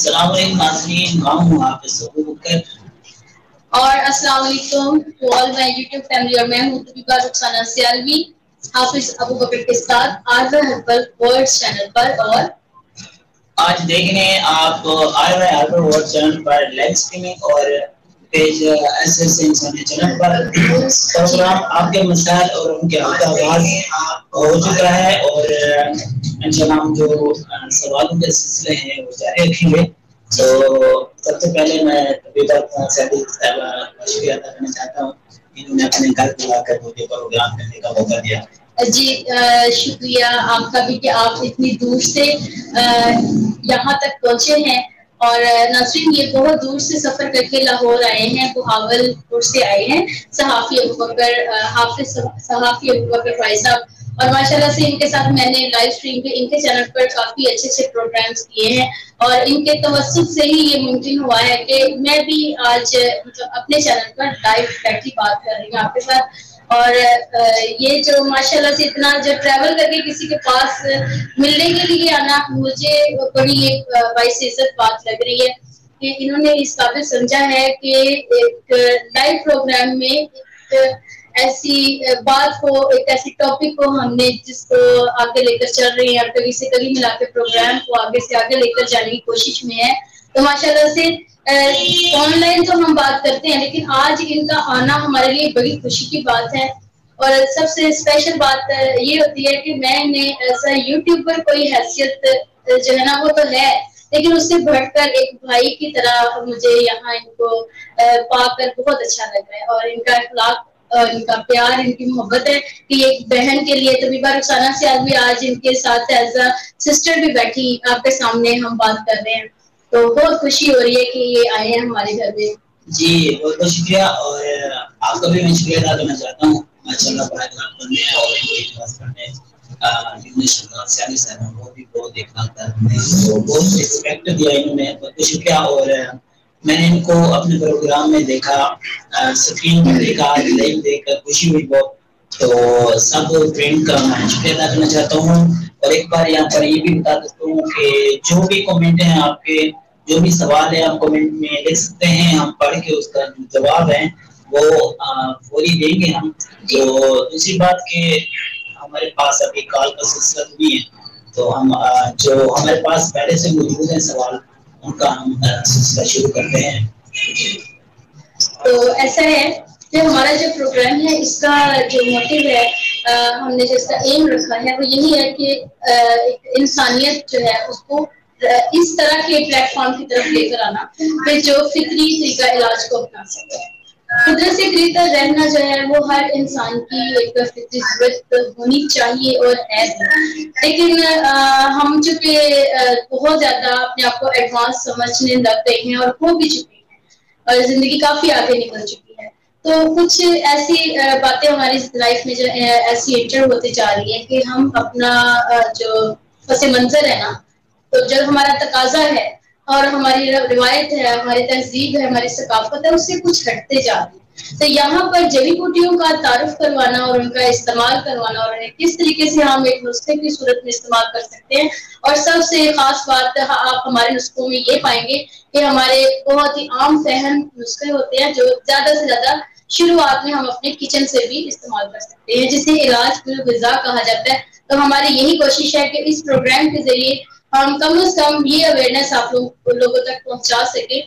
السلام علیکم ناظرین، میں ہوں حافظ ابو بکر اور السلام علیکم to all my YouTube family, اور میں ہوں طبیبہ رخسانہ سیالوی حافظ ابو بکر کے ساتھ آرزہ ہربل ورڈز چینل پر۔ اور آج دیکھنے آپ آئے ہوئے ہربل ورڈ چینل پر لائیو اسٹریمنگ اور پیج ایس ایس انسانی چینل پر پروگرام آپ کے مسائل اور ان کے حل کا آغاز ہو چکا ہے، اور انشاءاللہ ہم جو سوالوں کے سلسلے ہیں وہ جاری رکھیں گے۔ تو سب سے پہلے میں طبیبہ صاحبہ شکریہ ادا کرنا چاہتا ہوں، انہوں نے اپنے گھر بلا کر مجھے پروگرام کرنے کا موقع دیا۔ جی شکریہ آپ کا بھی کہ آپ اتنی دور سے یہاں تک پہنچے ہیں، اور ناظرین یہ بہت دور سے سفر کر کے لاہور آئے ہیں، بہاول پور سے آئے ہیں صحافی ابو بکر حافظ صحافی ابو بکر بھائی صاحب، اور ماشاءاللہ سے ان کے ساتھ میں نے لائیو اسٹریم پہ ان کے چینل پر کافی اچھے اچھے پروگرامز کیے ہیں، اور ان کے توسط سے ہی یہ ممکن ہوا ہے کہ میں بھی آج اپنے چینل پر لائیو بیٹھی بات کر رہی ہوں آپ کے ساتھ۔ اور یہ جو ماشاءاللہ سے اتنا جو ٹریول کر کے کسی کے پاس ملنے کے لیے آنا مجھے بڑی ایک باعث عزت بات لگ رہی ہے کہ انہوں نے اس قابل سمجھا ہے کہ ایک لائیو پروگرام میں ایسی بات کو، ایک ایسی ٹاپک کو ہم نے جس کو آگے لے کر چل رہے ہیں، اور کبھی سے کبھی ملا کے پروگرام کو آگے سے آگے لے کر جانے کی کوشش میں ہے، تو ماشاءاللہ سے آن لائن تو ہم بات کرتے ہیں، لیکن آج ان کا آنا ہمارے لیے بڑی خوشی کی بات ہے۔ اور سب سے اسپیشل بات یہ ہوتی ہے کہ میں نے ایسا یوٹیوب پر کوئی حیثیت جو ہے نا وہ تو ہے، لیکن اس سے بڑھ کر ایک بھائی کی طرح مجھے یہاں ان کو پا کر بہت اچھا لگ رہا ہے، اور ان کا اخلاق، ان کا پیار، ان کی محبت ہے کہ ایک بہن کے لیے طبیبہ رخسانہ سیالوی آج ان کے ساتھ ایز اے سسٹر بھی بیٹھی آپ کے سامنے ہم بات کر رہے ہیں، تو بہت خوشی ہو رہی ہے کہ یہ آئے ہیں ہمارے گھر میں۔ جی بہت بہت شکریہ، اور آپ کا بھی میں شکریہ ادا کرنا چاہتا ہوں۔ ماشاءاللہ بڑا اخلاق بندے ہیں، اور ان کو اجلاس کرنے سیالی صاحب وہ بھی بہت اخلاق بہت ریسپیکٹ دیا انہوں نے، بہت بہت شکریہ۔ اور میں نے ان کو اپنے پروگرام میں دیکھا، اسکرین پر دیکھا، لائیو دیکھ کر خوشی ہوئی بہت، تو سب فرینڈ کا میں شکریہ ادا کرنا چاہتا ہوں۔ اور ایک بار یہاں پر یہ بھی بتا دیتا ہوں کہ جو بھی کمنٹ ہیں آپ کے، جو بھی سوال ہے آپ کمنٹ میں لکھ سکتے ہیں، ہم پڑھ کے اس کا جو جواب ہے وہ فوری دیں گے ہم۔ تو دوسری بات کہ ہمارے پاس ابھی کال کا سلسلہ نہیں ہے، تو ہم جو ہمارے پاس پہلے سے موجود ہیں سوال ان کا ہم سلسلہ شروع کرتے ہیں۔ تو ایسا ہے کہ ہمارا جو پروگرام ہے اس کا جو موٹیو ہے، ہم نے جس کا ایم رکھا ہے وہ یہی ہے کہ انسانیت جو ہے اس کو اس طرح کے پلیٹ فارم کی طرف لے کر آنا کہ جو فطری طریقہ علاج کو اپنا سکے۔ قدرت سے قریب تر رہنا جو ہے وہ ہر انسان کی ایک فطری ضرورت ہونی چاہیے اور ہے، لیکن ہم چونکہ بہت زیادہ اپنے آپ کو ایڈوانس سمجھنے لگ گئے ہیں اور ہو بھی چکے ہیں، اور زندگی کافی آگے نکل چکی ہے، تو کچھ ایسی باتیں ہماری لائف میں جو ایسی انٹر ہوتی جا رہی ہے کہ ہم اپنا جو پس منظر ہے نا، تو جو ہمارا تقاضا ہے اور ہماری روایت ہے، ہماری تہذیب ہے، ہماری ثقافت ہے، اس سے کچھ ہٹتے جا رہی ہے۔ تو یہاں پر جڑی بوٹیوں کا تعارف کروانا اور ان کا استعمال کروانا، اور انہیں کس طریقے سے ہم ایک نسخے کی صورت میں استعمال کر سکتے ہیں، اور سب سے خاص بات آپ ہمارے نسخوں میں یہ پائیں گے کہ ہمارے بہت ہی عام فہم نسخے ہوتے ہیں جو زیادہ سے زیادہ شروعات میں ہم اپنے کچن سے بھی استعمال کر سکتے ہیں، جسے علاج بالغذا کہا جاتا ہے۔ تو ہماری یہی کوشش ہے کہ اس پروگرام کے ذریعے ہم کم از کم یہ اویئرنیس آپ لوگوں تک پہنچا سکیں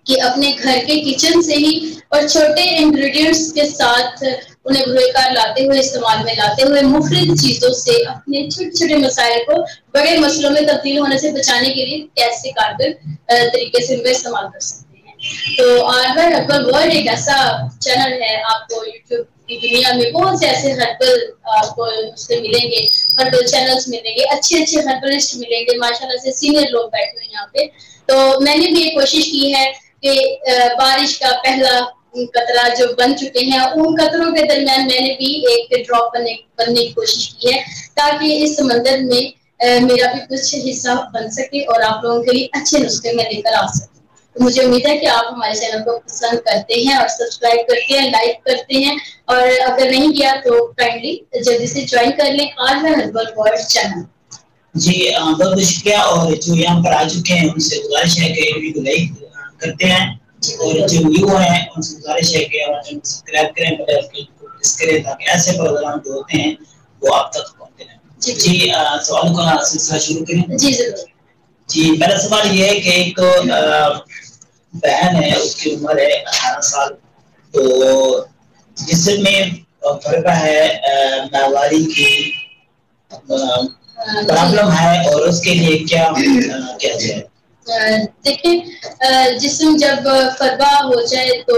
کہ اپنے گھر کے کچن سے ہی اور چھوٹے انگریڈینٹس کے ساتھ انہیں بروئے کار لاتے ہوئے، استعمال میں لاتے ہوئے، مفید چیزوں سے اپنے چھوٹے چھوٹے مسائل کو بڑے مسئلوں میں تبدیل ہونے سے بچانے کے لیے کیسے کارگر طریقے سے ان کا استعمال کر سکتے ہیں۔ تو آرزہ ہربل ورلڈ ایک ایسا چینل ہے، آپ کو یوٹیوب کی دنیا میں بہت سے ایسے ہربل آپ کو اس سے ملیں گے، ہربل چینلز ملیں گے، اچھے اچھے ہربلسٹ ملیں گے، ماشاءاللہ سے سینئر لوگ بیٹھے ہوئے ہیں یہاں پہ۔ تو میں نے بھی یہ کوشش کی ہے کہ بارش کا پہلا قطرہ جو بن چکے ہیں، ان قطروں کے درمیان میں نے بھی ایک ڈراپ بننے کی کوشش کی ہے، تاکہ اس سمندر میں میرا بھی کچھ حصہ بن سکے اور آپ لوگوں کے لیے اچھے نسخے میں لے کر آ سکیں۔ تو مجھے امید ہے کہ آپ ہمارے چینل کو پسند کرتے ہیں اور سبسکرائب کرتے ہیں، لائک کرتے ہیں، اور اگر نہیں کیا تو کائنڈلی جلدی سے جوائن کر لیں آرزہ ہربل ورلڈ چینل۔ جی بہت بہت شکریہ. اور جو یہاں پر آ چکے ہیں ان سے گزارش ہے کہ ویڈیو کو لائک کرتے ہیں, اور جو نیو ہیں ان سے گزارش ہے کہ سبسکرائب کریں تاکہ ایسے پروگرام جو ہوتے ہیں وہ آپ تک پہنچتے ہیں. جی سوال کا سلسلہ شروع کریں. جی ضرور. جی پہلا سوال یہ ہے کہ ایک بہن ہے, اس کی عمر ہے 18 سال, تو جسم میں فرقہ ہے ماہواری کی پرابلم ہے, اور اس کے لیے کیا کیا جائے؟ دیکھیں جسم جب فربا ہو جائے تو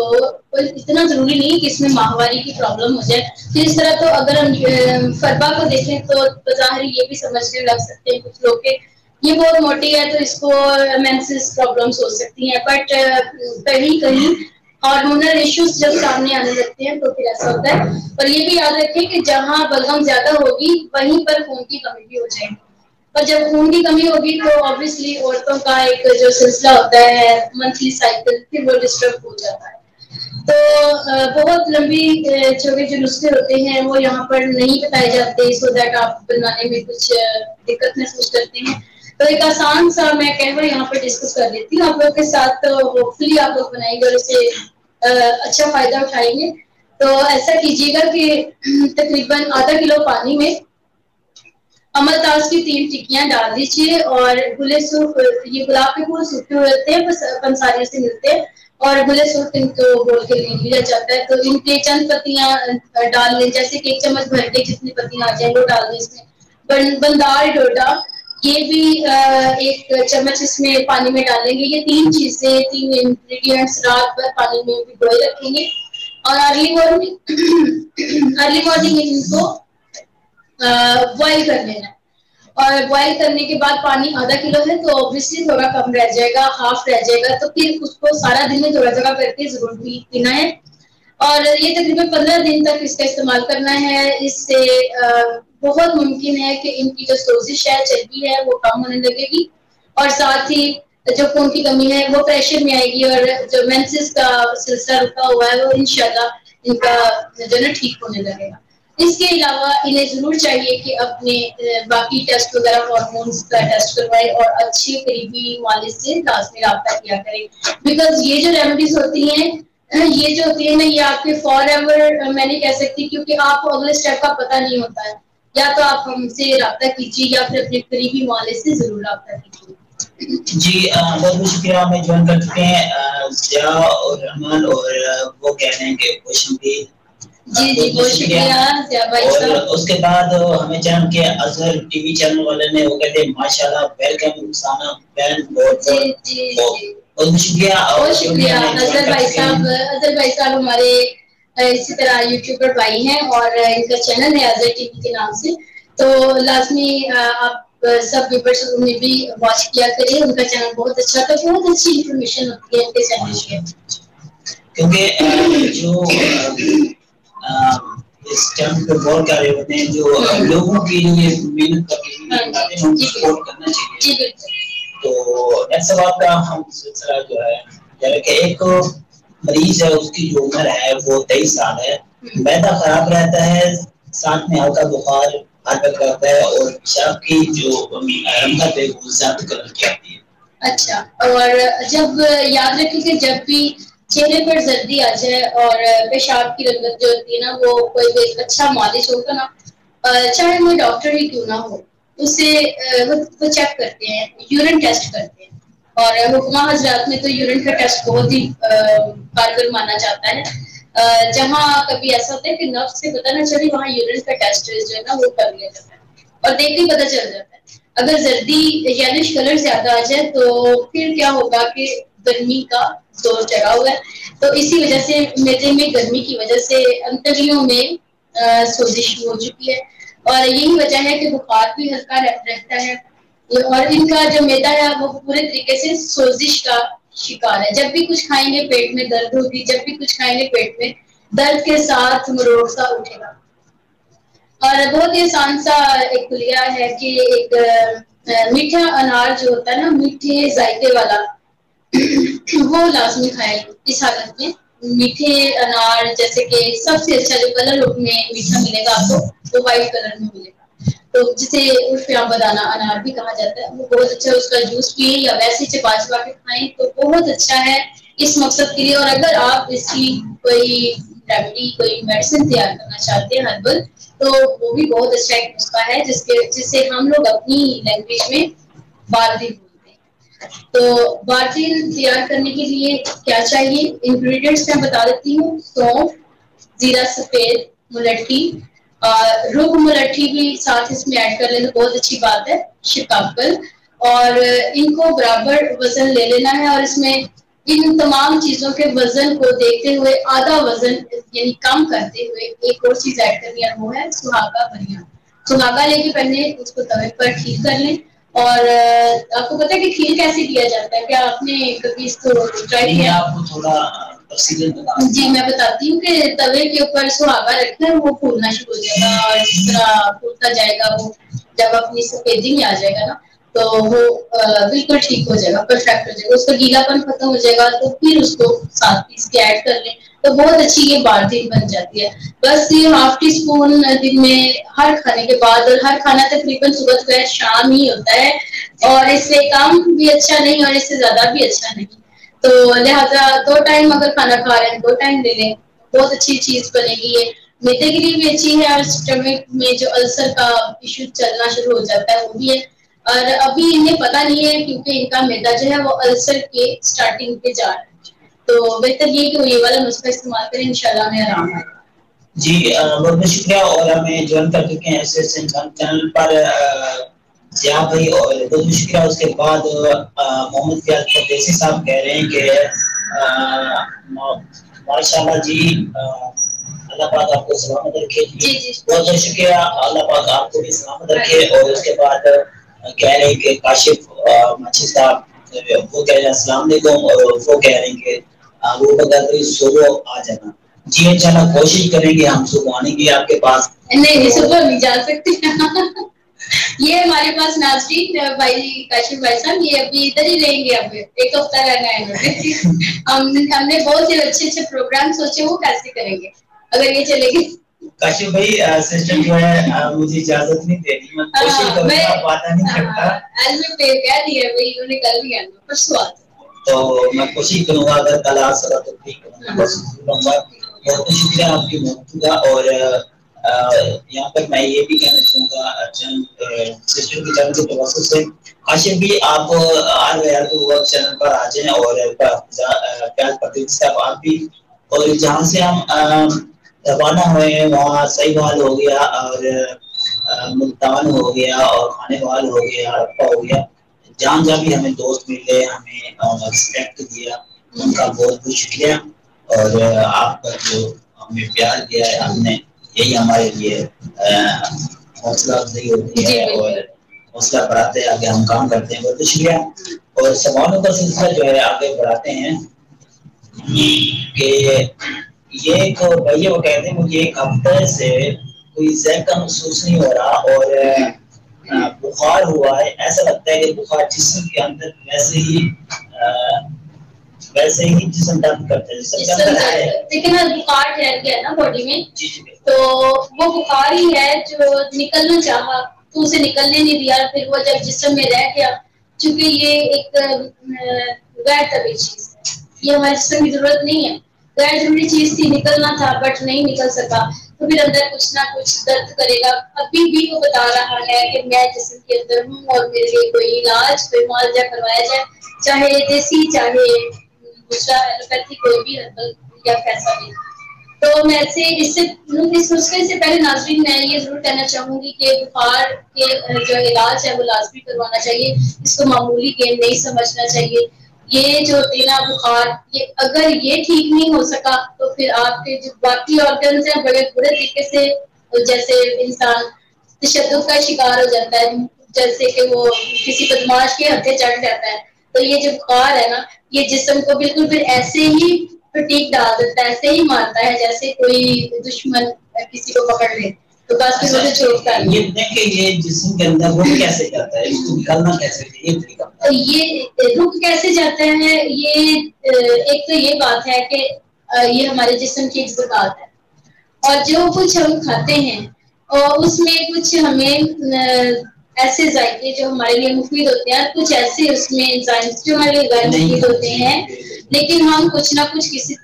اتنا ضروری نہیں کہ اس میں ماہواری کی پرابلم ہو جائے. پھر اس طرح تو اگر ہم فربا کو دیکھیں تو بظاہر یہ بھی سمجھنے لگ سکتے ہیں کچھ لوگ کہ یہ بہت موٹی ہے تو اس کو مینسز پرابلمس ہو سکتی ہیں, بٹ کہیں کہیں ہارمونل ایشوز جب سامنے آنے لگتے ہیں تو پھر ایسا ہوتا ہے. اور یہ بھی یاد رکھیں کہ جہاں بلغم زیادہ ہوگی وہیں پر خون کی کمی بھی ہو جائے گی, اور جب خون کی کمی ہوگی تو obviously عورتوں کا ایک جو سلسلہ ہوتا ہے منتھلی سائیکل پھر وہ ڈسٹرب ہو جاتا ہے. تو بہت لمبی چھوٹے جو نسخے ہوتے ہیں وہ یہاں پر نہیں بتائے جاتے سو دیٹ آپ بنانے میں کچھ دقت محسوس کرتے ہیں. تو ایک آسان سا میں کہوں یہاں پہ ڈسکس کر لیتی ہوں آپ لوگ کے ساتھ, ہوپ فلی آپ لوگ بنائیں گے اور اسے اچھا فائدہ اٹھائیں گے. تو ایسا کیجیے گا کہ تقریباً آدھا کلو پانی میں امل تاز کی 3 ٹکیاں ڈال دیجیے, اور گلے سرخ, یہ گلاب کے پھول سوکھے ہوئے ہوتے ہیں بس پنساریوں سے ملتے ہیں, اور گلے سرخ ان کو بول کے لے لیا جاتا ہے. تو ان کے چند پتیاں ڈال لیں, جیسے کہ 1 چمچ بھر کے جتنی پتیاں آ جائیں وہ ڈال دیں. اس میں بندار ڈوڈا یہ بھی 1 چمچ اس میں پانی میں ڈالیں گے. یہ 3 چیزیں 3 انگریڈینٹس رات بھر پانی میں بھگوئے رکھیں گے, اور ارلی مارننگ ان کو بوائل کر لینا ہے. اور بوائل کرنے کے بعد پانی آدھا کلو ہے تو obviously تھوڑا کم رہ جائے گا, ہاف رہ جائے گا, تو پھر اس کو سارا دن میں تھوڑا تھوڑا کر کے ضرور پینا ہے. اور یہ تقریباً 15 دن تک اس کا استعمال کرنا ہے. اس سے بہت ممکن ہے کہ ان کی جو سوزش ہے چربی ہے وہ کم ہونے لگے گی, اور ساتھ ہی جو خون کی کمی ہے وہ پریشر میں آئے گی, اور جو مینسز کا سلسلہ رکا ہوا ہے وہ انشاءاللہ ان کا جو ہے نا ٹھیک ہونے لگے گا. اس کے علاوہ انہیں ضرور چاہیے کہ اپنے باقی ٹیسٹ وغیرہ ہارمونس کا ٹیسٹ کروائے, اور اچھے قریبی والد سے لازمی رابطہ کیا کرے, بیکاز یہ جو ریمیڈیز ہوتی ہیں یہ جو ہوتی ہے نا یہ آپ کے فار ایور میں نہیں کہہ سکتی, کیونکہ آپ کو اگلے اسٹیپ کا پتہ نہیں ہوتا ہے. یا تو آپ ہم سے رابطہ کیجیے یا پھر اپنے قریبی والد سے ضرور رابطہ کیجیے. جی بہت بہت شکریہ. ہمیں جوائن کر چکے ہیں ضیا اور رحمان, اور وہ کہہ رہے ہیں کہ کوشچن بھی. جی بہت شکریہ ضیا بھائی اور صاحب. اس کے بعد ہمیں جان کے اظہر ٹی وی چینل والے نے وہ کہتے ہیں ماشاءاللہ ویلکم رخسانہ بہن, بہت شکریہ. بہت شکریہ اظہر بھائی صاحب. اظہر بھائی صاحب ہمارے اسی طرح یوٹیوبر بھائی ہیں, اور ان کا چینل ہے اظہر ٹی وی کے نام سے, تو لازمی آپ سب ویورز انہیں بھی واچ کیا کریں. ان کا چینل بہت اچھا تھا, بہت اچھی انفارمیشن ہوتی ہے ان کے چینل میں, کیونکہ جو اس چینل پہ غور کر رہے ہوتے ہیں جو لوگوں کے لیے محنت کرتے ہیں ان کو سپورٹ کرنا چاہیے. تو ایسا بات کا ہم سلسلہ جو ہے یعنی کہ ایک مریض ہے, اس کی جو عمر ہے وہ 23 سال ہے, معدہ خراب رہتا ہے, ساتھ میں ہلکا بخار رہتا ہے, اور پیشاب کی جو رنگت ہے وہ زیادہ کلر کی آتی ہے. اچھا, اور جب یاد رکھیں کہ جب بھی چہرے پر زردی آ جائے اور پیشاب کی رنگت جو ہوتی ہے نا وہ کوئی اچھا مالش ہوگا نا, چاہے وہ ڈاکٹر ہی کیوں نہ ہو, اسے وہ چیک کرتے ہیں, یورین ٹیسٹ کرتے ہیں. اور حکمہ حضرات میں تو یورین کا ٹیسٹ بہت ہی کارگر مانا جاتا ہے. جہاں کبھی ایسا ہوتا ہے کہ نفس سے پتہ نہ چلے وہاں یورین کا ٹیسٹ جو ہے نا وہ کر لیا جاتا ہے, اور دیکھ کے پتہ چل جاتا ہے. اگر زردی یعنی کلر زیادہ آ جائے تو پھر کیا ہوگا کہ گرمی کا دور چڑھا ہوا ہے, تو اسی وجہ سے معدے میں گرمی کی وجہ سے انتڑیوں میں سوزش ہو چکی ہے, اور یہی وجہ ہے کہ بخار بھی ہلکا رہتا ہے, اور ان کا جو معدہ ہے وہ پورے طریقے سے سوزش کا شکار ہے. جب بھی کچھ کھائیں گے پیٹ میں درد ہوگی, جب بھی کچھ کھائیں گے پیٹ میں درد کے ساتھ مروڑ سا اٹھے گا. اور بہت ہی آسان سا ایک خلیہ ہے کہ ایک میٹھا انار جو ہوتا ہے نا میٹھے ذائقے والا وہ لازمی کھائے اس حالت میں. میٹھے انار جیسے کہ سب سے اچھا جو کلر میں میٹھا ملے گا آپ کو وہ وائٹ کلر میں ملے گا, تو جسے عرف عام بدانہ انار بھی کہا جاتا ہے، وہ بہت اچھا ہے، اس کا جوس پیے یا ویسے چبا چبا کے کھائیں تو بہت اچھا ہے اس مقصد کے لیے۔ اور اگر آپ اس کی کوئی ریمیڈی کوئی میڈیسن تیار کرنا چاہتے ہیں ہربل، تو وہ بھی بہت اچھا ایک نسخہ ہے جسے ہم لوگ اپنی لینگویج میں باربن بولتے ہیں۔ تو باربن تیار کرنے کے لیے کیا چاہیے، انگریڈینٹس میں بتا دیتی ہوں۔ سونف، زیرہ سفید، ملٹھی، روح ملٹھی بھی ساتھ اس میں ایڈ کر لیں تو بہت اچھی بات ہے، شکاکل، اور ان کو برابر وزن لے لینا ہے، اور اس میں ان تمام چیزوں کے وزن کو دیکھتے ہوئے آدھا وزن یعنی کم کرتے ہوئے ایک اور چیز ایڈ کرنی ہے، وہ ہے سہاگا بھریا۔ سہاگا لے کے پہلے اس کو توے پر ٹھیک کر لیں۔ اور آپ کو پتا ہے کہ کھیر کیسے کیا جاتا ہے؟ کیا آپ نے کبھی اس کو ٹرائی کیا؟ آپ کو تھوڑا جی میں بتاتی ہوں کہ توے کے اوپر سہاگا رکھنا ہے، وہ پھولنا شروع ہو جائے گا، اور جس طرح پھولتا جائے گا وہ جب اپنی سفیدی میں آ جائے گا نا تو وہ بالکل ٹھیک ہو جائے گا، پرفیکٹ ہو جائے گا، اس کا گیلا پن ختم ہو جائے گا، تو پھر اس کو ساتھ پیس کے ایڈ کر لیں تو بہت اچھی یہ باربن بن جاتی ہے۔ بس یہ ½ ٹی اسپون دن میں ہر کھانے کے بعد، اور ہر کھانا تقریباً صبح دوپہر شام ہی ہوتا ہے، اور اس سے کم بھی اچھا نہیں اور اس سے زیادہ بھی اچھا نہیں، تو لہٰذا 2 ٹائم اگر کھانا کھا رہے ہیں 2 ٹائم لے لیں، بہت اچھی چیز بنے گی یہ، میدے کے لیے بھی اچھی ہے، اور اسٹمک میں جو السر کا ایشو چلنا شروع ہو جاتا ہے وہ بھی ہے، اور ابھی انہیں پتہ نہیں ہے کیونکہ ان کا میدا جو ہے وہ السر کے سٹارٹنگ پہ جا رہا ہے، تو بہتر یہ کہ وہ یہ والا نسخہ استعمال کریں، انشاءاللہ انہیں آرام آئے گا۔ جی بہت بہت شکریہ، اور ہمیں جوائن کر چکے ہیں ایس ایس چینل پر ضیاء بھائی، اور بہت بہت شکریہ۔ اس کے بعد محمد فیاض پردیسی صاحب کہہ رہے ہیں کہ ماشاءاللہ جی اللہ پاک آپ کو سلامت رکھے۔ بہت بہت شکریہ، اللہ پاک آپ کو بھی سلامت رکھے۔ اور اس کے بعد کہہ رہے ہیں کہ کاشف مچھی صاحب وہ کہہ رہے ہیں السلام علیکم، اور وہ کہہ رہے ہیں کہ وہ بغیر صبح آ جانا۔ جی انشاءاللہ کوشش کریں گے ہم صبح آنے کی آپ کے پاس۔ نہیں صبح نہیں جا سکتے یہ ہمارے پاس ناظرین بھائی کاشف بھائی صاحب یہ ابھی ادھر ہی رہیں گے، اب 1 ہفتہ رہنا ہے انہوں نے ہم نے بہت سے اچھے پروگرام سوچے، وہ کیسے کریں گے اگر یہ چلے گی؟ کاشف بھائی سسٹم جو ہے مجھے اجازت نہیں دے رہی، میں کوشش کروں گا، وعدہ نہیں کرتا۔ آج میں کہہ دیا بھائی انہوں نے کل بھی آنا، پرسوں آتا تو میں کوشش کروں گا اگر کل آ سکا تو ٹھیک کروں گا۔ بہت شکریہ آپ کی محبت کا۔ اور یہاں پر میں یہ بھی کہنا چاہوں گا سسٹم کی طرف کے توسط سے کاشف بھی آپ چینل پر آ جائیں، اور پیاز پردیسی صاحب آپ بھی، اور جہاں سے ہم روانہ ہوئے ہیں وہاں سہیوال ہو گیا، اور ملتان ہو گیا، اور کھانے وال ہو گیا، ہڑپا ہو گیا، جہاں جہاں بھی ہمیں دوست ملے، ہمیں رسپیکٹ دیا، ان کا بہت بہت شکریہ۔ اور آپ کا جو ہمیں پیار دیا ہے آپ نے، یہی ہمارے لیے حوصلہ افزائی ہوتی ہے، اور حوصلہ بڑھاتے ہیں، آگے ہم کام کرتے ہیں۔ بہت شکریہ۔ اور سوالوں کا سلسلہ جو ہے آگے بڑھاتے ہیں کہ یہ تو بھائی وہ کہتے ہیں مجھے 1 ہفتے سے کوئی ذائقہ محسوس نہیں ہو رہا، اور بخار ہوا ہے، ایسا لگتا ہے کہ بخار جسم کے اندر ویسے ہی جسم درد کرتا ہے، لیکن بخار ٹھہر گیا نا باڈی میں، تو وہ بخار ہی ہے جو نکلنا چاہا تو اسے نکلنے نہیں دیا، پھر وہ جب جسم میں رہ گیا، چونکہ یہ ایک غیر طبیعی چیز ہے، یہ ہمارے جسم کی ضرورت نہیں ہے، غیر ضروری چیز تھی، نکلنا تھا بٹ نہیں نکل سکا، تو پھر اندر کچھ نہ کچھ درد کرے گا۔ ابھی بھی وہ بتا رہا ہے کہ میں جسم کے اندر ہوں اور میرے لیے کوئی علاج کوئی معالجہ کروایا جائے، چاہے دیسی چاہے دوسرا ایلوپیتھی کوئی بھی ہربل یا کیسا بھی۔ تو میں اس نسخے سے پہلے ناظرین میں یہ ضرور کہنا چاہوں گی کہ بخار کے جو علاج ہے وہ لازمی کروانا چاہیے، اس کو معمولی گیم نہیں سمجھنا چاہیے۔ یہ جو دینا بخار، یہ اگر یہ ٹھیک نہیں ہو سکا تو پھر آپ کے جو باقی آرگنز ہیں بڑے برے طریقے سے، جیسے انسان تشدد کا شکار ہو جاتا ہے، جیسے کہ وہ کسی بدماش کے ہتھے چڑھ جاتا ہے، تو یہ جو بخار ہے نا یہ جسم کو بالکل پھر ایسے ہی فٹیک ڈال دیتا ہے، ایسے ہی مارتا ہے جیسے کوئی دشمن کسی کو پکڑ لے، تو بس پھر اسے چھوڑتا ہے۔ یہ دیکھیں یہ جسم کے اندر رک کیسے جاتا ہے، اس کو نکالنا کیسے ہے، یہ طریقہ یہ رک کیسے جاتا ہے، یہ ایک تو یہ بات ہے کہ یہ ہمارے جسم کی ایک ذات ہے، اور جو کچھ ہم کھاتے ہیں اور اس میں کچھ ہمیں ایسے ذائقے جو ہمارے لیے مفید ہوتے ہیں، کچھ ایسے اس میں انزائمز جو ہمارے لیے غیر مفید ہوتے ہیں، لیکن ہم کچھ نہ کچھ کسی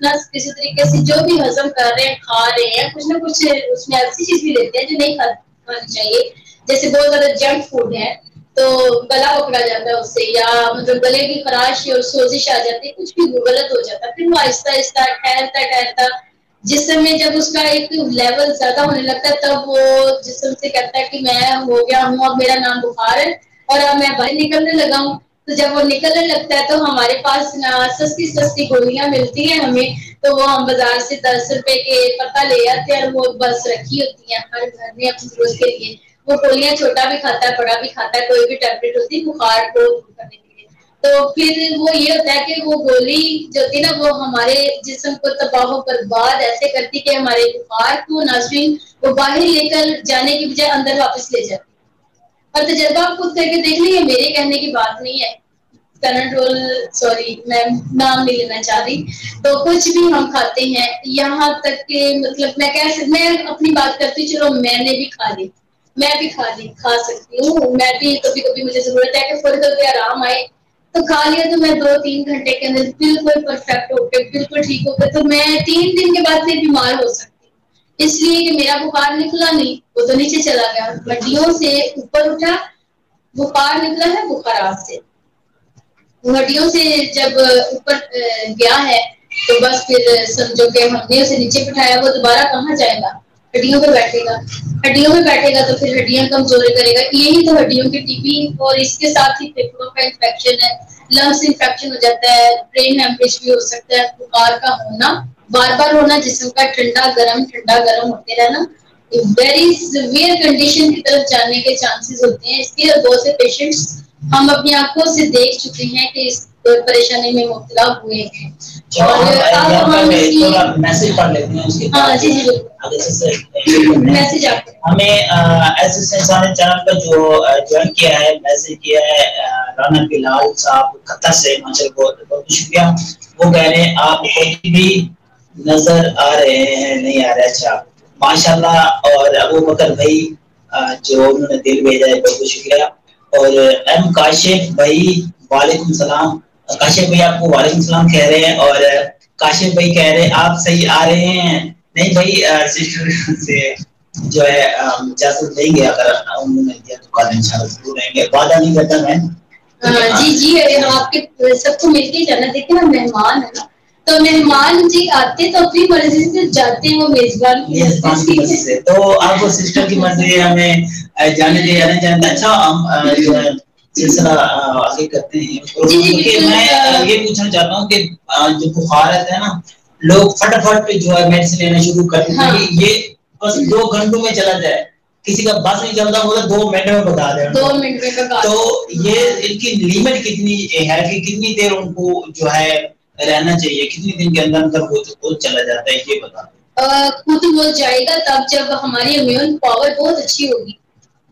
طریقے سے جو بھی ہضم کر رہے ہیں کھا رہے ہیں، کچھ نہ کچھ اس میں ایسی چیز بھی لیتے ہیں جو نہیں کھانی چاہیے. جیسے بہت زیادہ جنک فوڈ ہے تو گلا پکڑا جاتا ہے اس سے، یا مطلب گلے کی خراش اور سوزش آ جاتی ہے، کچھ بھی غلط ہو جاتا ہے. پھر وہ آہستہ آہستہ ٹھہرتا جسم میں جب اس کا ایک لیول زیادہ ہونے لگتا ہے تب وہ جسم سے کہتا ہے کہ میں ہو گیا ہوں، اب میرا نام بخار ہے اور اب میں باہر نکلنے لگا ہوں. تو جب وہ نکلنے لگتا ہے تو ہمارے پاس سستی گولیاں ملتی ہیں ہمیں، تو وہ ہم بازار سے 10 روپے کے پتہ لے آتے ہیں، وہ بس رکھی ہوتی ہیں ہر گھر میں اپنے روز کے لیے. وہ گولیاں چھوٹا بھی کھاتا ہے بڑا بھی کھاتا ہے، کوئی بھی ٹیبلٹ ہوتی ہے بخار کو دور کرنے کے لیے. تو پھر وہ یہ ہوتا ہے کہ وہ گولی جو ہوتی ہے نا وہ ہمارے جسم کو تباہ و برباد ایسے کرتی کہ ہمارے بخار کو ناظرین وہ باہر لے کر جانے کی بجائے اندر واپس لے جاتی. اور تجربہ آپ خود کر کے دیکھ لیں، میرے کہنے کی بات نہیں ہے. کنٹرول سوری میں نام نہیں لینا چاہ رہی. تو کچھ بھی ہم کھاتے ہیں یہاں تک کہ مطلب میں اپنی بات کرتی ہوں، چلو میں نے بھی کھا لی، میں بھی کھا سکتی ہوں. میں بھی کبھی کبھی مجھے ضرورت ہے کہ تھوڑی دیر آرام آئے تو کھا لیا، تو میں 2-3 گھنٹے کے اندر بالکل پرفیکٹ ہو کے بالکل ٹھیک ہو گئے. تو میں 3 دن کے بعد سے بیمار ہو سکتی ہوں، اس لیے کہ میرا بخار نکلا نہیں، وہ تو نیچے چلا گیا، ہڈیوں سے اوپر اٹھا. بخار نکلا ہے بخارات سے، ہڈیوں سے جب اوپر گیا ہے تو بس پھر سمجھو کہ ہم نے اسے نیچے بٹھایا، وہ دوبارہ کہاں جائے گا؟ ہڈیوں پہ بیٹھے گا. ہڈیوں میں بیٹھے گا تو پھر ہڈیاں کمزوری کرے گا. یہی تو ہڈیوں کی ٹی بی اور اس کے ساتھ ہی پھیپھڑوں کا انفیکشن ہے، لنگس انفیکشن ہو جاتا ہے، برین ہیمریج بھی ہو سکتا ہے. بخار کا ہونا بار بار ہونا، جسم کا ٹھنڈا گرم ہوتے رہنا ویری سیویئر کنڈیشن کی طرف جانے کے چانسز ہوتے ہیں. اس لیے بہت سے پیشنٹس ہم اپنی آنکھوں سے دیکھ چکے ہیں کہ اس پریشانی میں مبتلا ہوئے ہیں. اور میسج پڑھ لیتے ہیں اس کے ہاں جی میسج آپ ہمیں ایس انسانی چینل پر جو جوائن کیا ہے، میسج کیا ہے رانا بلال صاحب قطر سے، ماشاءاللہ بہت شکریہ. وہ کہہ رہے ہیں آپ کوئی بھی نظر آ رہے ہیں، نہیں آ رہے. اچھا ماشاءاللہ. اور ابو بکر بھائی جو انہوں نے دل بھیجا ہے بہت بہت شکریہ. اور ایم کاشف بھائی وعلیکم السلام. کاشف بھائی آپ کو وعلیکم السلام کہہ رہے ہیں. اور کاشف بھائی کہہ رہے ہیں آپ صحیح آ رہے ہیں. نہیں بھائی سسٹر سے جو ہے اجازت دیں گے، اگر انہوں نے دیا تو کل انشاءاللہ ضرور رہیں گے. وعدہ نہیں کرتا میں. جی آپ کے سب کو مل کے جانا. دیکھیں نا مہمان ہے نا، تو مہمان جی آتے تو اپنی مرضی سے جاتے ہیں، وہ میزبان کی مرضی سے. تو آپ کو سسٹر کی مرضی ہے ہمیں جانے دے یا نہیں جانے دے. اچھا ہم جو ہے سلسلہ آگے کرتے ہیں. میں یہ پوچھنا چاہتا ہوں کہ جو بخار رہتا ہے نا، لوگ فٹافٹ جو ہے میڈیسن لینا شروع کر دیتے ہیں. یہ بس 2 گھنٹوں میں چلا جائے. کسی کا بس نہیں چلتا وہ 2 منٹ میں بتا دیں. 2 منٹ میں بتا. تو یہ ان کی لیمٹ کتنی ہے کہ کتنی دیر ان کو جو ہے رہنا چاہیے، کتنی دن کے اندر اندر وہ چلا جاتا ہے، یہ بتا دیں. خود وہ جائے گا تب جب ہماری امیون پاور بہت اچھی ہوگی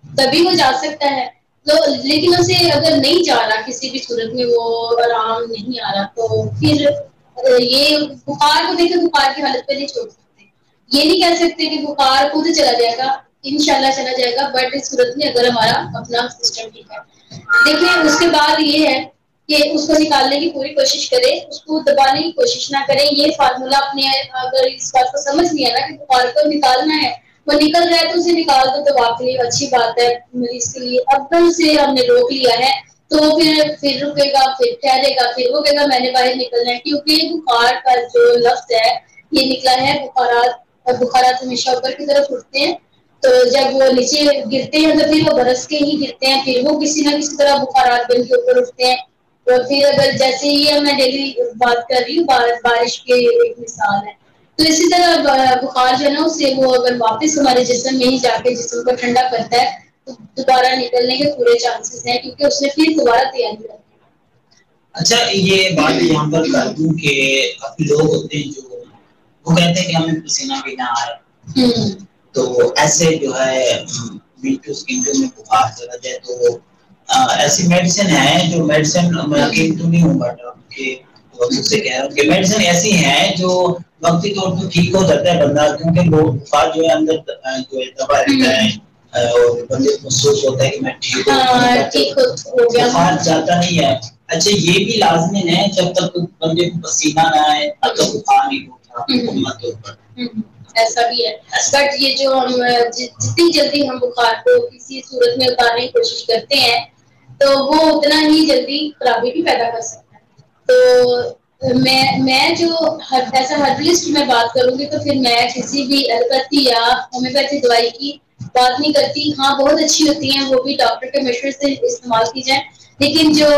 تبھی وہ جا سکتا ہے. تو لیکن اسے اگر نہیں جا رہا کسی بھی صورت میں، وہ آرام نہیں آ رہا، تو پھر یہ بخار کو دیکھیں بخار کی حالت پہ نہیں چھوڑ سکتے. یہ نہیں کہہ سکتے کہ بخار خود چلا جائے گا. انشاءاللہ چلا جائے گا، بٹ اس صورت میں اگر ہمارا اپنا سسٹم ٹھیک ہے. دیکھیں اس کے بعد یہ ہے کہ اس کو نکالنے کی پوری کوشش کرے، اس کو دبانے کی کوشش نہ کرے. یہ فارمولا اپنے اگر اس بات کو سمجھ نہیں ہے نا کہ بخار کو نکالنا ہے، وہ نکل رہا ہے تو اسے نکال دو، تو واقعی اچھی بات ہے مریض کے لیے. اب تو اسے ہم نے روک لیا ہے تو پھر رکے گا، پھر ٹھہرے گا، پھر وہ کہے گا میں نے باہر نکلنا ہے. کیونکہ بخار کا جو لفظ ہے یہ نکلا ہے بخارات، اور بخارات ہمیشہ اوپر کی طرف اٹھتے ہیں. تو جب وہ نیچے گرتے ہیں تو پھر وہ برس کے ہی گرتے ہیں، پھر وہ کسی نہ کسی طرح بخارات بن کے اوپر اٹھتے ہیں. تو پھر اگر جیسے یہ میں ڈیلی بات کر رہی ہوں بارش کے ایک مثال ہے، تو اسی طرح بخار جو ہے نا اسے وہ اگر واپس ہمارے جسم میں ہی جا کے جسم کو ٹھنڈا کرتا ہے تو دوبارہ نکلنے کے پورے چانسز ہیں، کیونکہ اس نے پھر دوبارہ تیاری کرنی ہے. اچھا یہ بات یہاں پر کر دوں کہ کافی لوگ ہوتے ہیں جو وہ کہتے ہیں کہ ہمیں پسینہ بھی نہ آئے، تو ایسے جو ہے میں بخار چلا جائے تو ایسی میڈیسن ہے جو میڈیسن میں یقین تو نہیں ہوں گا کہ سے کہہ رہا ہوں کہ میڈیسن ایسی ہیں جو وقتی طور پر ٹھیک ہو جاتا ہے بندہ، کیونکہ وہ بخار جو ہے اندر جو ہے دبا رہتا ہے اور بندے کو محسوس ہوتا ہے کہ میں ٹھیک ہو گیا، بخار جاتا نہیں ہے. اچھا یہ بھی لازمی ہے جب تک بندے کو پسینہ نہ آئے تب تک بخار نہیں ہوتا. ایسا بھی ہے، بٹ یہ جو ہم جتنی جلدی ہم بخار کو کسی صورت میں اتارنے کی کوشش کرتے ہیں تو وہ اتنا ہی جلدی خرابی بھی پیدا کر سکتا ہے. تو میں جو ایسا ہربلسٹ میں بات کروں گی تو پھر میں کسی بھی ایلوپیتھی یا ہومیوپیتھی دوائی کی بات نہیں کرتی. ہاں بہت اچھی ہوتی ہیں، وہ بھی ڈاکٹر کے مشورے سے استعمال کی جائے، لیکن جو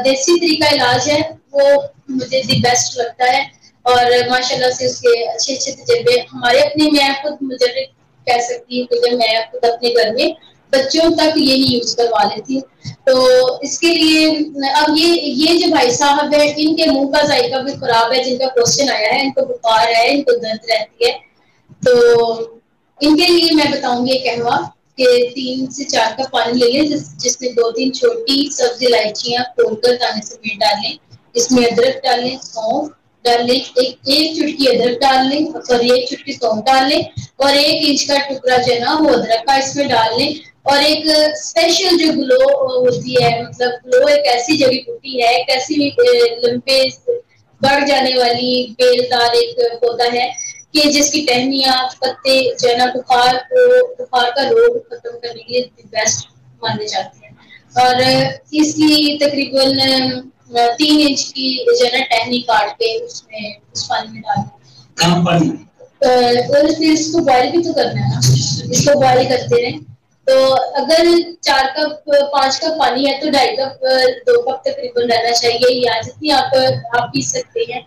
دیسی طریقہ علاج ہے وہ مجھے دی بیسٹ لگتا ہے. اور ماشاء اللہ سے اس کے اچھے تجربے ہمارے اپنے، میں خود مجرب کہہ سکتی ہوں کہ میں خود اپنے گھر میں بچوں تک یہی یوز کروا لیتی ہوں. تو اس کے لیے اب یہ جو بھائی صاحب ہے ان کے منہ کا ذائقہ بھی خراب ہے، جن کا کوشچن آیا ہے، ان کو بخار ہے، ان کو درد رہتی ہے، تو ان کے لیے میں بتاؤں گی یہ قہوہ کہ 3 سے 4 کپ پانی لے لیں، جس میں 2-3 چھوٹی سبزی الائچیاں توڑ کر دانے سمیت ڈالیں. اس میں ادرک ڈالیں، سونف ڈالیں، ایک چٹکی ادرک ڈال لیں، سوری 1 چٹکی سونف ڈال لیں، اور 1 انچ کا ٹکڑا جو ہے نا وہ ادرک کا اس میں ڈال لیں. اور ایک اسپیشل جو گلو ہوتی ہے، مطلب گلو ایک ایسی جڑی بوٹی ہے، ایک ایسی لمبے بڑھ جانے والی بیل دار ایک پودا ہے کہ جس کی ٹہنیاں پتے جو ہے نا بخار کا روگ ختم کرنے کے لیے بیسٹ مانے جاتے ہیں. اور اس کی تقریباً 3 انچ کی جو ہے نا ٹہنی کاٹ کے اس میں اس پانی میں ڈال دیں. اور پھر اس کو بوائل بھی تو کرنا ہے نا، اس کو بوائل کرتے رہیں. تو اگر 4 کپ 5 کپ پانی ہے تو 2.5 کپ 2 کپ تقریباً رہنا چاہیے، یا جتنی آپ پی سکتے ہیں.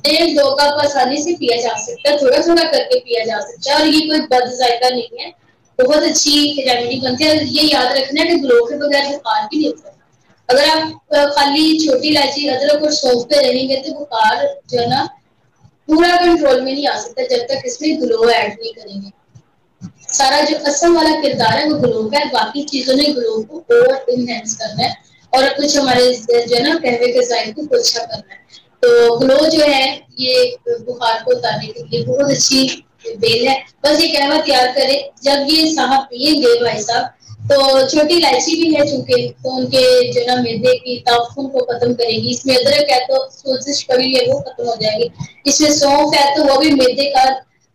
1.5-2 کپ آسانی سے پیا جا سکتا ہے، تھوڑا تھوڑا کر کے پیا جا سکتا ہے، اور یہ کوئی بد ذائقہ نہیں ہے، بہت اچھی ریمیڈی بنتی ہے. یہ یاد رکھنا ہے کہ گلو کے بغیر بخار بھی نہیں ہوتا. اگر آپ خالی چھوٹی الائچی ادرک اور سونف پہ رہیں گے تو بخار جو ہے نا پورا کنٹرول میں نہیں آ سکتا جب تک اس میں گلو ایڈ نہیں کریں گے. سارا جو اصل والا کردار ہے وہ گلو کا ہے، باقی چیزوں نے گلو کو اور انہینس کرنا ہے اور کچھ ہمارے جو ہے نا قہوے کے ذائقے کو اچھا کرنا ہے. تو گلو جو ہے یہ بخار کو اتارنے کے لیے بہت اچھی بیل ہے. بس یہ قہوہ تیار کرے، جب یہ صاحب پیئیں گے بھائی صاحب تو چھوٹی الائچی بھی ہے چونکہ تو ان کے جو نا معدے کی تعفن کو ختم کرے گی. اس میں ادرک ہے تو سوزش کبھی ہے وہ ختم ہو جائے گی. اس میں سونف ہے تو وہ بھی معدے کا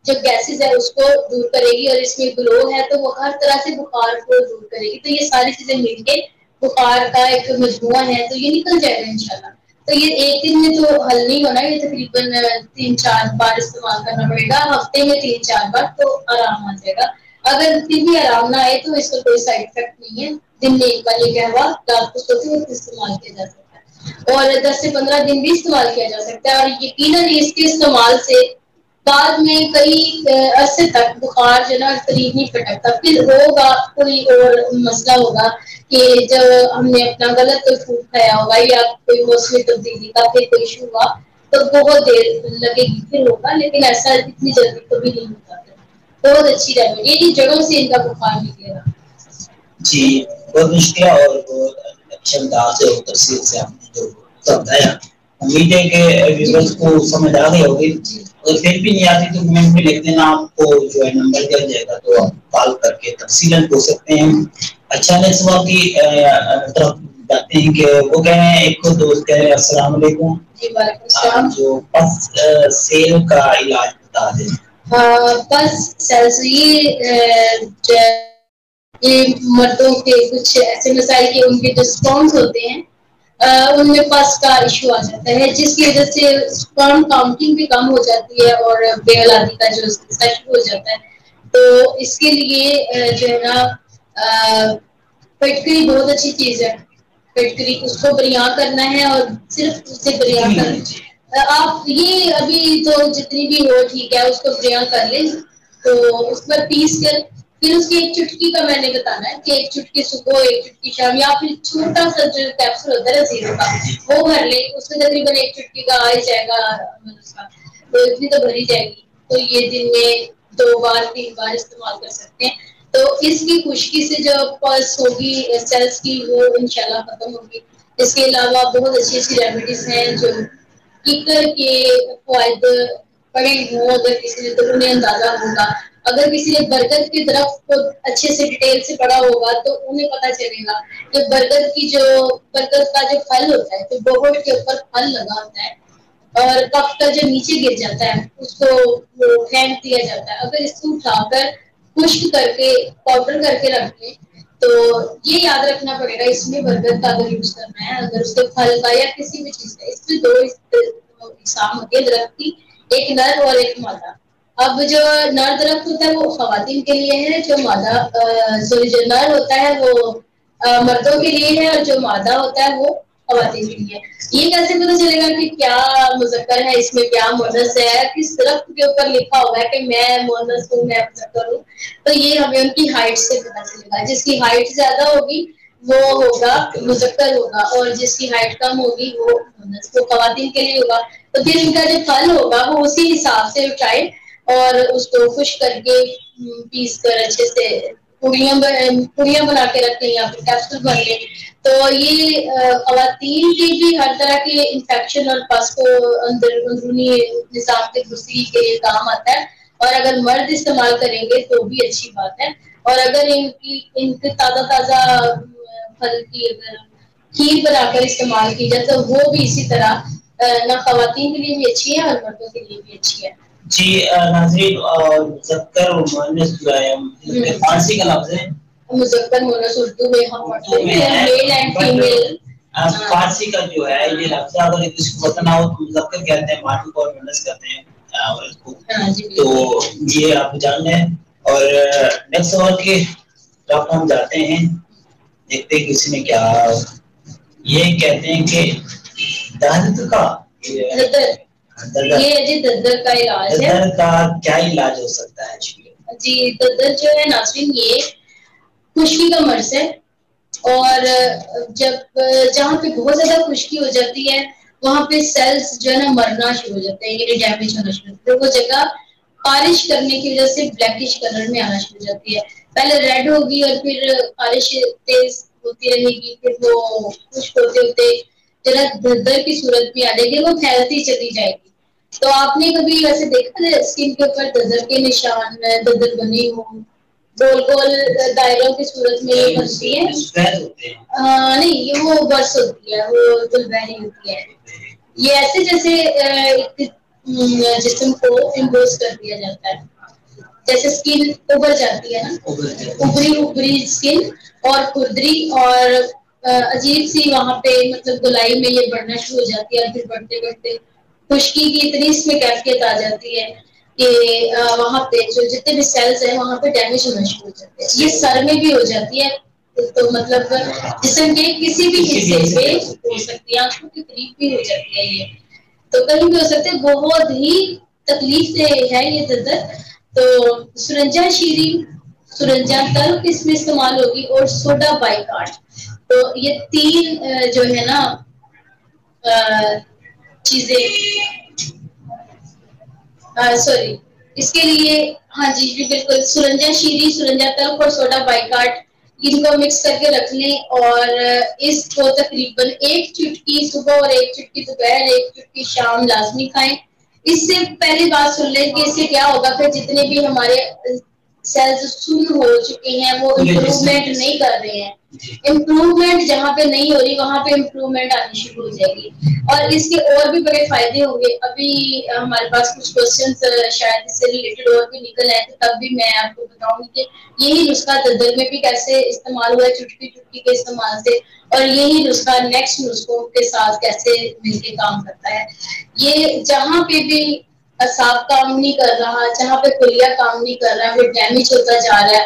جو گیسز ہے اس کو دور کرے گی، اور اس میں گلو ہے تو وہ ہر طرح سے بخار کو دور کرے گی. تو یہ ساری چیزیں مل کے بخار کا ایک مجموعہ ہے، تو یہ نکل جائے گا انشاءاللہ. تو یہ ایک دن میں تو حل نہیں ہونا، یہ تقریباً 3-4 بار استعمال کرنا پڑے گا، ہفتے میں 3-4 بار تو آرام آ جائے گا. اگر پھر بھی آرام نہ آئے تو اس کا کوئی سائڈ افیکٹ نہیں ہے. دن میں ایک بار یہ قہوہ رات کو سوتے وقت استعمال کیا جا سکتا ہے، اور 10 سے 15 دن بھی استعمال کیا جا سکتا ہے. اور یقیناً اس کے استعمال سے بعد میں کئی عرصے تک بخار جو ہے نا قریب نہیں پٹکتا. پھر ہوگا کوئی اور مسئلہ ہوگا کہ جب ہم نے اپنا غلط کوئی فوڈ کھایا ہوگا یا کوئی موسمی تبدیلی کا پھر کوئی ایشو ہوا تو بہت دیر لگے گی پھر ہوگا، لیکن ایسا اتنی جلدی کبھی نہیں ہوتا. بہت اچھی ریمیڈی ہے، جڑوں سے ان کا بخار نکلے گا. جی بہت مشکل اور بہت اچھے انداز اور تفصیل سے آپ نے جو بتایا، امید ہے کہ ویورز کو سمجھ آ گئی ہوگی. اگر پھر بھی نہیں آتی تو کمنٹ میں لکھ دینا، آپ کو جو ہے نمبر دیا جائے گا تو آپ کال کر کے تفصیلاً پوچھ سکتے ہیں. اچھا نیکسٹ صبح کی طرف جاتے ہیں کہ وہ کہہ رہے ہیں ایک دوست کہہ رہے ہیں السلام علیکم جی وعلیکم السلام. جو پس سیل کا علاج بتا دیں. پس سیلز یہ مردوں کے کچھ ایسے مسائل کے ان کے جو سپرمز ہوتے ہیں ان میں پس کا ایشو آ جاتا ہے، جس کی وجہ سے سپرم کاؤنٹنگ بھی کم ہو جاتی ہے اور بے اولادی کا جو سلسلہ شروع ہو جاتا ہے. تو اس کے لیے جو ہے نا فٹکری بہت اچھی چیز ہے. فٹکری اس کو بریاں کرنا ہے اور صرف اس سے بریاں کرنا. آپ یہ ابھی تو جتنی بھی ہو ٹھیک ہے اس کو بریاں کر لیں، تو اس پر پیس کر پھر اس کی ایک چٹکی کا میں نے بتانا ہے کہ ایک چٹکی صبح ایک چٹکی شام، یا پھر چھوٹا سا جو کیپسول ہوتا ہے زیرو کا وہ بھر لیں. اس میں تقریباً 1 چٹکی کا آ ہی جائے گا تو اتنی تو بھری جائے گی. تو یہ دن میں 2-3 بار استعمال کر سکتے ہیں. تو اس کی خشکی سے جو پس ہوگی سیلز کی وہ انشاءاللہ ختم ہوگی. اس کے علاوہ بہت اچھی اچھی ریمیڈیز ہیں جو کیکر کے فوائد پڑے ہوں اگر کسی نے تو انہیں اندازہ ہوگا. اگر کسی نے برگد کی درخت کو اچھے سے ڈیٹیل سے پڑھا ہوگا تو انہیں پتا چلے گا کہ برگد کا جو پھل ہوتا ہے جو بوہڑ کے اوپر پھل لگا ہوتا ہے اور کپ کا جو نیچے گر جاتا ہے اس کو پھینک دیا جاتا ہے. اگر اس کو اٹھا کر خشک کر کے پاؤڈر کر کے رکھ لیں تو یہ یاد رکھنا پڑے گا اس میں برگد کا اگر یوز کرنا ہے اگر اس کے پھل کا یا کسی بھی چیز کا. اس میں 2 اقسام ہوتی ہے درخت کی, ایک نر اور ایک مادہ. اب جو نر درخت ہوتا ہے وہ خواتین کے لیے ہے, جو نر ہوتا ہے وہ مردوں کے لیے ہے اور جو مادہ ہوتا ہے وہ خواتین کے لیے. یہ کیسے پتا چلے گا کہ کیا مذکر ہے اس میں کیا مؤنث ہے, کس درخت کے اوپر لکھا ہوا ہے کہ میں مؤنث ہوں میں مذکر ہوں؟ تو یہ ہمیں ان کی ہائٹ سے پتا چلے گا. جس کی ہائٹ زیادہ ہوگی وہ ہوگا مذکر ہوگا اور جس کی ہائٹ کم ہوگی وہ مؤنث, وہ خواتین کے لیے ہوگا. تو پھر ان کا جو پھل ہوگا وہ اسی حساب سے اٹھائے اور اس کو خشک کر کے پیس کر اچھے سے پوڑیاں بنا کے رکھیں یا پھر کیپسول بن لیں. تو یہ خواتین کی بھی ہر طرح کے انفیکشن اور پس کو اندرونی نظام کے دوسری کے لیے کام آتا ہے. اور اگر مرد استعمال کریں گے تو بھی اچھی بات ہے. اور اگر ان کے تازہ پھل کی اگر کھیر بنا کر استعمال کی جائے تو وہ بھی اسی طرح نہ خواتین کے لیے بھی اچھی ہے اور مردوں کے لیے بھی اچھی ہے. جی ناظرین, مذکر اور مؤنث جو ہے فارسی کا لفظ ہے. مذکر مؤنث اردو میں ہم پڑھتے ہیں میل اینڈ فیمیل. فارسی کا جو ہے یہ لفظ اگر کسی کو پتہ نہ ہو تو مذکر کہتے ہیں, مؤنث کو مؤنث کہتے ہیں عورت کو. تو یہ آپ جان لیں. اور نیکسٹ سوال کے طرف ہم جاتے ہیں, دیکھتے ہیں کسی نے کیا یہ کہتے ہیں کہ درد کا یہ جی دردر کا علاج ہے. دردر کا کیا علاج ہو سکتا ہے؟ جی دردر جو ہے ناظرین یہ خشکی کا مرض ہے اور جب جہاں پہ بہت زیادہ خشکی ہو جاتی ہے وہاں پہ سیلز جو ہے نا مرنا شروع ہو جاتے ہیں, یعنی ڈیمیج ہونا شروع ہوتا ہے. وہ جگہ خارش کرنے کی وجہ سے بلیکش کلر میں آنا شروع ہو جاتی ہے. پہلے ریڈ ہوگی اور پھر خارش تیز ہوتی رہے گی, پھر وہ خشک ہوتے ہوتے ذرا دردر کی صورت میں آ جائے گی, وہ پھیلتی چلی جائے گی. تو آپ نے کبھی ویسے دیکھا ہے اسکن کے اوپر دردر کے نشان دردر بنے ہوں گول گول دائروں کی صورت میں یہ بنتی ہے؟ نہیں, یہ وہ برس ہوتی ہے, وہ دلبہنی ہوتی ہے. یہ ایسے جیسے ایک جسم کو امبوس کر دیا جاتا ہے, جیسے اسکن ابھر جاتی ہے نا, ابری اسکن اور کھردری اور عجیب سی وہاں پہ مطلب گلائی میں یہ بڑھنا شروع ہو جاتی ہے. اور پھر بڑھتے بڑھتے خشکی کی اتنی اس میں کیفیت آ جاتی ہے کہ وہاں پہ جو جتنے بھی سیلز ہیں وہاں پہ ڈیمیج ہونا شروع ہو جاتے ہیں. یہ سر میں بھی ہو جاتی ہے, تو مطلب جسم کے کسی بھی حصے پہ ہو سکتی ہے, آنکھوں کے قریب بھی ہو جاتی ہے یہ, تو کہیں بھی ہو سکتے ہیں. بہت ہی تکلیف سے ہے یہ دردر. تو سرنجا شیری سرنجا تلخ اس میں استعمال ہوگی اور سوڈا بائیکارڈ. تو یہ 3 جو ہے نا چیزیں سوری اس کے لیے ہاں جی بالکل سرنجا شیری سرنجا تلخ اور سوڈا بائیکارڈ ان کو مکس کر کے رکھ لیں اور اس کو تقریباً 1 چٹکی صبح اور 1 چٹکی دوپہر 1 چٹکی شام لازمی کھائیں. اس سے پہلی بات سن لیں کہ اس سے کیا ہوگا کہ جتنے بھی ہمارے سیلز سن ہو چکے ہیں وہ امپروومنٹ نہیں کر رہے ہیں. امپروومنٹ جہاں پہ نہیں ہو رہی وہاں پہ امپروومنٹ آنی شروع ہو جائے گی. اور اس کے اور بھی بڑے فائدے ہوں گے. ابھی ہمارے پاس کچھ کوسچنز شاید اس سے ریلیٹڈ اور بھی نکل آئے, تب بھی میں آپ کو بتاؤں گی کہ یہی نسخہ دردر میں بھی کیسے استعمال ہوا ہے چٹکی چٹکی کے استعمال سے, اور یہی نسخہ نیکسٹ نسخوں کے ساتھ کیسے مل کے کام کرتا ہے. یہ جہاں پہ بھی اعصاب کام نہیں کر رہا, جہاں پہ کلیہ کام نہیں کر رہا, وہ ڈیمیج ہوتا جا رہا ہے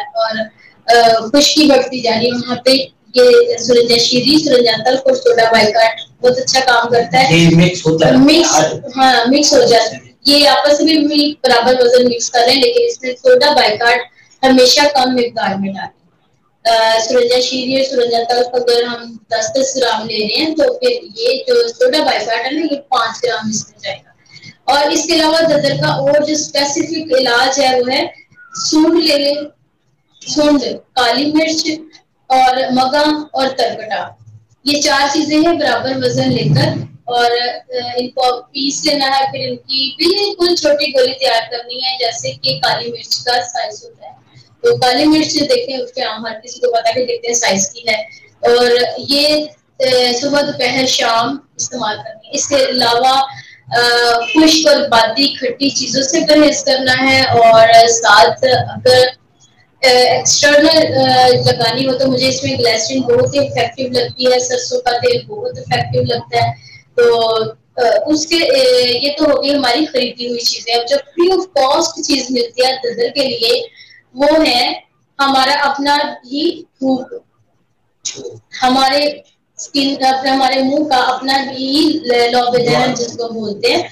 اور خشکی بڑھتی جا رہی ہے, وہاں پہ یہ سرنجا شیری سرنجا تلخ اور سوڈا بائیکارڈ بہت اچھا کام کرتا ہے. مکس ہو جاتا ہے, یہ آپس میں بھی برابر وزن مکس کر رہے ہیں, لیکن اس میں سوڈا بائیکارڈ ہمیشہ کم مقدار میں ڈالیں. سرنجا شیری اور سرنجا تلخ اگر ہم 10-10 گرام لے رہے ہیں تو پھر یہ جو سوڈا بائیکارڈ ہے نا یہ 5 گرام اس میں جائے گا. اور اس کے علاوہ دردر کا اور جو اسپیسیفک علاج ہے وہ ہے سونڈ لے لیں, سونڈ, کالی مرچ اور مگا اور ترکٹا. یہ 4 چیزیں ہیں برابر وزن لے کر اور ان کو پیس لینا ہے. پھر ان کی بالکل چھوٹی گولی تیار کرنی ہے جیسے کہ کالی مرچ کا سائز ہوتا ہے. تو کالی مرچ دیکھیں اس کے عام ہر کسی کو پتا کہ کتنے سائز کی ہے, اور یہ صبح دوپہر شام استعمال کرنی ہے. اس کے علاوہ خشک اور بادی کھٹی چیزوں سے پرہیز کرنا ہے, اور ساتھ اگر ایکسٹرنل لگانی ہو تو مجھے اس میں گلیسرین بہت ہی افیکٹو لگتی ہے, سرسوں کا تیل بہت افیکٹو لگتا ہے. تو اس کے یہ تو ہوگی ہماری خریدی ہوئی چیزیں. اب جب فری آف کاسٹ چیز ملتی ہے دردر کے لیے وہ ہے ہمارا اپنا ہی تھوک, ہمارے اسکن کا ہمارے منہ کا اپنا ہی لوب دہن جس کو بولتے ہیں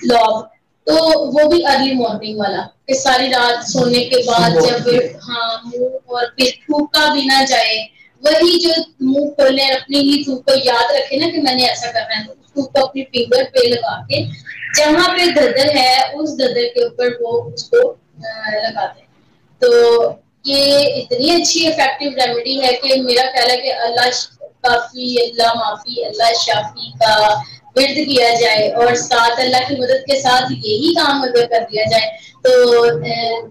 لوب, تو وہ بھی ارلی مارننگ والا کہ ساری رات سونے کے بعد جب ہاں منہ اور پھر تھوکا بھی نہ جائے, وہی جو منہ کھولنے اپنی ہی تھوک کو یاد رکھے نا کہ میں نے ایسا کرنا ہے, تو کو اپنی فنگر پہ لگا کے جہاں پہ دردر ہے اس دردر کے اوپر وہ اس کو لگاتے ہیں. تو یہ اتنی اچھی افیکٹو ریمیڈی ہے کہ میرا خیال ہے کہ اللہ کافی, اللہ معافی, اللہ شافی کا ورد کیا جائے اور ساتھ اللہ کی مدد کے ساتھ یہی کام اگر کر دیا جائے تو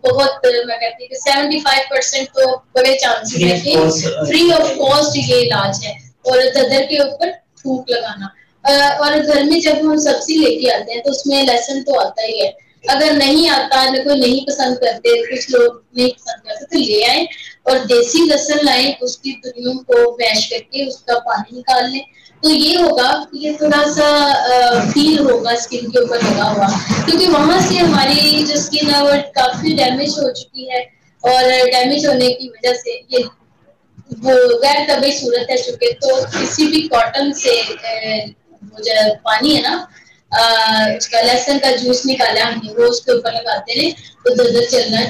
بہت میں کہتی ہوں کہ 75% تو بڑے چانس ہیں کہ فری آف کاسٹ یہ علاج ہے. اور دردر کے اوپر تھوک لگانا, اور گھر میں جب ہم سبزی لے کے آتے ہیں تو اس میں لہسن تو آتا ہی ہے, اگر نہیں آتا کوئی نہیں پسند کرتے, کچھ لوگ نہیں پسند کرتے تو لے آئے اور دیسی لہسن لائیں, اس کی تریوں کو میش کر کے اس کا پانی نکال لیں. تو یہ ہوگا یہ تھوڑا سا فیل ہوگا اسکن کے اوپر لگا ہوا, کیونکہ وہاں سے ہماری جو اسکن ہے وہ کافی ڈیمیج ہو چکی ہے, اور ڈیمیج ہونے کی وجہ سے یہ وہ غیر طبی صورت ہے. چکے تو کسی بھی کاٹن سے وہ جو پانی ہے نا اس کا لہسن کا جوس نکالا ہم نے وہ اس کے اوپر لگاتے ہیں تو دردر چلنا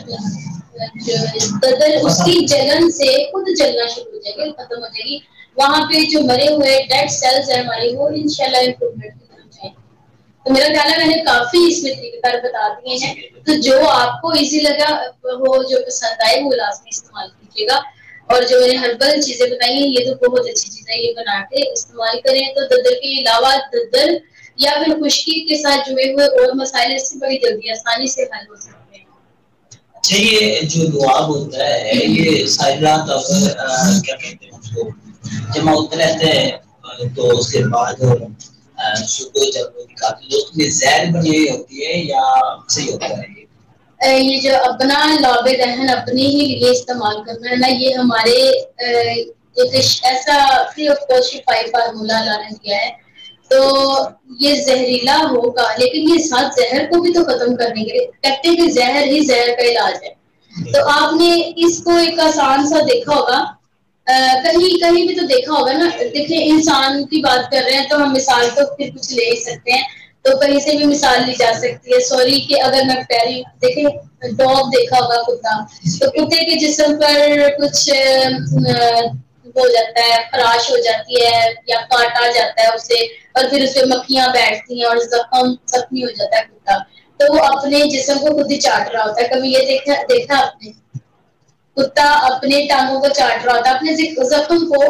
دردر اس کی جلن سے خود جلنا شروع ہو جائے گی, ختم ہو جائے گی. وہاں پہ جو مرے ہوئے ڈیڈ سیلز ہیں ہماری وہ انشاءاللہ امپروومنٹ کی طرف جائیں. تو میرا خیال ہے میں نے کافی اس میں طریقہ کار بتا دیے ہیں, تو جو آپ کو ایزی لگا وہ جو پسند آئے وہ لازمی استعمال کیجیے گا. اور جو میں نے ہربل چیزیں بتائی ہیں یہ تو بہت اچھی چیز ہے, یہ بنا کے استعمال کریں تو دردر کے علاوہ دردر یا پھر خشکی کے ساتھ جڑے ہوئے اور مسائل اس سے بڑی جلدی آسانی سے حل ہو سکتے ہیں. اچھا یہ جو لعاب ہوتا ہے یہ ساری رات اگر کیا کہتے ہیں اس کو جمع ہوتے رہتے ہیں تو اس کے بعد صبح جب وہ نکالتے ہیں اس میں زہر بنی ہوئی ہوتی ہے یا صحیح ہوتا ہے؟ یہ جو اپنا لعاب دہن اپنے ہی لیے استعمال کرنا ہے نا, یہ ہمارے ایک ایسا فری آف کاسٹ شفائی فارمولا اللہ نے دیا ہے. تو یہ زہریلا ہوگا لیکن یہ ساتھ زہر کو بھی تو ختم کرنے کے لیے کہتے ہیں کہ زہر ہی زہر کا علاج ہے. تو آپ نے اس کو ایک آسان سا دیکھا ہوگا, کہیں کہیں بھی تو دیکھا ہوگا نا. دیکھیں انسان کی بات کر رہے ہیں تو ہم مثال تو پھر کچھ لے ہی سکتے ہیں, تو کہیں سے بھی مثال لی جا سکتی ہے. سوری کہ اگر میں پیری دیکھیں ڈاگ دیکھا ہوگا کتا, تو کتے کے جسم پر کچھ ہو جاتا ہے, خراش ہو جاتی ہے یا کاٹ آ جاتا ہے اسے, اور پھر اس پہ مکھیاں بیٹھتی ہیں اور زخمی ہو جاتا ہے کتا, تو وہ اپنے جسم کو خود ہی چاٹ رہا ہوتا ہے. کبھی یہ دیکھا آپ نے کتا اپنے ٹانگوں کو چاٹ رہا ہوتا ہے, اپنے زخم کو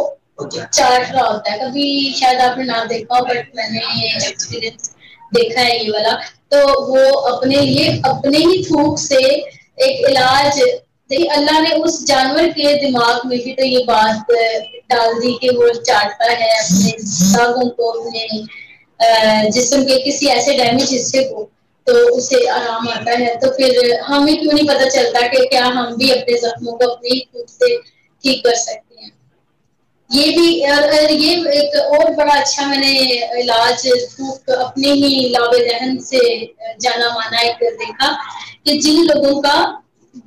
چاٹ رہا ہوتا ہے. کبھی شاید آپ نے نہ دیکھا ہو بٹ میں نے ایکسپیرینس دیکھا ہے یہ والا. تو وہ اپنے ہی تھوک سے ایک علاج دیکھیے, اللہ نے اس جانور کے دماغ میں بھی تو یہ بات ڈال دی کہ وہ چاٹتا ہے اپنے دانتوں کو, اپنے جسم کے کسی ایسے ڈیمیج حصے کو, تو اسے آرام آتا ہے. تو پھر ہمیں کیوں نہیں پتا چلتا کہ کیا ہم بھی اپنے زخموں کو اپنے خود سے ٹھیک کر سکتے ہیں. یہ بھی یہ ایک اور بڑا اچھا میں نے علاج اپنے ہی لعاب دہن سے جانا مانا ایک دیکھا کہ جن لوگوں کا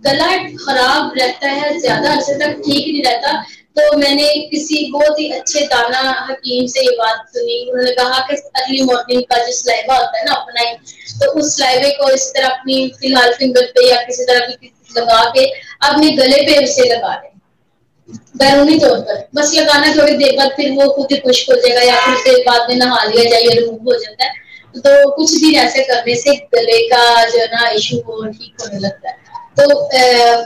گلا خراب رہتا ہے زیادہ عرصے تک ٹھیک نہیں رہتا, تو میں نے کسی بہت ہی اچھے دانا حکیم سے یہ بات سنی. انہوں نے کہا کہ ارلی مارننگ کا جو سلائیوا ہوتا ہے نا اپنا ہی, تو اس سلائیوے کو اس طرح اپنی فی الحال فنگر پہ یا کسی طرح کی لگا کے اپنے گلے پہ اسے لگا دیں بیرونی طور پر, بس لگانا تھوڑی دیر بعد پھر وہ خود ہی خشک ہو جائے گا, یا پھر سے بعد میں نہا لیا جائے یا ریموو ہو جاتا ہے. تو کچھ دن ایسے کرنے سے گلے کا جو ہے نا ایشو وہ ٹھیک ہونے لگتا ہے. تو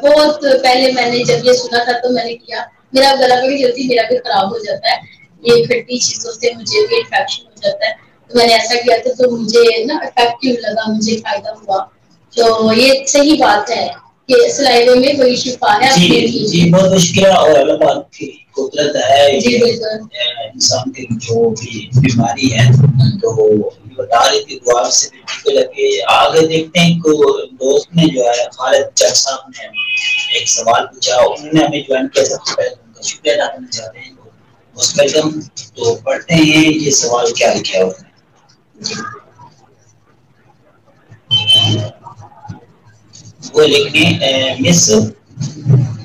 بہت پہلے میں نے جب یہ سنا تھا تو میں نے کیا, میرا گلا بھی جلدی میرا بھی خراب ہو جاتا ہے, یہ کھٹی چیزوں سے مجھے بھی انفیکشن ہو جاتا ہے. میں نے ایسا کیا تھا تو مجھے نا افیکٹو لگا, مجھے فائدہ ہوا. تو یہ صحیح بات ہے کہ سلائیوں میں کوئی شفا ہے. جی بہت مشکل اور اللہ پاک کی قدرت ہے. انسان کی جو بھی بیماری ہے تو بتا رہی تھی دعا سے لگے. آگے دیکھتے ہیں کہ دوست نے جو ہے خالد چک صاحب نے ایک سوال پوچھا, انہوں نے ہمیں جوائن کیا. سب سے پہلے ان کا شکریہ ادا کرنا چاہتے ہیں. ویلکم. تو پڑھتے ہیں یہ سوال کیا لکھا ہوا ہے. وہ لکھنے مس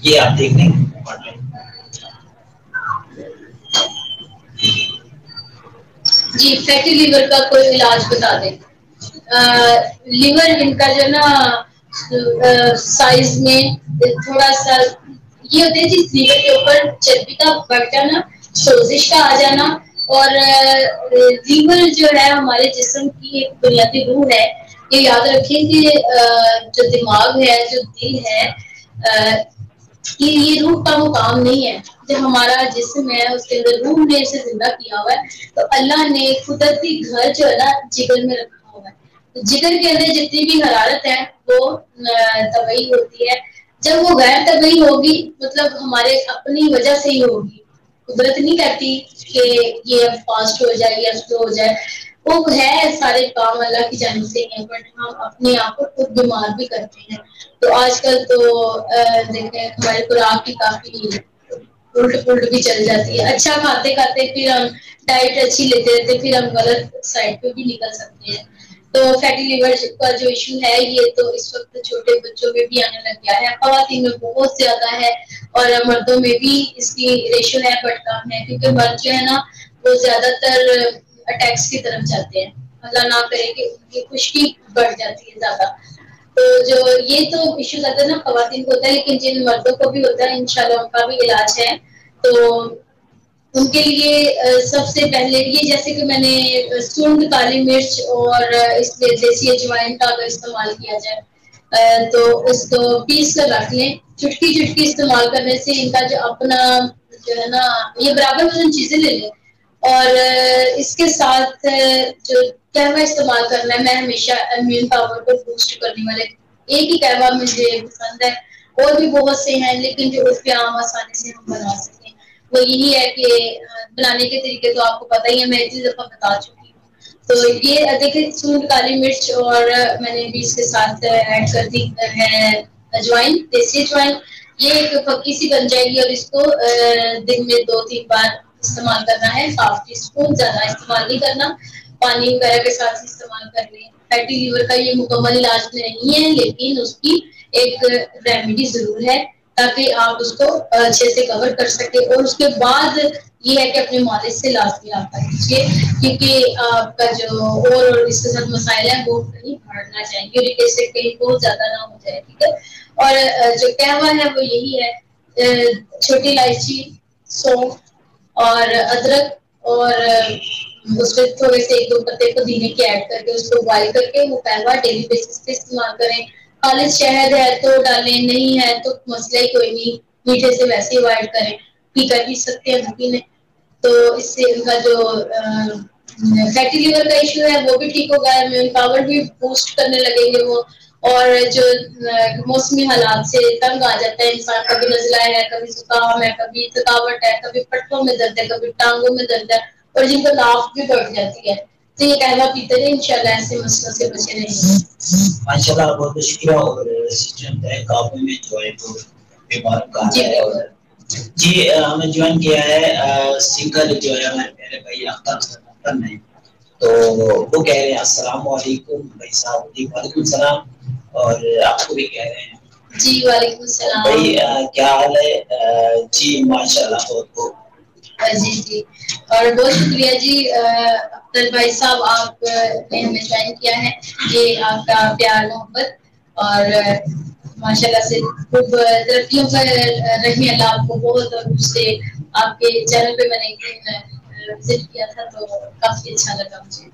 یہ آپ دیکھیں پڑھ لیں. جی فیٹی لیور کا کوئی علاج بتا دیں. لیور ان کا جو نا سائز میں تھوڑا سا یہ ہوتے ہیں جس لیور کے اوپر چربی کا بڑھ جانا, سوزش کا آ جانا. اور لیور جو ہے ہمارے جسم کی ایک بنیادی روح ہے. یہ یاد رکھیں کہ جو دماغ ہے, جو دل ہے, کہ یہ روح کا وہ کام نہیں ہے. جو ہمارا جسم ہے اس کے اندر روح نے اسے زندہ کیا ہوا ہے. تو اللہ نے قدرتی گھر جو ہے نا جگر میں رکھا ہوا ہے. جگر کے اندر جتنی بھی حرارت ہے وہ طبیعی ہوتی ہے. جب وہ غیر طبیعی ہوگی مطلب ہمارے اپنی وجہ سے ہی ہوگی. قدرت نہیں کرتی کہ یہ فاسٹ ہو جائے یا سلو ہو جائے. وہ ہے سارے کام اللہ کی جانب سے ہیں, بٹ ہم اپنے آپ کو خود بیمار بھی کرتے ہیں. تو آج کل تو دیکھیں ہمارے خوراک کی کافی الٹ پلٹ بھی چل جاتی ہے. اچھا کھاتے کھاتے پھر ہم ڈائٹ اچھی لیتے رہتے پھر ہم غلط سائڈ پہ بھی نکل سکتے ہیں. تو فیٹی لیور کا جو ایشو ہے یہ تو اس وقت چھوٹے بچوں میں بھی آنے لگ گیا ہے. خواتین میں بہت زیادہ ہے اور مردوں میں بھی اس کی ریشو ہے بٹ کم ہے. کیونکہ مرد جو ہے نا وہ زیادہ تر اٹیکس کی طرف جاتے ہیں. اللہ نہ کرے کہ ان کی خشکی بڑھ جاتی ہے زیادہ. تو جو یہ تو ایشو زیادہ نا خواتین کو ہوتا ہے, لیکن جن مردوں کو بھی ہوتا ہے انشاءاللہ ان کا بھی علاج ہے. تو ان کے لیے سب سے پہلے یہ جیسے کہ میں نے سونڈ, کالی مرچ اور اس میں دیسی اجوائن کا اگر استعمال کیا جائے تو اس کو پیس کر رکھ لیں. چٹکی چٹکی استعمال کرنے سے ان کا جو اپنا جو ہے نا یہ برابر وزن چیزیں لے لیں. اور اس کے ساتھ جو قہوہ استعمال کرنا ہے, میں ہمیشہ امیون پاور کو بوسٹ کرنے والے ایک ہی قہوہ مجھے پسند ہے. اور بھی بہت سے ہیں لیکن جو اس پہ عام آسانی سے ہم بنا سکیں وہ یہی ہے کہ بنانے کے طریقے تو آپ کو پتہ ہی ہے, میں اتنی دفعہ بتا چکی ہوں. تو یہ دیکھیں سونڈ, کالی مرچ اور میں نے بھی اس کے ساتھ ایڈ کر دی ہے اجوائن, دیسی اجوائن. یہ ایک پکی سی بن جائے گی اور اس کو دن میں 2-3 بار استعمال کرنا ہے. ہاف ٹی اسپون, زیادہ استعمال نہیں کرنا. پانی وغیرہ کے ساتھ استعمال کر لیں. فیٹی لیور کا یہ مکمل علاج نہیں ہے لیکن اس کی ایک ریمیڈی ضرور ہے تاکہ آپ اس کو اچھے سے کور کر سکیں. اور اس کے بعد یہ ہے کہ اپنے مالج سے لازمی رابطہ کیجیے کیونکہ آپ کا جو اور اس کے ساتھ مسائل ہے وہ کہیں بڑھنا چاہیے اور اس سے کہیں بہت زیادہ نہ ہو جائے. ٹھیک ہے. اور جو قہوہ ہے وہ یہی ہے, چھوٹی الائچی, سونف اور ادرک اور اس میں تھوڑے سے 1-2 پتے پودینے کے ایڈ کر کے اس کو بوائل کر کے وہ قہوہ ڈیلی بیسس پہ استعمال کریں. خالص شہد ہے تو ڈالیں, نہیں ہے تو مسئلہ ہی کوئی نہیں, میٹھے سے ویسے اوائڈ کریں. پی کر بھی سکتے ہیں ممکن ہے. تو اس سے ان کا جو فیٹی لیور کا ایشو ہے وہ بھی ٹھیک ہوگا, امیون پاور بھی بوسٹ کرنے لگیں گے وہ. اور جو موسمی حالات سے تنگ آ جاتا ہے انسان, کبھی نزلہ ہے, کبھی زکام ہے, کبھی تھکاوٹ ہے, کبھی پٹھوں میں درد ہے, کبھی ٹانگوں میں درد ہے, اور جن کو ناف بھی بڑھ جاتی ہے, تو یہ قہوہ پیتے رہے انشاءاللہ ایسے مسئلوں سے بچے رہیں گے. ماشاءاللہ بہت شکریہ. اور سسٹم ہے قابو میں جو ہے تو بیمار کا ہے. جی ہم نے جوائن کیا ہے سنگر جو ہے ہمارے میرے بھائی اختر نے, تو وہ کہہ رہے ہیں السلام علیکم بھائی صاحب. جی وعلیکم السلام. اور آپ کو بھی کہہ رہے ہیں جی وعلیکم السلام بھائی کیا حال ہے. جی ماشاءاللہ بہت بہت جی جی اور بہت شکریہ جی اختر بھائی صاحب, آپ نے ہمیں جوائن کیا ہے. یہ آپ کا پیار محبت اور ماشاءاللہ سے خوب ترقیوں پر رہی اللہ آپ کو بہت. اور اس سے آپ کے چینل پہ میں نے ایک دن وزٹ کیا تھا تو کافی اچھا لگا مجھے.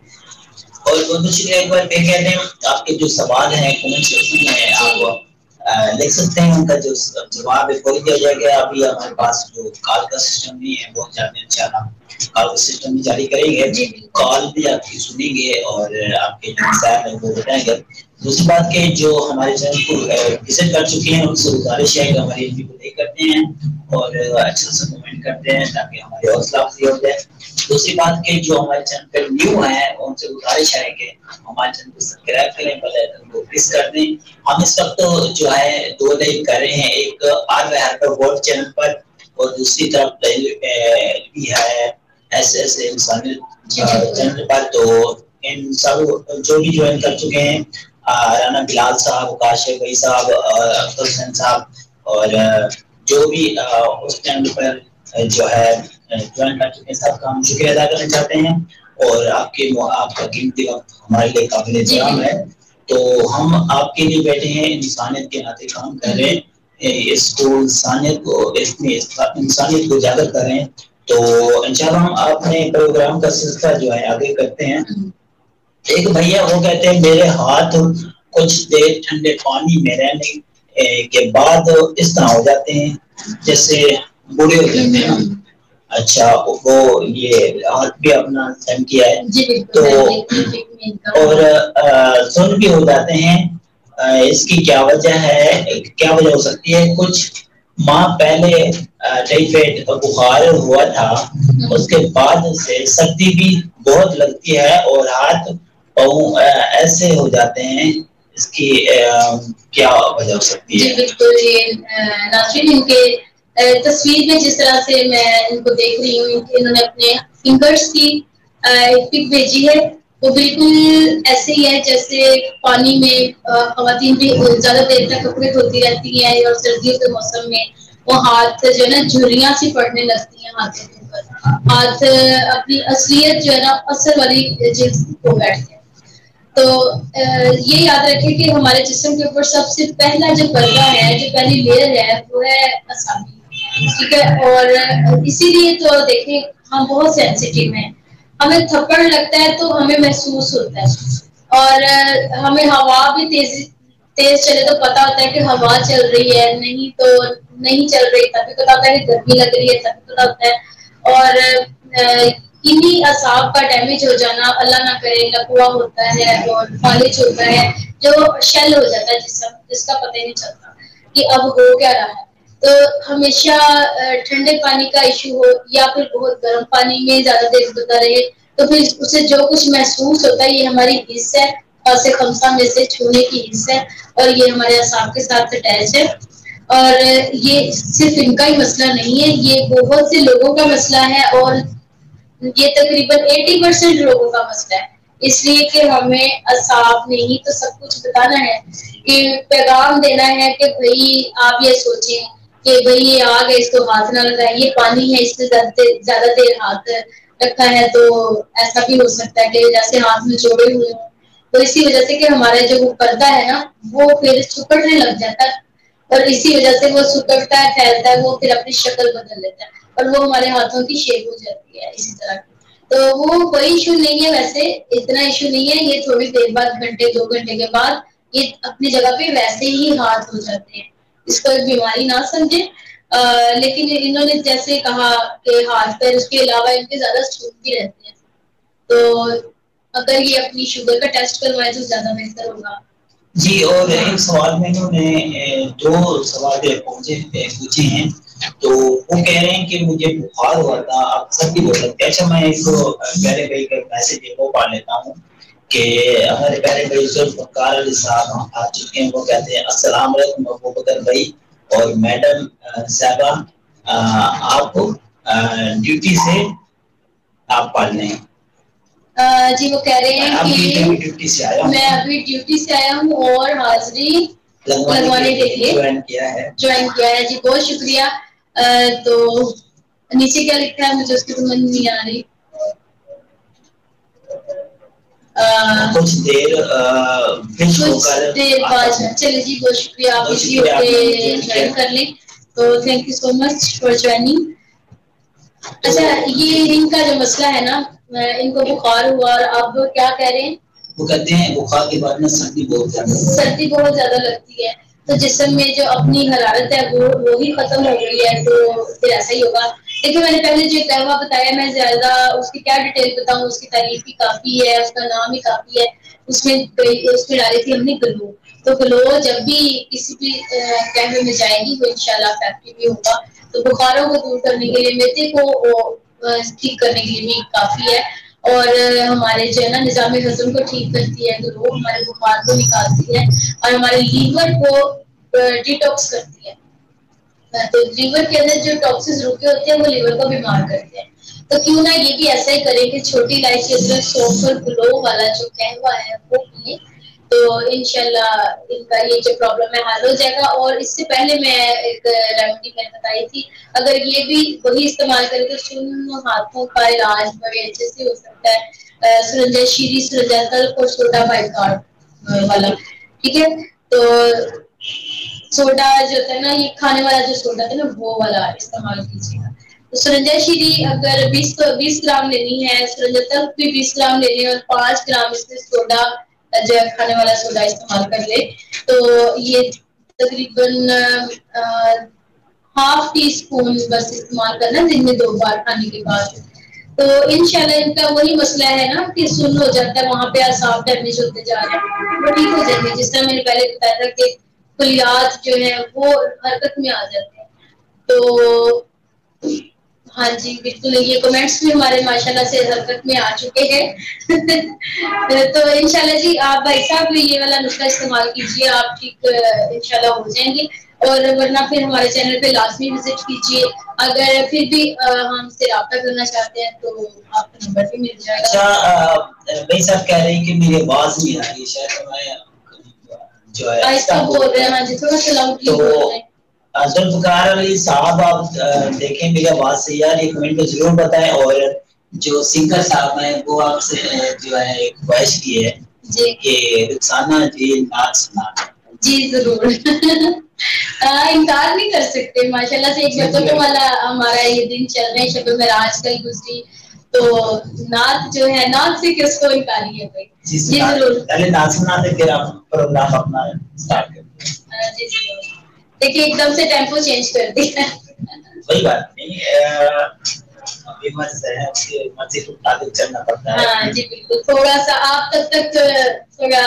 اور بہت شکریہ. ایک بار پھر کہتے ہیں آپ کے جو سوال ہیں کمنٹ سیکشن میں آپ لکھ سکتے ہیں. ان کا جو جواب ہے کوئی دیا جائے گا. ابھی ہمارے پاس جو کال کا سسٹم نہیں ہے وہ جانے انشاءاللہ کال کا سسٹم بھی جاری کریں گے. کال بھی آپ کی سنیں گے اور آپ کے جو مسائل ہیں وہ بتائیں گے. دوسری بات کہ جو ہمارے چینل کو وزٹ کر چکے ہیں ان سے گزارش ہے کہ ہماری ویڈیو کو لائک کرتے ہیں اور اچھا سا کمنٹ کرتے ہیں تاکہ ہماری حوصلہ افزائی ہو جائے. دوسری بات کہ جو ہمارے چینل پہ نیو ہیں ان سے گزارش ہے کہ ہمارے چینل کو سبسکرائب کریں, بیل آئیکن کو پریس کر دیں. ہم اس وقت جو ہے 2 لائیو کر رہے ہیں, ایک آر وہر پر ورلڈ چینل پر اور دوسری طرف بھی ہے ایس ایس انسانیت چینل پر. تو ان سب جو بھی جوائن کر چکے ہیں رانا بلال صاحب, کاشف بھائی صاحب, اختر حسین صاحب اور جو بھی اس چینل پر جو ہے جوائن کر چکے ہیں سب کا ہم شکریہ ادا کرنا چاہتے ہیں. اور آپ کا قیمتی وقت ہمارے لیے قابل احترام ہے. تو ہم آپ کے لیے بیٹھے ہیں, انسانیت کے ناطے کام کر رہے ہیں, اس کو انسانیت کو اجاگر کر رہے ہیں. تو انشاءاللہ ہم اپنے پروگرام کا سلسلہ جو ہے آگے کرتے ہیں. ایک بھیا وہ کہتے ہیں میرے ہاتھ کچھ دیر ٹھنڈے پانی میں رہنے کے بعد اس طرح ہو جاتے ہیں جیسے بوڑھے ہو جاتے ہیں. اچھا وہ یہ ہاتھ بھی اپنا سین کیا ہے تو اور سن بھی ہو جاتے ہیں. اس کی کیا وجہ ہے, کیا وجہ ہو سکتی ہے؟ کچھ ماہ پہلے ٹائیفائڈ کا بخار ہوا تھا, اس کے بعد سے سردی بھی بہت لگتی ہے اور ہاتھ پاؤں ایسے ہو جاتے ہیں. اس کی کیا وجہ ہو سکتی ہے؟ جی بالکل, یہ ناظرین ان کے تصویر میں جس طرح سے میں ان کو دیکھ رہی ہوں, انہوں نے اپنے فنگرز کی ایک پک بھیجی ہے. وہ بالکل ایسے ہی ہے جیسے پانی میں خواتین بھی زیادہ دیر تک کپڑے دھوتی رہتی ہیں اور سردیوں کے موسم میں وہ ہاتھ جو ہے نا جھریاں سی پڑنے لگتی ہیں ہاتھوں کے اوپر. ہاتھ اپنی اصلیت جو ہے نا اثر والی جلد کو بیٹھتے ہیں. تو یہ یاد رکھیں کہ ہمارے جسم کے اوپر سب سے پہلا جو پردہ ہے, جو پہلی لیئر ہے وہ ہے اعصابی. ٹھیک ہے, اور اسی لیے تو دیکھیں ہم بہت سینسیٹیو ہیں. ہمیں تھپڑ لگتا ہے تو ہمیں محسوس ہوتا ہے, اور ہمیں ہوا بھی تیز چلے تو پتا ہوتا ہے کہ ہوا چل رہی ہے, نہیں تو نہیں چل رہی تبھی پتا ہوتا ہے کہ گرمی لگ رہی ہے تبھی پتا ہوتا ہے. اور انہی اعصاب کا ڈیمیج ہو جانا اللہ نہ کرے لکوا ہوتا ہے اور فالج ہوتا ہے, جو شیل ہو جاتا ہے جس کا پتہ ہی نہیں چلتا کہ اب ہو کیا رہا ہے. تو ہمیشہ ٹھنڈے پانی کا ایشو ہو یا پھر بہت گرم پانی میں زیادہ دیر ہوتا رہے تو پھر اسے جو کچھ محسوس ہوتا ہے یہ ہماری حص ہے, سے خمسہ میں سے چھونے کی حص ہے, اور یہ ہمارے اعصاب کے ساتھ اٹیچ ہے. اور یہ صرف ان کا ہی مسئلہ نہیں ہے, یہ بہت سے لوگوں کا مسئلہ ہے, اور یہ تقریباً 80% لوگوں کا مسئلہ ہے. اس لیے کہ ہمیں اعصاب نہیں تو سب کچھ بتانا ہے, کہ پیغام دینا ہے کہ بھائی آپ یہ سوچیں کہ بھائی یہ آگ ہے اس کو ہاتھ نہ لگائیں, یہ پانی ہے اس سے زیادہ دیر ہاتھ رکھا ہے تو ایسا بھی ہو سکتا ہے کہ جیسے ہاتھ میں جوڑے ہوئے ہوں. تو اسی وجہ سے کہ ہمارا جو وہ پردہ ہے نا وہ پھر سکڑنے لگ جاتا ہے, اور اسی وجہ سے وہ سکڑتا ہے, پھیلتا ہے, وہ پھر اپنی شکل بدل لیتا ہے اور وہ ہمارے ہاتھوں کی شیپ ہو جاتی ہے اسی طرح. تو وہ کوئی ایشو نہیں ہے, ویسے اتنا ایشو نہیں ہے, یہ تھوڑی دیر بعد گھنٹے 2 گھنٹے کے بعد یہ اپنی جگہ پہ ویسے ہی ہاتھ ہو جاتے ہیں. اس کو ایک بیماری نہ سمجھے, لیکن انہوں نے جیسے کہا کہ ہاتھ پیر اس کے علاوہ ان کے زیادہ سوکھتے رہتے ہیں, تو اگر یہ اپنی شوگر کا ٹیسٹ کروائے تو زیادہ بہتر ہوگا. جی, اور ایک سوال میں انہوں نے 2 سوال پوچھے ہیں, تو وہ کہہ رہے ہیں کہ مجھے بخار ہوا تھا, آپ سب بھی بول سکتے ہیں. اچھا میں اس کو پہلے بھائی کا میسج وہ پڑھ لیتا ہوں کہ ہمارے پہلے بھائی ذوالفقار علی صاحب آ چکے ہیں. وہ کہتے ہیں السلام علیکم ابوبکر بھائی اور میڈم صاحبہ, آپ ڈیوٹی سے آپ پڑھ لیں. جی وہ کہہ رہے ہیں کہ میں ابھی ڈیوٹی سے آیا ہوں اور حاضری لگوانے کے لیے جوائن کیا ہے. جی بہت شکریہ. تو نیچے کیا لکھا ہے مجھے اس کی سمجھ نہیں آ رہی. کچھ دیر بعد چلے جی بہت شکریہ, آپ اسی ہوتے جوائن کر لیں. تو thank you so much for joining. اچھا یہ ان کا جو مسئلہ ہے نا, ان کو بخار ہوا اور اب کیا کہہ رہے ہیں, وہ کہتے ہیں بخار کے بعد میں سردی بہت زیادہ لگتی ہے. تو جسم میں جو اپنی حرارت ہے وہ ہی ختم ہو گئی ہے، تو پھر ایسا ہی ہوگا. لیکن میں نے پہلے جو قہوہ بتایا، میں زیادہ اس کی کیا ڈیٹیل بتاؤں، اس کی تعریف بھی کافی ہے، اس کا نام بھی کافی ہے. اس میں ڈالی تھی ہم نے گلو. تو گلو جب بھی کسی بھی قہوے میں جائے گی وہ انشاءاللہ افیکٹو بھی ہوگا. تو بخاروں کو دور کرنے کے لیے، میدے کو ٹھیک کرنے کے لیے بھی کافی ہے. اور ہمارے جو ہے نا نظام ہضم کو ٹھیک کرتی ہے، تو وہ ہمارے بخار کو نکالتی ہے اور ہمارے لیور کو ڈیٹاکس کرتی ہے. تو لیور کے اندر جو ٹاکسز رکے ہوتے ہیں وہ لیور کو بیمار کرتے ہیں. تو کیوں نہ یہ بھی ایسا ہی کرے کہ چھوٹی الائچی ادرک سونف اور گلو والا جو قہوہ ہے وہ پیے، تو انشاءاللہ ان کا یہ جو پرابلم ہے حل ہو جائے گا. اور اس سے پہلے میں ایک ریمیڈی میں بتائی تھی، اگر یہ بھی وہی استعمال کرے تو سن ہاتھوں کا علاج بڑے اچھے سے ہو سکتا ہے. سرنجہ شیری، سرنجہ تلخ اور سوڈا بائیکارب والا. ٹھیک ہے، تو سوڈا جو ہوتا ہے نا، یہ کھانے والا جو سوڈا ہے نا وہ والا استعمال کیجیے گا. تو سرنجہ شیری اگر 20 گرام لینی ہے، سرنجہ تلخ بھی 20 گرام لینی ہے، اور 5 گرام اس میں سوڈا جو کھانے والا سوڈا استعمال کر لے، تو یہ تقریباً ½ ٹی اسپون بس استعمال کرنا دن میں 2 بار کھانے کے بعد. تو انشاءاللہ ان کا وہی مسئلہ ہے نا کہ سن ہو جاتا ہے، وہاں پہ اعصاب ڈیمیج ہوتے جا رہے ہیں، وہ ٹھیک ہو جائیں گے. جس طرح میں نے پہلے بتایا تھا کہ کلیات جو ہے وہ حرکت میں آ جاتے ہیں. تو ہاں جی بالکل، یہ کمنٹس بھی ہمارے ماشاءاللہ سے حرکت میں آ چکے ہیں. تو انشاءاللہ جی آپ بھائی صاحب یہ والا نسخہ استعمال کیجیے، آپ ٹھیک انشاءاللہ ہو جائیں گے. اور ورنہ پھر ہمارے چینل پہ لازمی وزٹ کیجیے. اگر پھر بھی ہم سے رابطہ کرنا چاہتے ہیں تو آپ کا نمبر بھی مل جائے گا. اچھا بھائی صاحب کہہ رہے ہیں کہ میری آواز نہیں آ رہی، شاید میں جو ہے آہستہ بول رہے ہیں. ہاں جی تھوڑا سا لاؤڈلی بول رہے ہیں. ذوالفقار علی صاحب آپ دیکھیں میری آواز صحیح آ رہی ہے، کمنٹ میں ضرور بتائیں. اور جو سنگر صاحب ہیں وہ آپ سے جو ہے ایک خواہش کی ہے جی کہ رخسانہ جی نعت سنا. جی ضرور. انکار نہیں کر سکتے، ماشاءاللہ سے ایک شبوں والا ہمارا یہ دن چل رہے ہیں، شب معراج کل گزری، تو نعت جو ہے نعت سے کس کو انکاری ہے بھائی. جی ضرور، پہلے نعت سنا دیں پھر آپ پروگرام اپنا سٹارٹ کریں. جی ضرور. دیکھیے ایک دم سے ٹیمپو چینج کر دیا. کوئی بات نہیں، ابھی مرضی کے مطابق چلنا پڑتا ہے. ہاں جی بالکل. تھوڑا سا آپ تب تک تھوڑا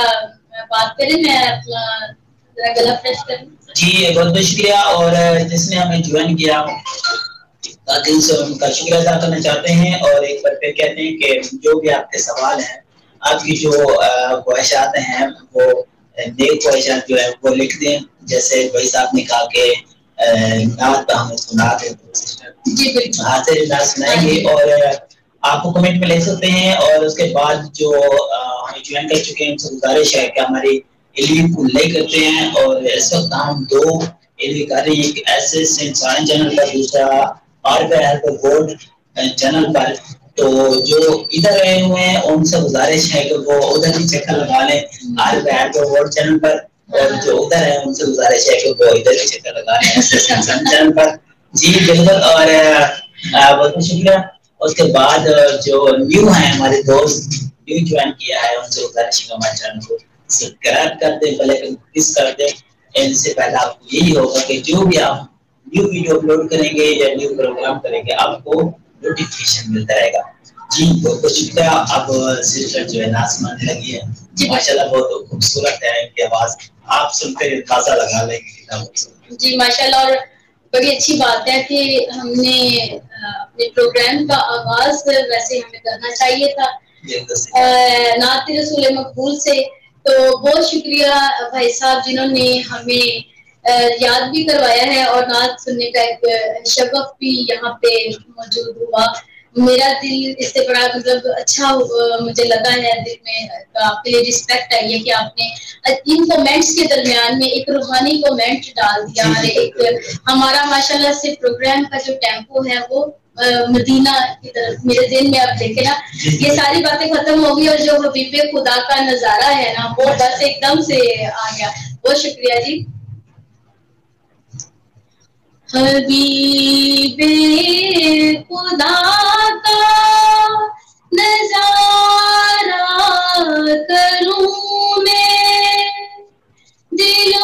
بات کریں، میں اپنا گلا فریش کروں. جی بہت بہت شکریہ. اور جس نے ہمیں جوائن کیا دل سے ان کا شکریہ ادا کرنا چاہتے ہیں. اور ایک بار پھر کہتے ہیں کہ جو بھی آپ کے سوال ہیں، آپ کی جو خواہشات ہیں، وہ نیک خواہشات جو ہے وہ لکھ دیں. جیسے بھائی صاحب نے کہا کہ نعت ہمیں سنا دیں، جی بالکل حاضر نعت سنائیں گے. اور آپ کو کمنٹ میں لکھ سکتے ہیں. اور اس کے بعد جو ہمیں جوائن کر چکے ہیں ان سے گزارش ہے کہ ہماری علم کو لائک کرتے ہیں. اور اس وقت ہم 2 علم کر رہے ہیں، ایک ایسے انسان چینل پر، دوسرا بورڈ چینل پر. تو جو ادھر رہے ہوئے ہیں ان سے گزارش ہے کہ وہ ادھر بھی چکر لگا لیں بورڈ چینل پر. اور جو ادھر ہے ان سے گزارش ہے کہ وہ ادھر بھی چکر لگا لیں چینل پر. جی بالکل. اور بہت بہت شکریہ. اس کے بعد جو نیو ہیں ہمارے دوست، نیو جوائن کیا ہے، ان سے گزارش ہے ہمارے چینل کو سبسکرائب کر دیں، بیل آئیکن پریس کر دیں. ان سے پہلے آپ کو یہی ہوگا کہ جو بھی آپ نیو ویڈیو اپلوڈ کریں گے یا نیو پروگرام کریں گے آپ کو نوٹیفیکیشن ملتا رہے گا. جی بہت بہت شکریہ. اب سلسلہ جو ہے نعت سنانے لگی ہے، ماشاءاللہ بہت خوبصورت ہے ان کی آواز، آپ سن کر تازہ لگا لیں گے. جی ماشاءاللہ. اور بڑی اچھی بات ہے کہ ہم نے اپنے پروگرام کا آغاز ویسے ہمیں کرنا چاہیے تھا نعت رسول مقبول سے. تو بہت شکریہ بھائی صاحب جنہوں نے ہمیں یاد بھی کروایا ہے، اور نعت سننے کا ایک شغف بھی یہاں پہ موجود ہوا. میرا دل اس سے بڑا مطلب اچھا مجھے لگا ہے، دل میں آپ کے لیے رسپیکٹ آئی ہے کہ آپ نے ان کمنٹس کے درمیان میں ایک روحانی کمنٹ ڈال دیا. ایک ہمارا ماشاءاللہ سے پروگرام کا جو ٹیمپو ہے وہ مدینہ کی طرف، میرے ذہن میں آپ دیکھیں نا یہ ساری باتیں ختم ہوگی، اور جو حبیب خدا کا نظارہ ہے نا وہ بس ایک دم سے آ گیا. بہت شکریہ جی. حبیب خدا کا نظارہ کروں میں، دل و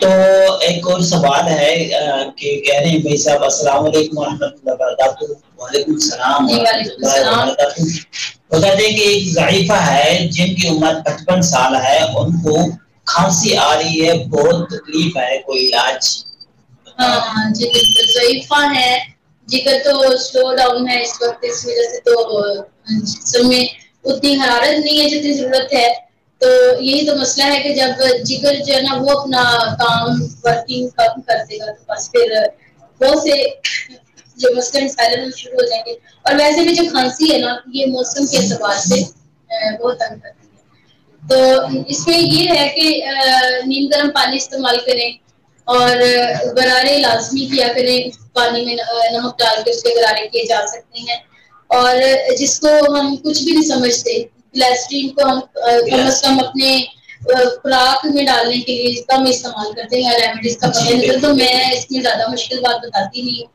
تو ایک اور سوال ہے کہ کہہ رہے ہیں بھائی صاحب السلام علیکم ورحمۃ اللہ وبرکاتہ. وعلیکم السلام ورحمۃ اللہ وبرکاتہ. بتاتے ہیں کہ ایک ضعیفہ ہے جن کی عمر 55 سال ہے, ان کو کھانسی آ رہی ہے, بہت تکلیف ہے, کوئی علاج؟ ہاں جی بالکل, ضعیفہ ہے, جگر تو سلو ڈاؤن ہے اس وقت, اس وجہ سے تو جسم میں اتنی حرارت نہیں ہے جتنی ضرورت ہے. تو یہی تو مسئلہ ہے کہ جب جگر جو ہے نا وہ اپنا کام ورکنگ کم کر دے گا تو بس پھر بہت سے جو مسئلے سائلنٹ شروع ہو جائیں گے. اور ویسے بھی جو کھانسی ہے نا یہ موسم کے اعتبار سے بہت تنگ کرتی ہے. تو اس میں یہ ہے کہ نیم گرم پانی استعمال کریں اور غرارے لازمی کیا کریں, پانی میں نمک ڈال کے اس کے غرارے کیے جا سکتے ہیں. اور جس کو ہم کچھ بھی نہیں سمجھتے, گلیسرین کو ہم کم از کم اپنے خوراک میں ڈالنے کے لیے کم استعمال کرتے ہیں ریمیڈیز کا پتہ نظر, تو میں اس میں زیادہ مشکل بات بتاتی نہیں ہوں.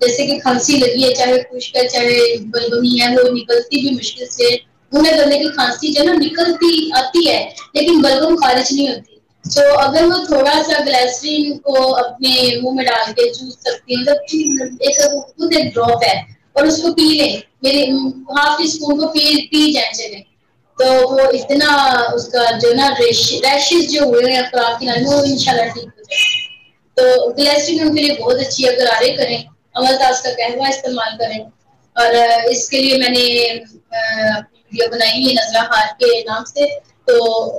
جیسے کہ کھانسی لگی ہے, چاہے خشک ہے, چاہے بلغمی ہے, وہ نکلتی بھی مشکل سے, منہ میں گلے کی کھانسی جو ہے نا نکلتی آتی ہے لیکن بلغم خارج نہیں ہوتی. تو اگر وہ تھوڑا سا گلیسرین کو اپنے منہ میں ڈال کے چوس سکتی ہیں, خود ایک ڈراپ ہے, اور اس کو پی لیں, میرے ہاف ٹی اسپون کو پی جائیں چلیں, تو وہ اتنا اس کا جو نا ریشز جو ہوئے ہیں خوراک کے وہ انشاءاللہ ٹھیک ہو جائے. تو گلیسرین ان کے لیے بہت اچھی ہے, غرارے کریں, عمل تاز کا قہوہ استعمال کریں. اور اس کے لیے میں نے ویڈیو بنائی ہے نزلہ ہار کے نام سے, تو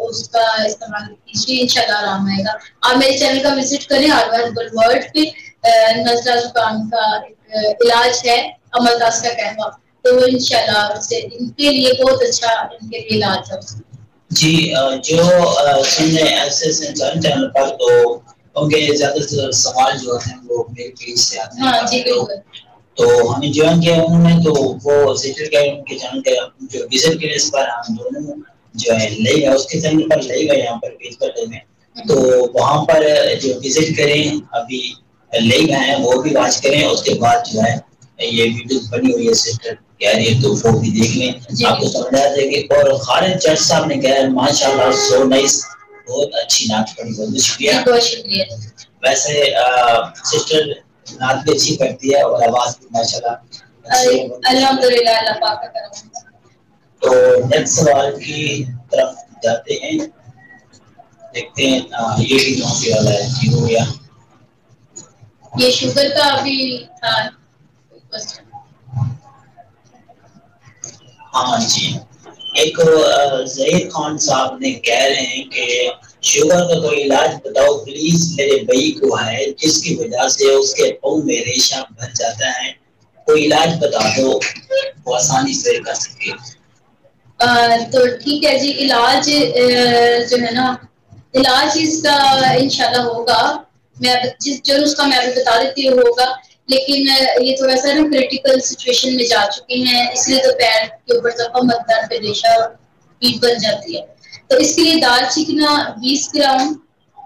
اس کا استعمال کیجیے, انشاءاللہ آرام آئے گا. آپ میرے چینل کا وزٹ کریں, آرویل ورلڈ پہ نزلہ زکام کا علاج ہے عمل تاز کا قہوہ, تو وہ انشاءاللہ سے ان کے لیے بہت اچھا ان کے لیے علاج ہے. جی, جو سن رہے ایسے چینل پر تو ان کے زیادہ تر سوال جو ہیں وہ میرے پیج سے آتے ہیں. ہاں جی بالکل. تو ہمیں جوائن کیا انہوں نے, تو وہ ذکر کیا ان کے چینل کا جو وزٹ کے اس پر ہم دونوں جو ہے لے گئے, اس کے چینل پر لے گئے, یہاں پر پیج پر لے گئے, تو وہاں پر جو وزٹ کریں ابھی لے گئے ہیں وہ بھی واچ کریں. اس کے بعد جو ہے یہ ویڈیو بنی ہوئی ہے سسٹر کہہ رہی ہے, تو وہ بھی دیکھ لیں, آپ کو سمجھ آ جائے گی. اور خالد چرچ صاحب نے کہا ہے ماشاءاللہ سو نائس, بہت اچھی نعت پڑھی, بہت شکریہ. بہت شکریہ. ویسے سسٹر نعت بھی اچھی کرتی ہے اور آواز بھی ماشاءاللہ الحمدللہ, اللہ پاک کا کرم. تو نیکسٹ سوال کی طرف جاتے ہیں, دیکھتے ہیں یہ بھی نوکری والا ہے جی, ہو گیا. یہ شوگر کا ابھی تھا کوسچن. ہاں جی, ایک ظہیر خان صاحب نے کہہ رہے ہیں کہ شوگر کا کوئی علاج بتاؤ پلیز, میرے بھائی کو ہے جس کی وجہ سے اس کے پاؤں میں ریشہ بھر جاتا ہے, کوئی علاج بتا دو وہ آسانی سے کر سکے. تو ٹھیک ہے جی, علاج جو ہے نا علاج اس کا انشاءاللہ ہوگا, میں جو نسخہ میں ابھی بتا دیتی ہوں ہوگا, لیکن یہ تھوڑا سا نا کریٹیکل سچویشن میں جا چکے ہیں, اس لیے تو پیر کے اوپر زخم پہ ریشہ پیٹ بن جاتی ہے. تو اس کے لیے دال چکنا 20 گرام,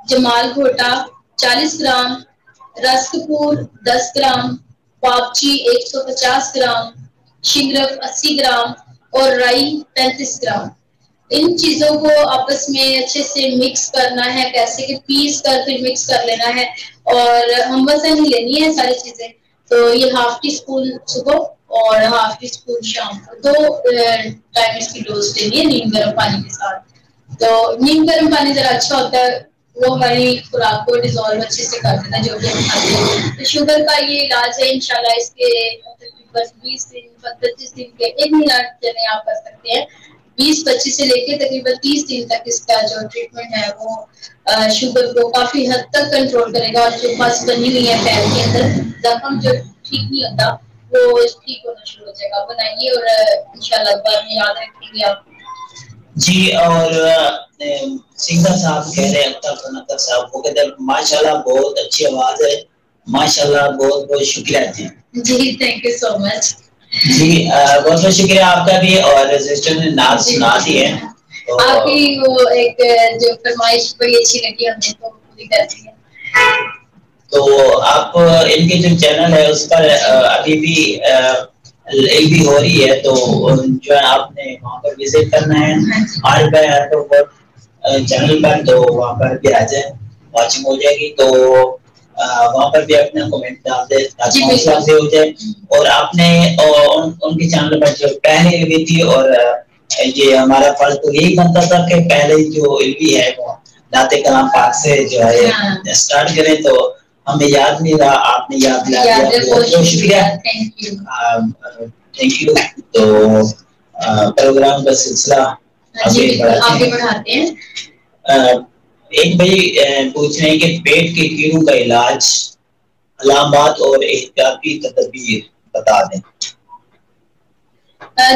جمال گھوٹا 40 گرام, رسک پور 10 گرام, پاپچی 150 گرام, شنگرف 80 گرام اور رائی 35 گرام. ان چیزوں کو آپس میں اچھے سے مکس کرنا ہے, کیسے کہ پیس کر پھر مکس کر لینا ہے, اور ہم وزن ہی لینی ہے ساری چیزیں. تو یہ ہاف ٹی اسپون صبح اور ہاف ٹی اسپون شام کو, 2 ٹائمز کی ڈوز لینی ہے نیم گرم پانی کے ساتھ. تو نیم گرم پانی ذرا اچھا ہوتا ہے, وہ ہماری خوراک کو ڈیزالو اچھے سے کر دیتا ہے جو بھی ہم کھاتے ہیں. تو شوگر کا یہ علاج ہے انشاءاللہ, اس کے 20 دن 25 دن کے 1 مہینہ چلے آپ کر سکتے ہیں, 20-25 سے لے کے تقریباً 30 دن تک اس کا جو ٹریٹمنٹ ہے وہ شوگر کو کافی حد تک کنٹرول کرے گا. اور جو پس بنی ہوئی ہے پیر کے اندر زخم جو ٹھیک نہیں ہوتا وہ ٹھیک ہونا شروع ہو جائے گا. بنائیے اور انشاءاللہ بعد میں یاد رکھیں گے آپ. جی, اور سنگر صاحب کہہ رہے ہیں صاحب وہ کہتے ہیں ماشاءاللہ بہت اچھی آواز ہے, ماشاءاللہ بہت بہت شکریہ جی. جی تھینک یو سو مچ. جی بہت بہت شکریہ آپ کا بھی, اور سسٹر نے نعت سنا دی ہے. آپ کی وہ ایک جو فرمائش بڑی اچھی لگی ہمیں, تو پوری کر دی ہے. تو آپ ان کے جو چینل ہے اس پر ابھی بھی ایک بھی ہو رہی ہے, تو جو ہے آپ نے وہاں پر وزٹ کرنا ہے چینل پر, تو وہاں پر بھی آ جائیں. واچنگ ہو جائے گی تو وہاں پر بھی اپنا کمنٹ ڈال دیں تاکہ حوصلہ افزائی ہو جائے. اور آپ نے ان کے چینل پر جو پہلے بھی تھی اور یہ ہمارا فرض تو یہی بنتا تھا کہ پہلے جو بھی ہے وہ نعت کلام پاک سے جو ہے اسٹارٹ کریں, تو ہمیں یاد نہیں رہا, آپ نے یاد دیا, بہت بہت شکریہ, تھینک یو. تو پروگرام کا سلسلہ آگے بڑھاتے ہیں. ایک بھائی پوچھ رہے ہیں کہ پیٹ کے کیڑوں کا علاج, علامات اور احتیاطی تدابیر بتا دیں.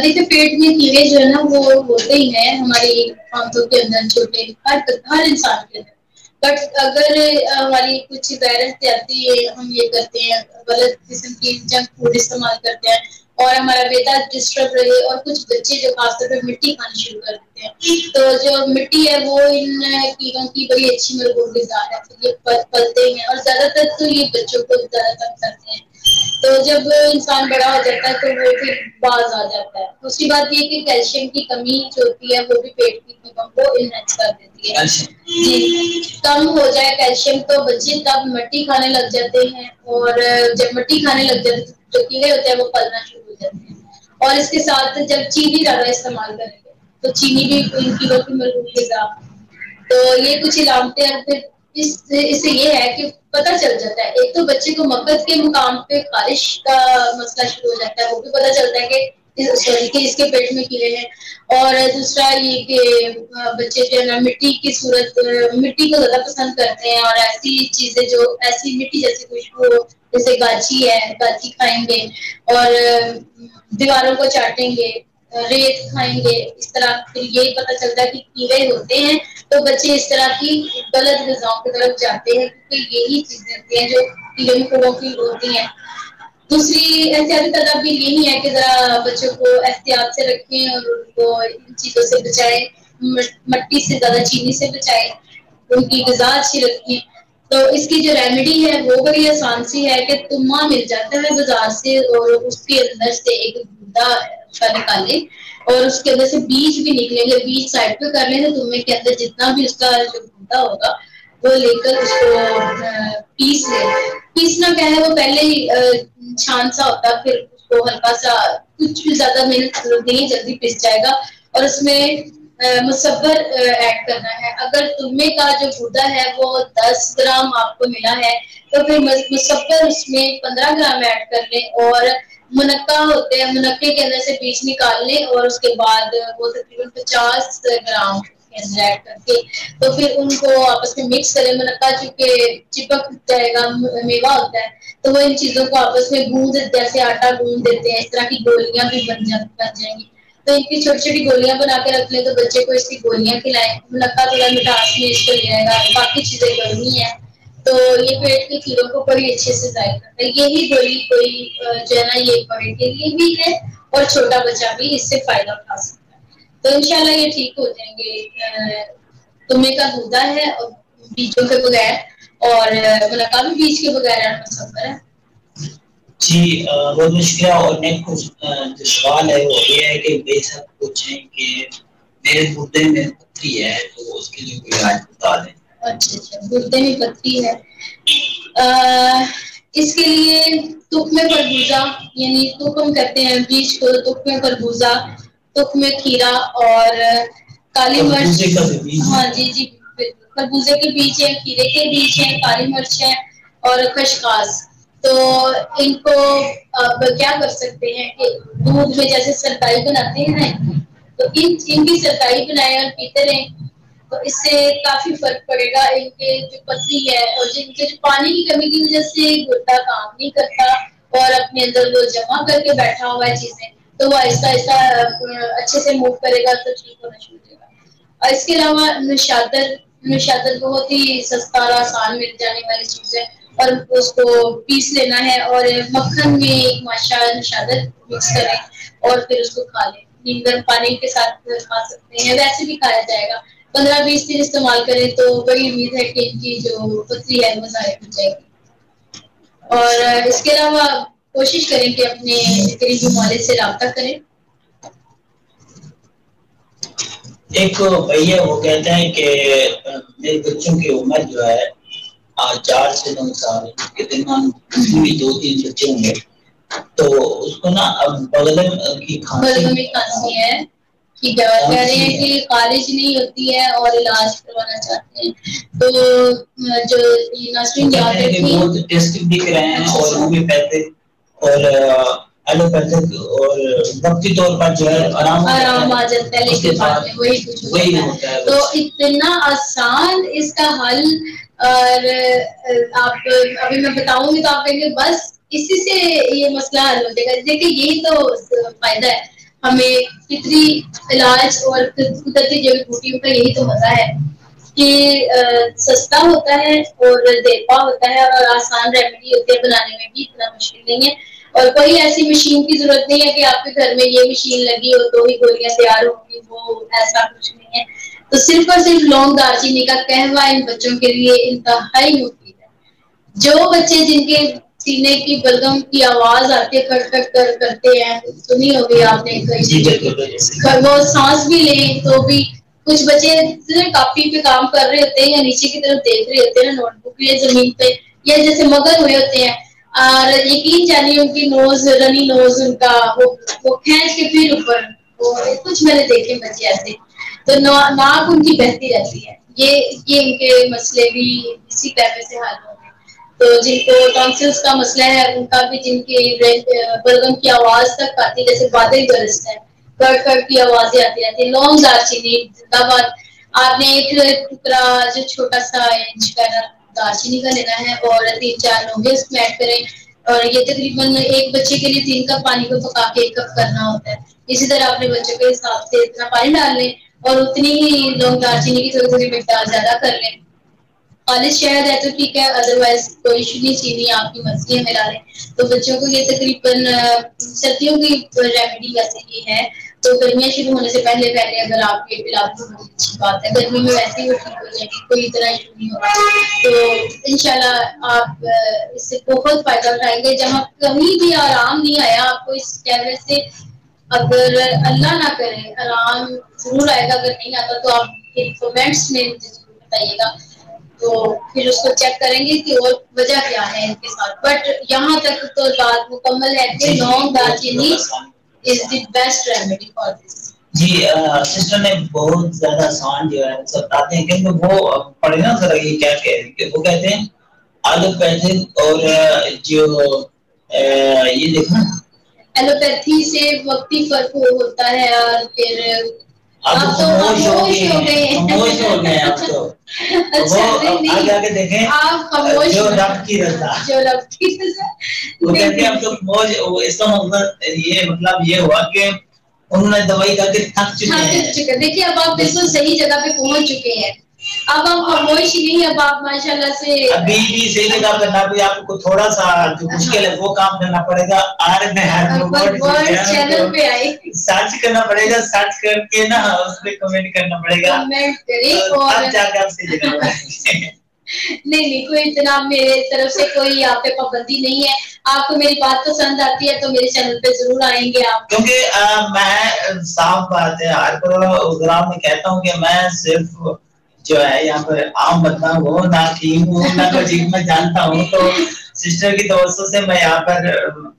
دیکھیں پیٹ میں کیڑے جو ہے نا وہ ہوتے ہی ہیں ہماری آنتوں کے اندر, چھوٹے ہر انسان کے اندر. بٹ اگر ہماری کچھ غیر احتیاطی ہم یہ کرتے ہیں, غلط قسم کی جنک فوڈ استعمال کرتے ہیں اور ہمارا بیٹا ڈسٹرب رہے, اور کچھ بچے جو خاص طور پہ مٹی کھانی شروع کر دیتے ہیں, تو جو مٹی ہے وہ ان کیڑوں کی بڑی اچھی مرغوب غذا ہے, یہ پلتے ہیں اور زیادہ تر تو یہ بچوں کو زیادہ تنگ کرتے ہیں. تو جب انسان بڑا ہو جاتا ہے تو وہ پھر باز آ جاتا ہے. دوسری بات یہ کہ کیلشیم کی کمی جو ہوتی ہے وہ بھی پیٹ کی کیڑوں کو انہینس کر دیتی ہے. جی, کم ہو جائے کیلشیم تو بچے تب مٹی کھانے لگ جاتے ہیں, اور جب مٹی کھانے لگ جاتے ہیں جو کیڑے ہوتے ہیں وہ پلنا شروع ہو جاتے ہیں. اور اس کے ساتھ جب چینی زیادہ استعمال کریں گے تو چینی بھی ان کیڑوں کی مرغوب غذا. تو یہ کچھ علامتیں ہیں. پھر اس سے یہ ہے کہ پتہ چل جاتا ہے, ایک تو بچے کو مقصد کے مقام پہ خارش کا مسئلہ شروع ہو جاتا ہے, وہ بھی پتہ چلتا ہے کہ اس کے پیٹ میں کیڑے ہیں. اور دوسرا یہ کہ بچے جو ہے نا مٹی کی صورت, مٹی کو زیادہ پسند کرتے ہیں, اور ایسی چیزیں جو ایسی مٹی جیسے خوشبو جیسے گاچھی ہے, گاچھی کھائیں گے اور دیواروں کو چاٹیں گے, ریت کھائیں گے, اس طرح پھر یہی پتہ چلتا ہے کہ کیڑے ہوتے ہیں. تو بچے اس طرح کی غلط غذاؤں کی طرف جاتے ہیں کیونکہ یہی چیزیں ہوتی ہیں جو کیڑے مکوڑوں کی ہوتی ہیں. دوسری احتیاطی تدابیر یہی ہے کہ ذرا بچوں کو احتیاط سے رکھیں اور ان کو ان چیزوں سے بچائیں, مٹی سے زیادہ چینی سے بچائیں, ان کی غذا اچھی رکھیں. تو اس کی جو ریمیڈی ہے وہ بڑی آسان سی ہے کہ تما مل جاتا ہے بازار سے, اور اس کے اندر سے ایک گودا نکالے اور اس کے اندر سے بیج بھی نکلیں گے, بیج سائڈ پہ کر لیں تو تمے کے اندر جتنا بھی اس کا جو گودا ہوگا وہ لے کر اس کو پیس لیں. پیسنا کیا ہے وہ پہلے ہی چھان سا ہوتا ہے, پھر اس کو ہلکا سا کچھ بھی زیادہ محنت نہیں, جلدی پس جائے گا. اور اس میں مصبر ایڈ کرنا ہے. اگر تمے کا جو گودا ہے وہ 10 گرام آپ کو ملا ہے تو پھر مصبر اس میں 15 گرام ایڈ کر لیں, اور منقع ہوتے ہیں, منقع کے اندر سے بیج نکال لیں اور اس کے بعد وہ تقریباً 50 گرام ایڈ کر کے تو پھر ان کو آپس میں مکس کریں. منقع چونکہ چپک جائے گا, میوہ ہوتا ہے, تو وہ ان چیزوں کو آپس میں گوند جیسے آٹا گوند دیتے ہیں, اس طرح کی گولیاں بھی بن جائیں گی. تو ان کی چھوٹی چھوٹی گولیاں بنا کے رکھ لیں تو بچے کو اس کی گولیاں کھلائیں. منقع تھوڑا مٹاس میں اس کو لے آئے گا, باقی چیزیں گرمی ہے تو یہ پیٹ کے کیڑوں کو بڑی اچھے سے ضائع کرتا ہے. یہی گولی کوئی جو ہے نا یہ بڑے کے لیے بھی ہے اور چھوٹا بچہ بھی اس سے فائدہ اٹھا سکتا ہے. تو انشاءاللہ یہ ٹھیک ہو جائیں گے. تمے کا گودا ہے اور بیجوں کے بغیر, اور منقع بھی بیج کے بغیر ہے. جی بہت بہت شکریہ. اور نیکسٹ جو سوال ہے وہ یہ ہے کہ بھائی صاحب پوچھیں کہ میرے گردے میں پتھری ہے تو اس کے لیے کوئی علاج بتا دیں. اچھا, گردے میں پتھری ہے, اس کے لیے تخمِ خربوزہ یعنی تخم کہتے ہیں بیج کو, تخمِ خربوزہ, تخمِ کھیرا اور کالی مرچ. ہاں جی جی بالکل, خربوزے کے بیج ہیں, کھیرے کے بیج ہیں, کالی مرچ ہے اور خشخاش. تو ان کو آپ کیا کر سکتے ہیں کہ دودھ میں جیسے سرکاری بناتے ہیں نا, تو ان کی سرکاری بنائے اور پیتے رہیں تو اس سے کافی فرق پڑے گا. ان کے جو پتھری ہے اور جن کے پانی کی کمی کی وجہ سے گردہ کام نہیں کرتا اور اپنے اندر وہ جمع کر کے بیٹھا ہوا ہے چیزیں, تو وہ آہستہ آہستہ اچھے سے موو کرے گا تو ٹھیک ہونا شروع ہو جائے گا. اور اس کے علاوہ نشادر بہت ہی سستا اور آسان مل جانے والی چیز ہے, اور اس کو پیس لینا ہے اور مکھن میں ایک ماشا نشادر مکس کریں اور پھر اس کو کھا لیں. گرم پانی کے ساتھ کھا سکتے ہیں, ویسے بھی کھایا جائے گا. 15-20 دن استعمال کریں تو بڑی امید ہے کہ ان کی جو پتھری ہے وہ ضائع ہو جائے گی. اور اس کے علاوہ کوشش کریں کہ اپنے قریبی معالج سے رابطہ کریں. ایک بھیا وہ کہتے ہیں کہ میرے بچوں کی عمر جو ہے 4 سے 9 سال کے دوران 2-3 بچے ہوں گے، تو اس کو نا اب بلغم کی کھانسی ہے، ٹھیک ہے، اور کہہ رہے ہیں کہ خارج نہیں ہوتی ہے اور علاج کروانا چاہتے ہیں، تو جو نسرین بہت ٹیسٹی دکھ رہے ہیں اور ہومیوپیتھک اور ایلوپیتھک اور وقتی طور پر جو ہے آرام آ جاتا ہے، لیکن بعد میں وہی ہوتا ہے، تو اتنا آسان اس کا حل، اور آپ ابھی میں بتاؤں گی تو آپ کہیں گے بس اسی سے یہ مسئلہ حل ہو جائے گا۔ دیکھیں یہی تو فائدہ ہے، ہمیں فطری علاج اور قدرتی جڑی بوٹیوں کا یہی تو مزہ ہے کہ سستا ہوتا ہے اور دیرپا ہوتا ہے اور آسان ریمیڈی ہوتی ہے، بنانے میں بھی اتنا مشکل نہیں ہے، اور کوئی ایسی مشین کی ضرورت نہیں ہے کہ آپ کے گھر میں یہ مشین لگی ہو تو ہی گولیاں تیار ہوں گی، وہ ایسا کچھ نہیں ہے، تو صرف اور صرف لونگ دار چینی کا قہوہ ان بچوں کے لیے انتہائی مفید ہے۔ جو بچے جن کے سینے کی بلغم کی آواز آتی ہے، کٹ کٹ کر کرتے ہیں، سنی ہوگی آپ نے، وہ سانس بھی لیں تو بھی، کچھ بچے کاپی پہ کام کر رہے ہوتے ہیں یا نیچے کی طرف دیکھ رہے ہوتے ہیں نوٹ بک یا زمین پہ، یا جیسے مگن ہوئے ہوتے ہیں، اور یقین جانیے ان کی نوز، رنی نوز ان کا وہ کھینچ کے پھر اوپر، کچھ میں نے دیکھے بچے ایسے، تو ناک ان کی بہتی رہتی ہے، یہ ان کے مسئلے بھی اسی طرح سے حل ہوں گے۔ تو جن کو ٹانسلز کا مسئلہ ہے ان کا بھی، جن کی بلغم کی آواز تک آتی ہے، جیسے بادل گرجتے ہیں، کڑ کڑ کی آوازیں آتی رہتی ہیں، لونگ دار چینی زندہ باد، آپ نے ایک ٹکڑا جو چھوٹا سا انچ کا دار چینی کا لینا ہے اور 3-4 لونگے اس میں ایڈ کریں، اور یہ تقریباً ایک بچے کے لیے 3 کپ پانی کو پکا کے 1 کپ کرنا ہوتا ہے، اسی طرح اپنے بچوں کے حساب سے اتنا پانی ڈال لیں اور اتنی ہی لونگ دار چینی کی تھوڑی تھوڑی مقدار زیادہ کر لیں، خالص شہد ہے تو ٹھیک ہے، ادروائز کوئی نہیں، چینی آپ کی مرضی ہے ملا لیں، تو بچوں کو یہ تقریباً سردیوں کی ریمیڈی ویسے یہ ہے، تو گرمیاں شروع ہونے سے پہلے اگر آپ یہ پلا تو بہت اچھی بات ہے، گرمی میں ویسے ہی وہ ٹھیک ہو جائے گی، کوئی اتنا ایشو نہیں ہوگا، تو انشاءاللہ آپ اس سے بہت فائدہ اٹھائیں گے، جہاں کہیں بھی آرام نہیں آیا آپ کو اس ٹیبلٹ سے، اگر اللہ نہ کرے آرام ضرور آئے گا، اگر نہیں آتا تو آپ کمنٹس میں مجھے ضرور بتائیے گا، تو پھر اس کو چیک کریں گے کہ اور وجہ کیا ہے ان کے ساتھ، بٹ یہاں تک تو بات مکمل ہے کہ لونگ دار چینی is the best remedy for this. جی سسٹر نے بہت زیادہ آسان جو ہے بتاتے ہیں، کیونکہ وہ پڑھے نا ذرا یہ کیا کہ وہ کہتے ہیں ایلوپیتھک اور جو یہ دیکھنا ایلوپیتھی سے وقتی فرق ہوتا ہے، اور پھر آپ تو خاموش ہو گئے، خاموش ہو گئے آپ تو، اچھا آگے آگے دیکھیں، آپ خاموش، جو رب کی رضا، جو رب کی رضا، وہ کہتے ہیں اب تو خاموش، اس کا مطلب یہ ہوا کہ انہوں نے دوائی کر کے تھک چکے ہیں۔ دیکھیے اب آپ بالکل صحیح جگہ پہ پہنچ چکے ہیں، اب آپ خاموش ہی نہیں، اب آپ ماشاءاللہ سے ابھی بھی صحیح جگہ پہ نہ بھی آپ کو تھوڑا سا جو مشکل ہے وہ کام کرنا پڑے گا، چینل پہ آئے، سرچ کرنا پڑے گا، سرچ کر کے نا اس پہ کمنٹ کرنا پڑے گا، کمنٹ کریں، اور جا کے آپ صحیح جگہ پہ آئیں گے۔ نہیں کوئی اتنا میرے طرف سے کوئی آپ پہ پابندی نہیں ہے، آپ کو میری بات پسند آتی ہے تو میرے چینل پہ ضرور آئیں گے آپ، کیونکہ میں صاف بات ہے ہر پروگرام میں کہتا ہوں کہ میں صرف جو ہے یہاں پر عام بندہ ہوں، نہ ٹیم ہوں، نہ کوئی چیز میں جانتا ہوں، تو سسٹر کی توسط سے میں یہاں پر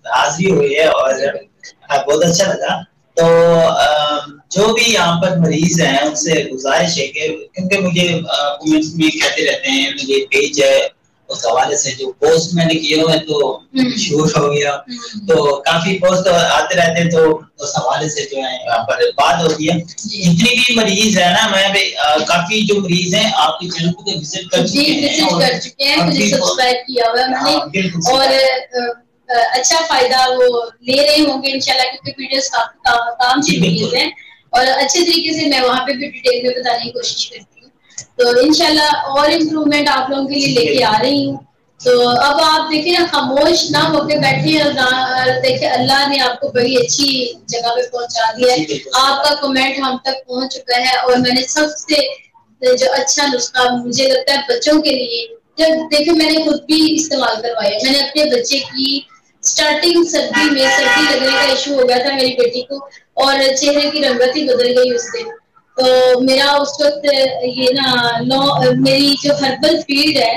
حاضری ہوئی ہے اور بہت اچھا لگا، تو جو بھی یہاں پر مریض ہیں ان سے گزارش ہے کہ کیونکہ مجھے کمنٹس میں کہتے رہتے ہیں، مجھے پیج ہے اس حوالے سے جو پوسٹ میں نے کیے ہوئے تو مشہور ہو گیا، تو کافی پوسٹ آتے رہتے ہیں، تو اس حوالے سے جو ہے یہاں پر بات ہوتی ہے، جتنی بھی مریض ہے نا، میں کافی جو مریض ہیں آپ کے چینل کو وزٹ کر چکے ہیں، مجھے سبسکرائب کیا ہوا میں نے، اور اچھا فائدہ وہ لے رہے ہوں گے انشاءاللہ، کیونکہ ویڈیوز کام کی ویڈیوز ہیں اور اچھے طریقے سے میں وہاں پہ بھی ڈیٹیل میں بتانے کی کوشش کرتی ہوں، تو انشاءاللہ اور امپروومنٹ آپ لوگوں کے لیے لے کے آ رہی ہوں، تو اب آپ دیکھیں نا خاموش نہ ہو کے بیٹھے، اور دیکھیں اللہ نے آپ کو بڑی اچھی جگہ پہ پہنچا دیا ہے، آپ کا کمنٹ ہم تک پہنچ چکا ہے، اور میں نے سب سے جو اچھا نسخہ مجھے لگتا ہے بچوں کے لیے، جب دیکھیں میں نے خود بھی استعمال کروایا، میں نے اپنے بچے کی سٹارٹنگ سردی لگنے کا ایشو ہو گیا تھا میری بیٹی کو، اور چہرے کی رنگت ہی بدل گئی اس سے، تو میرا اس وقت یہ نا میری جو ہربل فیلڈ ہے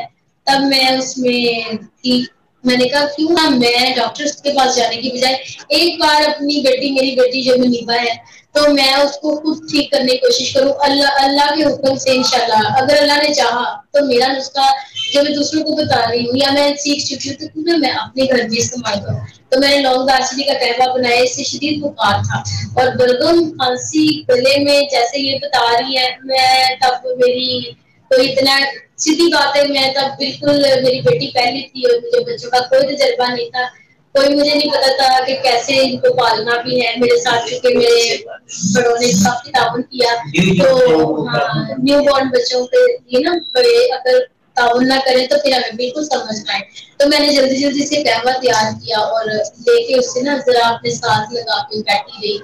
تب میں اس میں تھی. میں نے کہا کیوں نہ میں ڈاکٹر کے پاس جانے کی بجائے ایک بار اپنی بیٹی, میری بیٹی جو منیبہ ہے, تو میں اس کو خود ٹھیک کرنے کی کوشش کروں اللہ کے حکم سے انشاءاللہ. اگر اللہ نے چاہا تو میرا نسخہ جو میں دوسروں کو بتا رہی ہوں یا میں سیکھ چکی ہوں تو کیوں نہ میں اپنے گھر میں استعمال کروں. تو میں نے لونگ دارچینی کا قہوہ بنایا. اس سے شدید بخار تھا اور گردن, کھانسی, گلے میں جیسے یہ بتا رہی ہے, میں تب میری کوئی اتنا سیدھی بات ہے, میں تب بالکل, میری بیٹی پہلی تھی اور مجھے بچوں کا کوئی تجربہ نہیں تھا, کوئی مجھے نہیں پتا تھا کہ کیسے ان کو پالنا بھی ہے. میرے ساتھ چونکہ میرے بڑوں نے کافی تعاون کیا, تو ہاں نیو بورن بچوں کے لیے نا بڑے اگر تعاون نہ کریں تو پھر ہمیں بالکل سمجھ پائے. تو میں نے جلدی جلدی سے قہوہ تیار کیا اور لے کے اس سے نا ذرا اپنے ساتھ لگا کے بیٹھی گئی.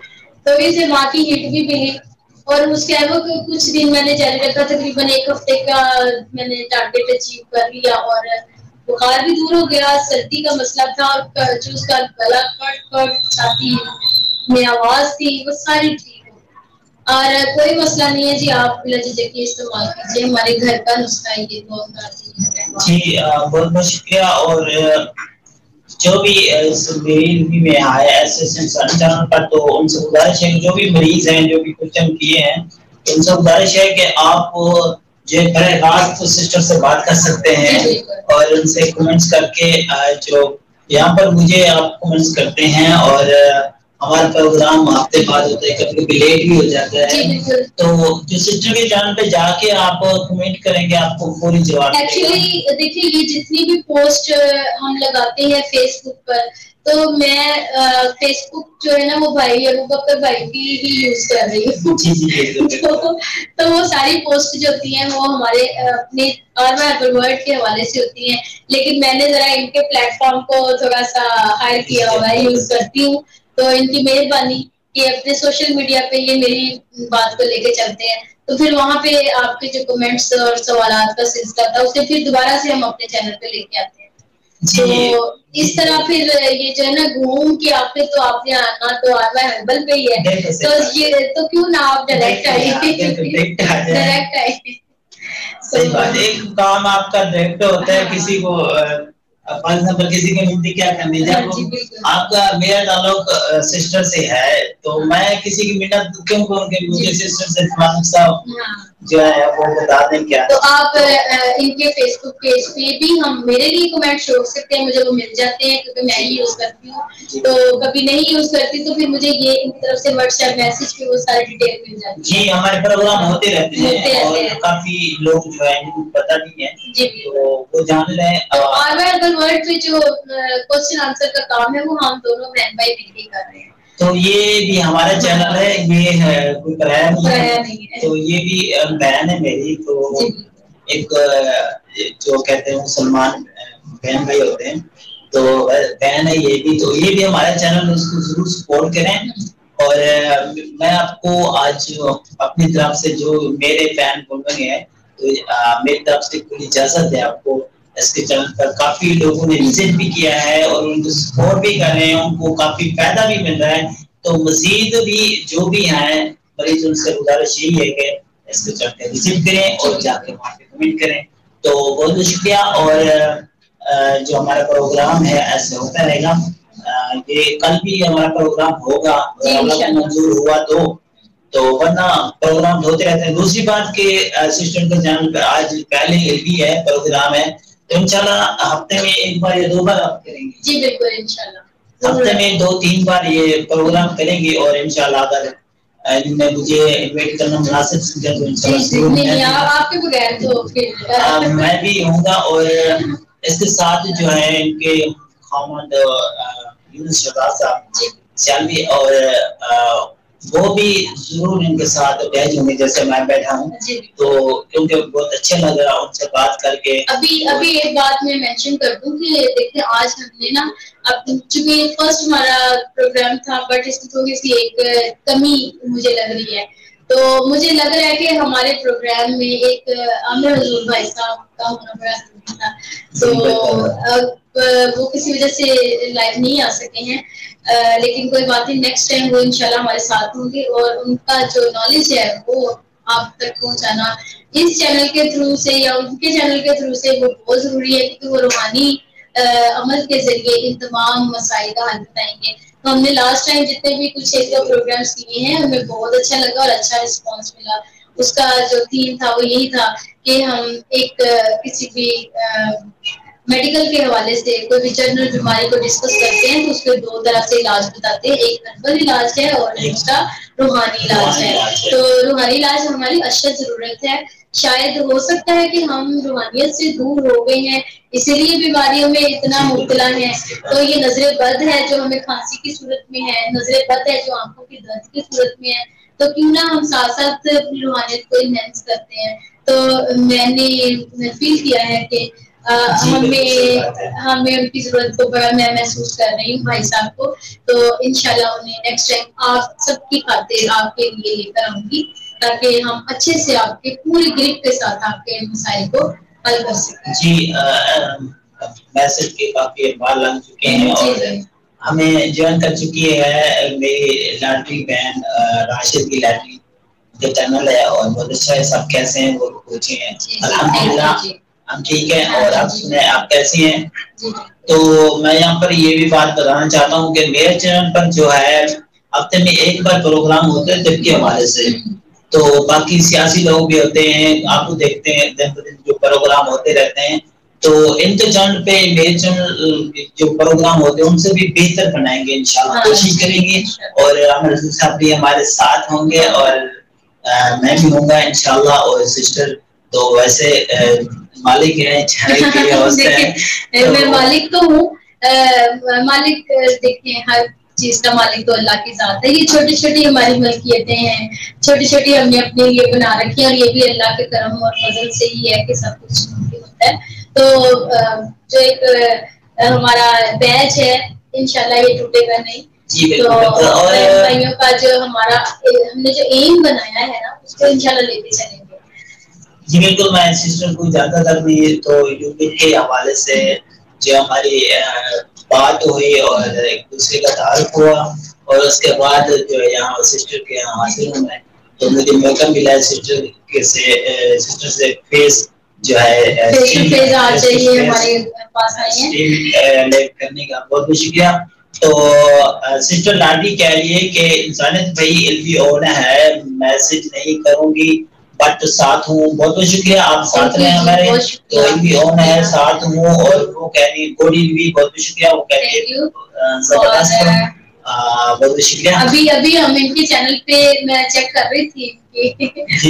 تھوڑی سی ماں کی ہٹ بھی ملی اور اس قہوہ کو کچھ دن میں نے جاری رکھا, تقریباً 1 ہفتے کا میں نے ٹارگیٹ اچیو کر لیا اور بخار بھی دور ہو گیا. سردی کا مسئلہ تھا اور جو اس کا گلا کٹ چھاتی میں آواز تھی وہ ساری ٹھیک ہو. اور کوئی مسئلہ نہیں ہے جی, آپ بلا جھجک کے استعمال کیجیے, ہمارے گھر کا نسخہ ہے یہ تو. جی بہت بہت شکریہ. اور جو بھی میری میں آیا ایسے چینل پر, تو ان سے گزارش ہے کہ جو بھی مریض ہیں, جو بھی کوشچن کیے ہیں, ان سے گزارش ہے کہ آپ جو براہ راست سسٹر سے بات کر سکتے ہیں اور ان سے کمنٹس کر کے جو یہاں پر مجھے آپ کمنٹس کرتے ہیں, اور ہمارا پروگرام ہفتے بعد ہوتا ہے, کبھی کبھی لیٹ بھی ہو جاتا ہے, تو جو سسٹر کے چینل پہ جا کے آپ کمنٹ کریں گے آپ کو فوری جواب. ایکچولی دیکھیے یہ جتنی بھی پوسٹ ہم لگاتے ہیں فیس بک پر, تو میں فیس بک جو ہے نا وہ بھائی ابوبکر بھائی کی ہی یوز کر رہی ہوں. تو وہ ساری پوسٹ جو ہوتی ہیں وہ ہمارے اپنے ورڈ کے حوالے سے ہوتی ہیں, لیکن میں نے ذرا ان کے پلیٹ فارم کو تھوڑا سا ہائر کیا ہوا ہے, یوز کرتی ہوں. تو ان کی مہربانی کہ اپنے سوشل میڈیا پہ یہ میری بات کو لے کے چلتے ہیں, تو پھر وہاں پہ آپ کے جو کمنٹس اور سوالات کا سلسلہ تھا اسے پھر دوبارہ سے ہم اپنے چینل پہ لے کے آتے ہیں. تو اس طرح پھر یہ جو ہے نا گھوم کے آپ نے تو آپ نے آنا تو آنا ہربل پہ ہی ہے, تو یہ تو کیوں نہ آپ ڈائریکٹ آئے. صحیح بات ہے, ایک کام آپ کا ڈائریکٹ ہوتا ہے, کسی کو کسی کی ہندی کیا کرنی, جب آپ کا میرا تعلق سسٹر سے ہے تو میں کسی کی منت کیوں کروں کہ مجھے سسٹر سے جو ہے وہ بتا دیں کیا. تو آپ ان کے فیس بک پیج پہ بھی ہم میرے لیے کمنٹ چھوڑ سکتے ہیں, مجھے وہ مل جاتے ہیں کیونکہ میں ہی یوز کرتی ہوں. تو کبھی نہیں یوز کرتی تو پھر مجھے یہ ان کی طرف سے واٹس ایپ میسج پہ وہ ساری ڈیٹیل مل جاتی ہے. جی ہمارے پروگرام ہوتے رہتے ہیں اور کافی لوگ جو ہے پتہ نہیں ہے, تو وہ جان لیں. جو کوسچن آنسر کا کام ہے وہ ہم دونوں بہن بھائی مل کے کر رہے ہیں. تو یہ بھی ہمارا چینل ہے, یہ ہے کوئی کرایہ نہیں ہے, تو یہ بھی بہن ہے میری. تو ایک جو کہتے ہیں مسلمان بہن بھائی ہوتے ہیں, تو بہن ہے یہ بھی ہمارا چینل, اس کو ضرور سپورٹ کریں. اور میں آپ کو آج اپنی طرف سے جو میرے فین فالوئنگ ہے, تو میری طرف سے کوئی اجازت ہے آپ کو. اس کے چینل پر کافی لوگوں نے وزٹ بھی کیا ہے اور ان کو سپورٹ بھی کر رہے ہیں, ان کو کافی فائدہ بھی مل رہا ہے. تو مزید بھی جو بھی ہیں مریض, ان سے گزارش یہی ہے کہ اس کے چینل پہ وزٹ کریں اور جا کے وہاں پہ کمنٹ کریں. تو بہت بہت شکریہ. اور جو ہمارا پروگرام ہے ایسے ہوتا رہے گا. یہ کل بھی ہمارا پروگرام ہوگا, منظور ہوا تو ورنہ پروگرام ہوتے رہتے ہیں. دوسری بات کہ سسٹر کے چینل پہ آج پہلے یہ بھی ہے پروگرام ہے, تو انشاءاللہ ہفتے میں 1 بار یا 2 بار آپ کریں گے. جی بالکل انشاءاللہ ہفتے میں 2-3 بار یہ پروگرام کریں گے, اور انشاءاللہ اگر میں مجھے انوائٹ کرنا مناسب سمجھا تو انشاءاللہ آپ کے بغیر تو میں بھی ہوں گا. اور اس کے ساتھ جو ہے ان کے خامد یونس شہباز صاحب سیالوی, اور وہ بھی ضرور ان کے ساتھ بیٹھ ہوں گے جیسے میں بیٹھا ہوں, تو کیونکہ بہت اچھا لگ رہا ان سے بات کر کے. ابھی ایک بات میں مینشن کر دوں کہ دیکھیں آج ہم نے نا, اب چونکہ فرسٹ ہمارا پروگرام تھا, بٹ اس کی تھوڑی سی ایک کمی مجھے لگ رہی ہے. تو مجھے لگ رہا ہے کہ ہمارے پروگرام میں ایک عامر حضور بھائی صاحب کا ہونا بڑا ضروری تھا, تو وہ کسی وجہ سے لائیو نہیں آ سکے ہیں. لیکن کوئی بات نہیں, نیکسٹ ٹائم وہ انشاءاللہ ہمارے ساتھ ہوں گے, اور ان کا جو نالج ہے وہ آپ تک پہنچانا اس چینل کے تھرو سے یا ان کے چینل کے تھرو سے وہ بہت ضروری ہے کیونکہ وہ روحانی عمل کے ذریعے ان تمام مسائل کا حل بتائیں گے. تو ہم نے لاسٹ ٹائم جتنے بھی کچھ ایک پروگرامس کیے ہیں ہمیں بہت اچھا لگا اور اچھا رسپانس ملا. اس کا جو تھیم تھا وہ یہی تھا کہ ہم ایک کسی بھی میڈیکل کے حوالے سے کوئی بھی جنرل بیماری کو ڈسکس کرتے ہیں تو اس کے دو طرح سے علاج بتاتے ہیں. ایک ہربل علاج ہے اور دوسرا روحانی علاج ہے. تو روحانی علاج ہماری اشد ضرورت ہے. شاید ہو سکتا ہے کہ ہم روحانیت سے دور ہو گئے ہیں اسی لیے بیماریوں میں اتنا مبتلا ہے. تو یہ نظر بد ہے جو ہمیں کھانسی کی صورت میں ہے, نظر بد ہے جو آنکھوں کی درد کی صورت میں ہے, تو کیوں نہ ہم ساتھ ساتھ اپنی روحانیت کو انہینس کرتے ہیں. تو میں نے فیل کیا ہے کہ ہمیں ان کی ضرورت کو بڑا میں محسوس کر رہی ہوں بھائی صاحب کو. تو انشاءاللہ انہیں نیکسٹ ٹائم آپ سب کی خاطر آپ کے لیے لے کر آؤں گی تاکہ ہم اچھے سے آپ کے پوری گریپ کے ساتھ آپ کے مسائل کو حل کر سکیں. جی میسج کے کافی بار لگ چکے ہیں اور ہمیں جوائن کر چکی ہے میری لاڈلی بہن راشد کی لاڈلی جو چینل ہے اور بہت اچھا ہے. سب کیسے ہیں وہ پوچھے ہیں. الحمدللہ ہم ٹھیک ہیں. اور آپ سنیں آپ کیسی ہیں؟ تو میں یہاں پر یہ بھی بات بتانا چاہتا ہوں کہ میرے چینل پر جو ہے ہفتے میں ایک بار پروگرام ہوتا ہے طب کے حوالے سے. تو باقی سیاسی لوگ بھی ہوتے ہیں آپ کو دیکھتے ہیں دن بدن جو پروگرام ہوتے رہتے ہیں. تو ان کے چینل پہ میرے چینل جو پروگرام ہوتے ہیں ان سے بھی بہتر بنائیں گے انشاءاللہ کوشش کریں گے. اور ہمارے صاحب بھی ہمارے ساتھ ہوں گے اور میں بھی ہوں گا انشاءاللہ. اور سسٹر تو ویسے مالک ہیں چینل کے حوالے سے میں مالک تو ہوں. مالک دیکھیں ہر چیز کا مالک تو اللہ کی ذات ہے. یہ چھوٹی چھوٹی ہماری ملکیتیں ہیں, چھوٹی چھوٹی ہم نے اپنے لیے بنا رکھی ہیں اور یہ بھی اللہ کے کرم اور فضل سے ہی ہے کہ سب کچھ ممکن ہوتا ہے. تو جو ایک ہمارا بیچ ہے انشاءاللہ یہ ٹوٹے گا نہیں. تو بھائیوں کا جو ہمارا ہم نے جو ایم بنایا ہے نا اس کو انشاءاللہ لیتے چلیں گے. جی بالکل. میں سسٹر کو زیادہ تر بھی تو یوٹیوب کے حوالے سے جو ہماری بات ہوئی اور ایک دوسرے کا تعارف ہوا اور اس کے بعد جو ہے یہاں سسٹر کے یہاں حاضر ہوں میں تو مجھے موقع ملا ہے سسٹر سے فیس جو ہے کرنے کا بہت بہت شکریہ. تو سسٹر لاڈلی کہہ رہی ہے کہ انسانیت بھائی علمی اور ہے میسج نہیں کروں گی بٹ ساتھ ہوں. بہت بہت شکریہ آپ ساتھ رہے ہمارے تو علمی اون ہے ساتھ ہوں. اور وہ کہہ رہی گوڈی بھی بہت بہت شکریہ. وہ کہہ رہی ہے بہت بہت شکریہ. ابھی ہم ان کے چینل پہ میں چیک کر رہی تھی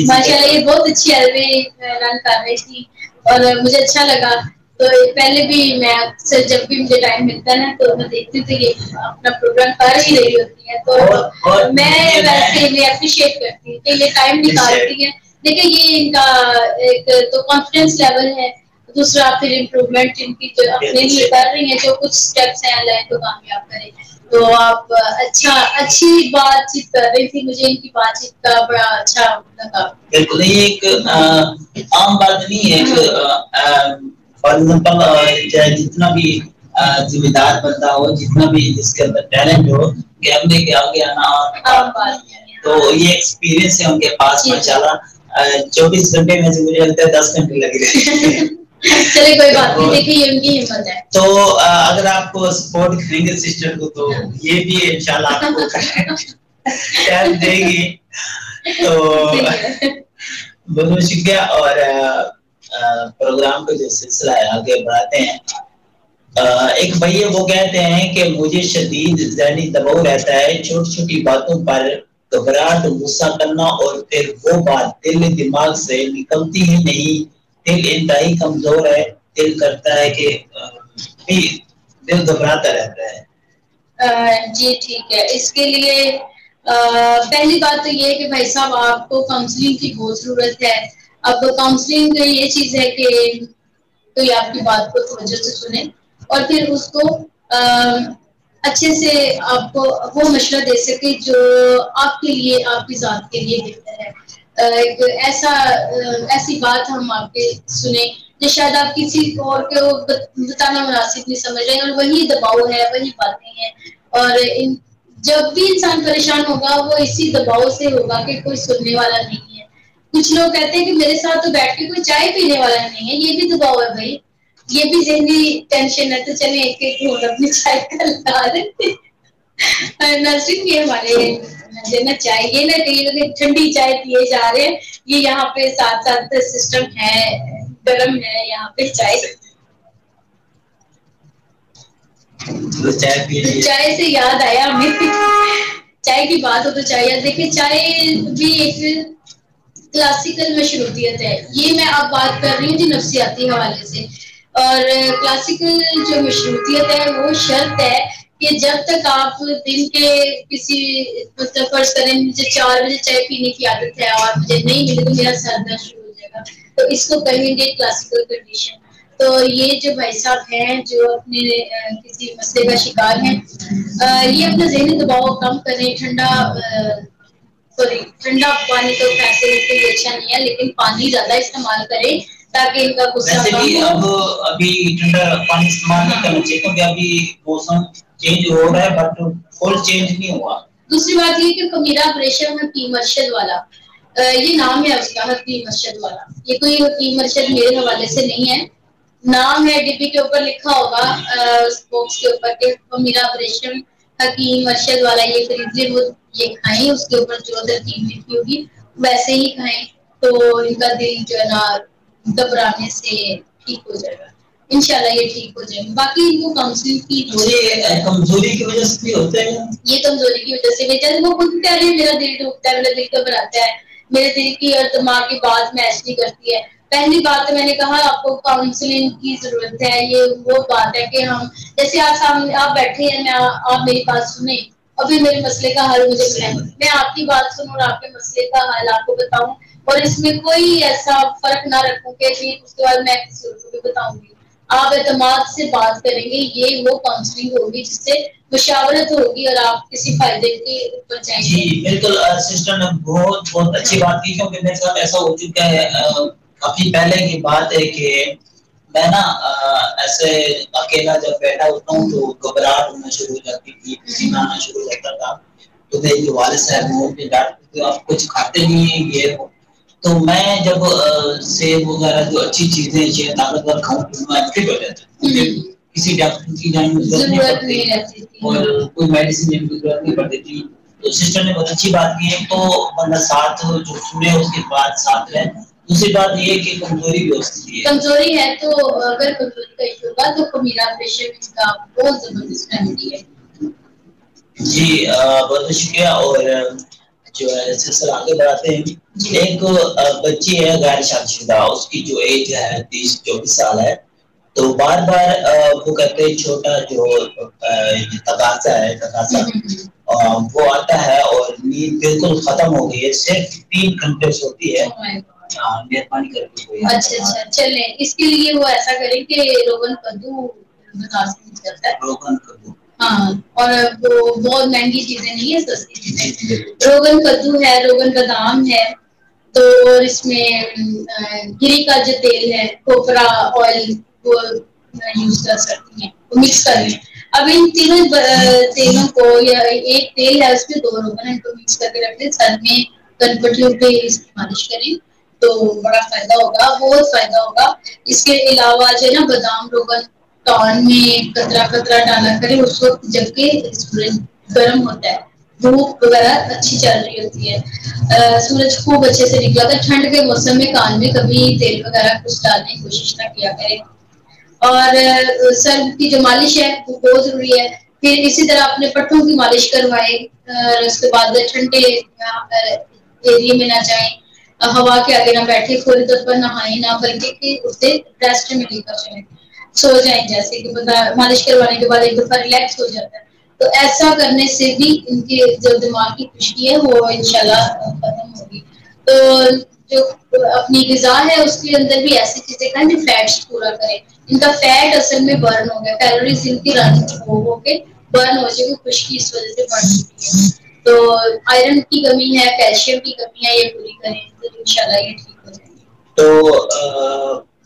ماشاءاللہ یہ بہت اچھی رن کر رہی تھی اور مجھے اچھا لگا. تو پہلے بھی میں اکثر جب بھی مجھے ٹائم ملتا ہے نا تو میں دیکھتی تھی یہ اپنا پروگرام کر ہی رہی ہوتی ہے تو میں ویسے میں اپریشیٹ کرتی ہوں کہ یہ ٹائم نکالتی ہے. دیکھیں یہ ان کا ایک تو کانفیڈینس لیول ہے, دوسرا پھر امپروومنٹ ان کی جو اپنے لیے کر رہی ہیں جو کچھ اسٹیپس ہیں اللہ ان کو کامیاب کرے. تو آپ اچھی بات چیت کر رہی تھی. مجھے ان کی بات چیت کا بڑا اچھا لگا. بالکل یہ ایک عام بات نہیں ہے. فار ایگزامپل جتنا بھی ذمہ دار بندہ ہو جتنا بھی جس کے اندر ٹیلنٹ ہو کہ اپنے کے آگے آنا تو یہ ایکسپیرینس ہے ان کے پاس ماشاءاللہ. 24 گھنٹے میں سے مجھے لگتا ہے 10 گھنٹے لگ رہے چلے کوئی بات نہیں. دیکھیں یہ ان کی ہمت ہے. تو اگر آپ کو سپورٹ کریں گے سسٹر کو تو یہ بھی انشاءاللہ آپ کو ٹائم دے گی. تو بہت بہت شکریہ. اور پروگرام کا جو سلسلہ ہے آگے بڑھاتے ہیں. ایک بھائی وہ کہتے ہیں کہ مجھے شدید ذہنی دباؤ رہتا ہے, چھوٹی چھوٹی باتوں پر گھبراہٹ غصہ کرنا اور پھر وہ بات دل دماغ سے نکلتی ہی نہیں. دل انتہائی کمزور ہے. دل کرتا ہے کہ دل گھبراتا رہتا ہے. جی ٹھیک ہے. اس کے لیے پہلی بات تو یہ ہے کہ بھائی صاحب آپ کو کاؤنسلنگ کی بہت ضرورت ہے. اب کاؤنسلنگ یہ چیز ہے کہ کوئی آپ کی بات کو توجہ سے سنے اور پھر اس کو اچھے سے آپ کو وہ مشورہ دے سکے جو آپ کے لیے آپ کی ذات کے لیے بہتر ہے. ایک ایسی بات ہم آپ کے سنیں جو شاید آپ کسی اور کو بتانا مناسب نہیں سمجھ رہے ہیں اور وہی دباؤ ہے وہی باتیں ہیں. اور جب بھی انسان پریشان ہوگا وہ اسی دباؤ سے ہوگا کہ کوئی سننے والا نہیں ہے. کچھ لوگ کہتے ہیں کہ میرے ساتھ تو بیٹھ کے کوئی چائے پینے والا نہیں ہے، یہ بھی دباؤ ہے بھائی، یہ بھی ذہنی ٹینشن ہے. تو چلیں ایک ایک گھونٹ اپنی چائے کا لگا دیتے. ناظرین یہ ہمارے نا چائے، یہ نہ کہیں کہ ٹھنڈی چائے پیے جا رہے ہیں، یہ یہاں پہ ساتھ ساتھ سسٹم ہے، گرم ہے یہاں پہ چائے. چائے سے یاد آیا ہمیں، چائے کی بات ہو تو چائے، دیکھیں چائے بھی ایک کلاسیکل مشروبیت ہے. یہ میں اب بات کر رہی ہوں جی نفسیاتی حوالے سے. اور کلاسیکل جو مشروبیت ہے وہ شرط ہے کہ جب تک آپ دن کے کسی مطلب فرض کریں مجھے 4 بجے چائے پینے کی عادت ہے اور مجھے نہیں ملے تو میرا سر درد شروع ہو جائے گا، تو اس کو کہیں گے کلاسیکل کنڈیشن. تو یہ جو بھائی صاحب ہیں جو اپنے کسی مسئلے کا شکار ہیں، یہ اپنا ذہنی دباؤ کم کریں. ٹھنڈا پانی تو پیسے کے لیے اچھا نہیں ہے، لیکن پانی زیادہ استعمال کریں تاکہ ان کا غصہ کم ہو. ابھی ٹھنڈا پانی استعمال نہیں کرنا چاہیے کیونکہ ابھی موسم چینج ہو رہا ہے، بٹ فل چینج نہیں ہوا. دوسری بات یہ کہ خمیرہ پریشر حکیم ارشد والا، یہ نام ہے اس کا، حکیم ارشد والا. یہ کوئی حکیم ارشد میرے حوالے سے نہیں ہے، نام ہے، ڈبی کے اوپر لکھا ہوگا باکس کے اوپر کہ خمیرہ پریشر حکیم ارشد والا. یہ خرید لے، وہ یہ کھائیں، اس کے اوپر جو ترکیب لکھی ہوگی ویسے ہی کھائیں تو ان کا دل جو ہے نا گھبرانے سے ٹھیک ہو جائے گا. انشاءاللہ یہ ٹھیک ہو جائے گا. باقی ان کو کاؤنسلنگ کی کمزوری کی وجہ سے بھی ہوتا ہے، یہ کمزوری کی وجہ سے بھی وہ خود کہہ رہے ہیں میرا دل ٹوٹتا ہے، میرا دل گھبراتا ہے، میرے دل کی اور دماغ کی بات میچ نہیں کرتی ہے. پہلی بات تو میں نے کہا آپ کو کاؤنسلنگ کی ضرورت ہے. یہ وہ بات ہے کہ ہم جیسے آپ سامنے آپ بیٹھے ہیں، آپ میری بات سنیں، ابھی میرے مسئلے کا حل مجھے ملا، میں آپ کی بات سنوں اور آپ کے مسئلے کا حل آپ کو بتاؤں، اور اس میں کوئی ایسا فرق نہ رکھوں کہ اس کے بعد میں کسی اور کو بھی بتاؤں گی. آپ اعتماد سے بات کریں گے، یہ وہ کاؤنسلنگ ہوگی جس سے مشاورت ہوگی اور آپ کسی فائدے کے اوپر جائیں گے. جی بالکل سسٹر نے بہت اچھی بات کی، کیونکہ میرے ساتھ ایسا ہو چکا ہے. کافی پہلے کی بات ہے کہ میں نا ایسے اکیلا جب بیٹھا ہوتا ہوں تو گھبراہٹ ہونا شروع ہو جاتی تھی، پسینہ آنا شروع ہو جاتا تھا. تو میرے جو والد صاحب وہ بھی ڈانٹتے آپ کچھ کھاتے نہیں ہیں یہ. تو میں جب سیب وغیرہ جو اچھی چیزیں یہ طاقتور کھاؤں تو میں فٹ ہو جاتا ہوں، کسی ڈاکٹر کی جانے کی ضرورت نہیں پڑتی اور کوئی میڈیسن لینے کی ضرورت نہیں پڑتی تھی. تو سسٹر نے بہت اچھی بات کی ہے. تو بندہ ساتھ جو سنے اس کے بعد ساتھ رہے. دوسری بات یہ ہے کہ کمزوری بھی ہو سکتی ہے، کمزوری ہے تو اگر کمزوری کا ایشو ہوگا تو خمیرہ پریشر کا بہت زبردست ریمیڈی ہے. جی بہت شکریہ. اور جو ہے سلسلہ آگے بڑھاتے ہیں. ایک بچی ہے غیر شادی شدہ، اس کی جو ایج ہے 30-24 سال ہے. تو بار بار وہ کہتے ہیں چھوٹا جو تقاضا ہے وہ آتا ہے اور نیند بالکل ختم ہو گئی ہے، صرف 3 گھنٹے سوتی ہے. مہربانی کر کے اچھا چلیں اس کے لیے وہ ایسا کریں کہ روغن کدو متاثر کرتا ہے. روغن کدو، ہاں، اور وہ بہت مہنگی چیزیں نہیں ہے، سستی چیزیں. روغن کدو ہے، روغن بادام ہے، تو اس میں گری کا جو تیل ہے، کھوپرا آئل، وہ یوز کر سکتی ہیں، وہ مکس کر لیں. اب ان تینوں تیلوں کو، یا ایک تیل ہے اس میں 2 روغن ہیں، تو مکس کر کے رکھ دیں. سر میں کنپٹیوں پہ اس کی مالش کریں تو بڑا فائدہ ہوگا، بہت فائدہ ہوگا. اس کے علاوہ جو ہے نا بادام روغن کان میں قطرہ قطرہ ڈالا کرے اس وقت جب کہ سورج گرم ہوتا ہے، دھوپ وغیرہ اچھی چل رہی ہوتی ہے، سورج خوب اچھے سے نکلا تھا. ٹھنڈ کے موسم میں کان میں کبھی تیل وغیرہ کچھ ڈالنے کی کوشش نہ کیا کرے. اور سر کی جو مالش ہے وہ بہت ضروری ہے. پھر اسی طرح اپنے پٹھوں کی مالش کروائے، اور اس کے بعد ٹھنڈے ایریے میں نہ جائیں، ہوا کے آگے نہ بیٹھے، فوری طور پر نہائیں نہ، بلکہ کہ اسے ریسٹ میں لے کر چلیں، سو جائیں. جیسے کہ بندہ مالش کروانے کے بعد ایک دفعہ ریلیکس ہو جاتا ہے. تو ایسا کرنے سے بھی ان کے جو دماغ کی خشکی ہے وہ انشاءاللہ ختم ہوگی. تو جو اپنی غذا ہے اس کے اندر بھی ایسی چیزیں کھائیں جو فیٹس پورا کرے. ان کا فیٹ اصل میں برن ہو گیا، کیلوریز ان کی رن ہو کے برن ہو جائے، خشکی اس وجہ سے بڑھ چکی ہے. تو آئرن کی کمی ہے، کیلشیم کی کمی ہے، یہ پوری کریں تو انشاءاللہ یہ ٹھیک ہو جائے گی. تو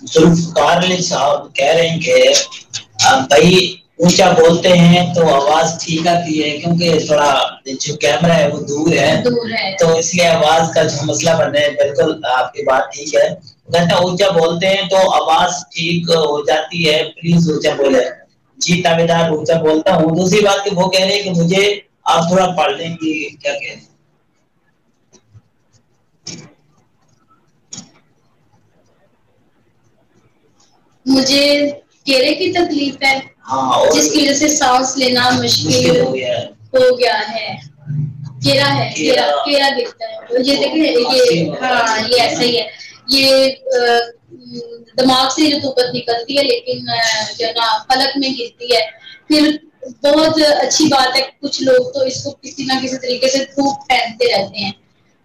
ذوالفقار علی صاحب کہہ رہے ہیں کہ بھائی اونچا بولتے ہیں تو آواز ٹھیک آتی ہے، کیونکہ تھوڑا جو کیمرہ ہے وہ دور ہے تو اس لیے آواز کا جو مسئلہ بن رہا ہے. بالکل آپ کی بات ٹھیک ہے، گھنٹہ اونچا بولتے ہیں تو آواز ٹھیک ہو جاتی ہے. پلیز اونچا بولے. جی تابعدار اونچا بولتا ہوں. دوسری بات کہ وہ کہہ رہے ہیں کہ مجھے آپ تھوڑا پڑھ لیں کہ کیا کہہ رہے ہیں. مجھے کیرے کی تکلیف ہے جس کی وجہ سے سانس لینا مشکل ہو گیا ہے. کیرا ہے، کیرا گرتا ہے. یہ دیکھیں یہ ہاں یہ ایسا ہی ہے. یہ دماغ سے جو طاقت نکلتی ہے لیکن جو نا فلک میں گرتی ہے. پھر بہت اچھی بات ہے کچھ لوگ تو اس کو کسی نہ کسی طریقے سے تھوک پھینکتے رہتے ہیں.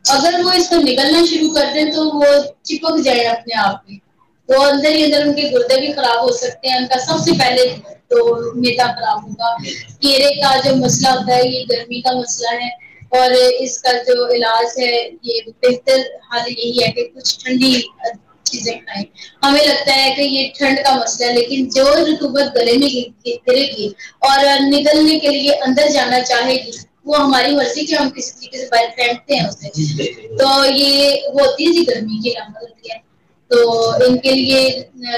اگر وہ اس کو نگلنا شروع کر دیں تو وہ چپک جائے اپنے آپ میں. وہ اندر ہی اندر ان کے گردے بھی خراب ہو سکتے ہیں. ان کا سب سے پہلے تو میدا خراب ہوگا. کیڑے کا جو مسئلہ ہوتا ہے یہ گرمی کا مسئلہ ہے اور اس کا جو علاج ہے یہ بہتر حال یہی ہے کہ کچھ ٹھنڈی چیزیں کھائیں. ہمیں لگتا ہے کہ یہ ٹھنڈ کا مسئلہ ہے لیکن جو رطوبت گلے میں گرے گی اور نگلنے کے لیے اندر جانا چاہے گی وہ ہماری مرضی کہ ہم کسی طریقے سے باہر پھینکتے ہیں اسے. تو یہ ہوتی ہے جی گرمی کی علامت ہوتی ہے. تو ان کے لیے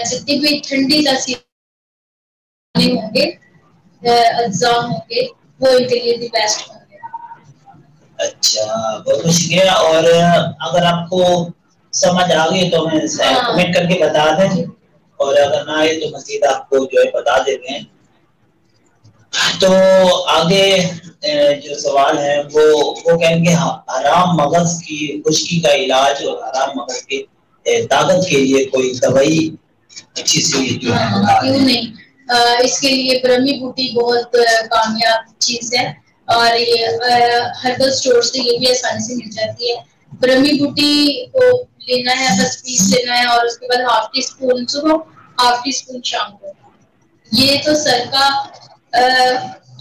جتنی بھی ٹھنڈی تاثیر ہوں گے اجزاء ہوں گے وہ ان کے لیے بھی بیسٹ ہوں گے. اچھا بہت بہت شکریہ. اور اگر آپ کو سمجھ آ گئی تو ہمیں کمنٹ کر کے بتا دیں اور اگر نہ آئے تو مزید آپ کو جو ہے بتا دیتے ہیں. تو آگے جو سوال ہے وہ کہیں گے حرام مغز کی خشکی کا علاج اور حرام مغز کے طاقت کے لیے کوئی دوائی اچھی سی جو ہے. کیوں نہیں، اس کے لیے برہمی بوٹی بہت کامیاب چیز ہے اور یہ ہربل اسٹور سے یہ بھی آسانی سے مل جاتی ہے. برہمی بوٹی کو لینا ہے، بس پیس لینا ہے اور اس کے بعد ½ ٹی اسپون صبح ½ ٹی اسپون شام کو. یہ تو سر کا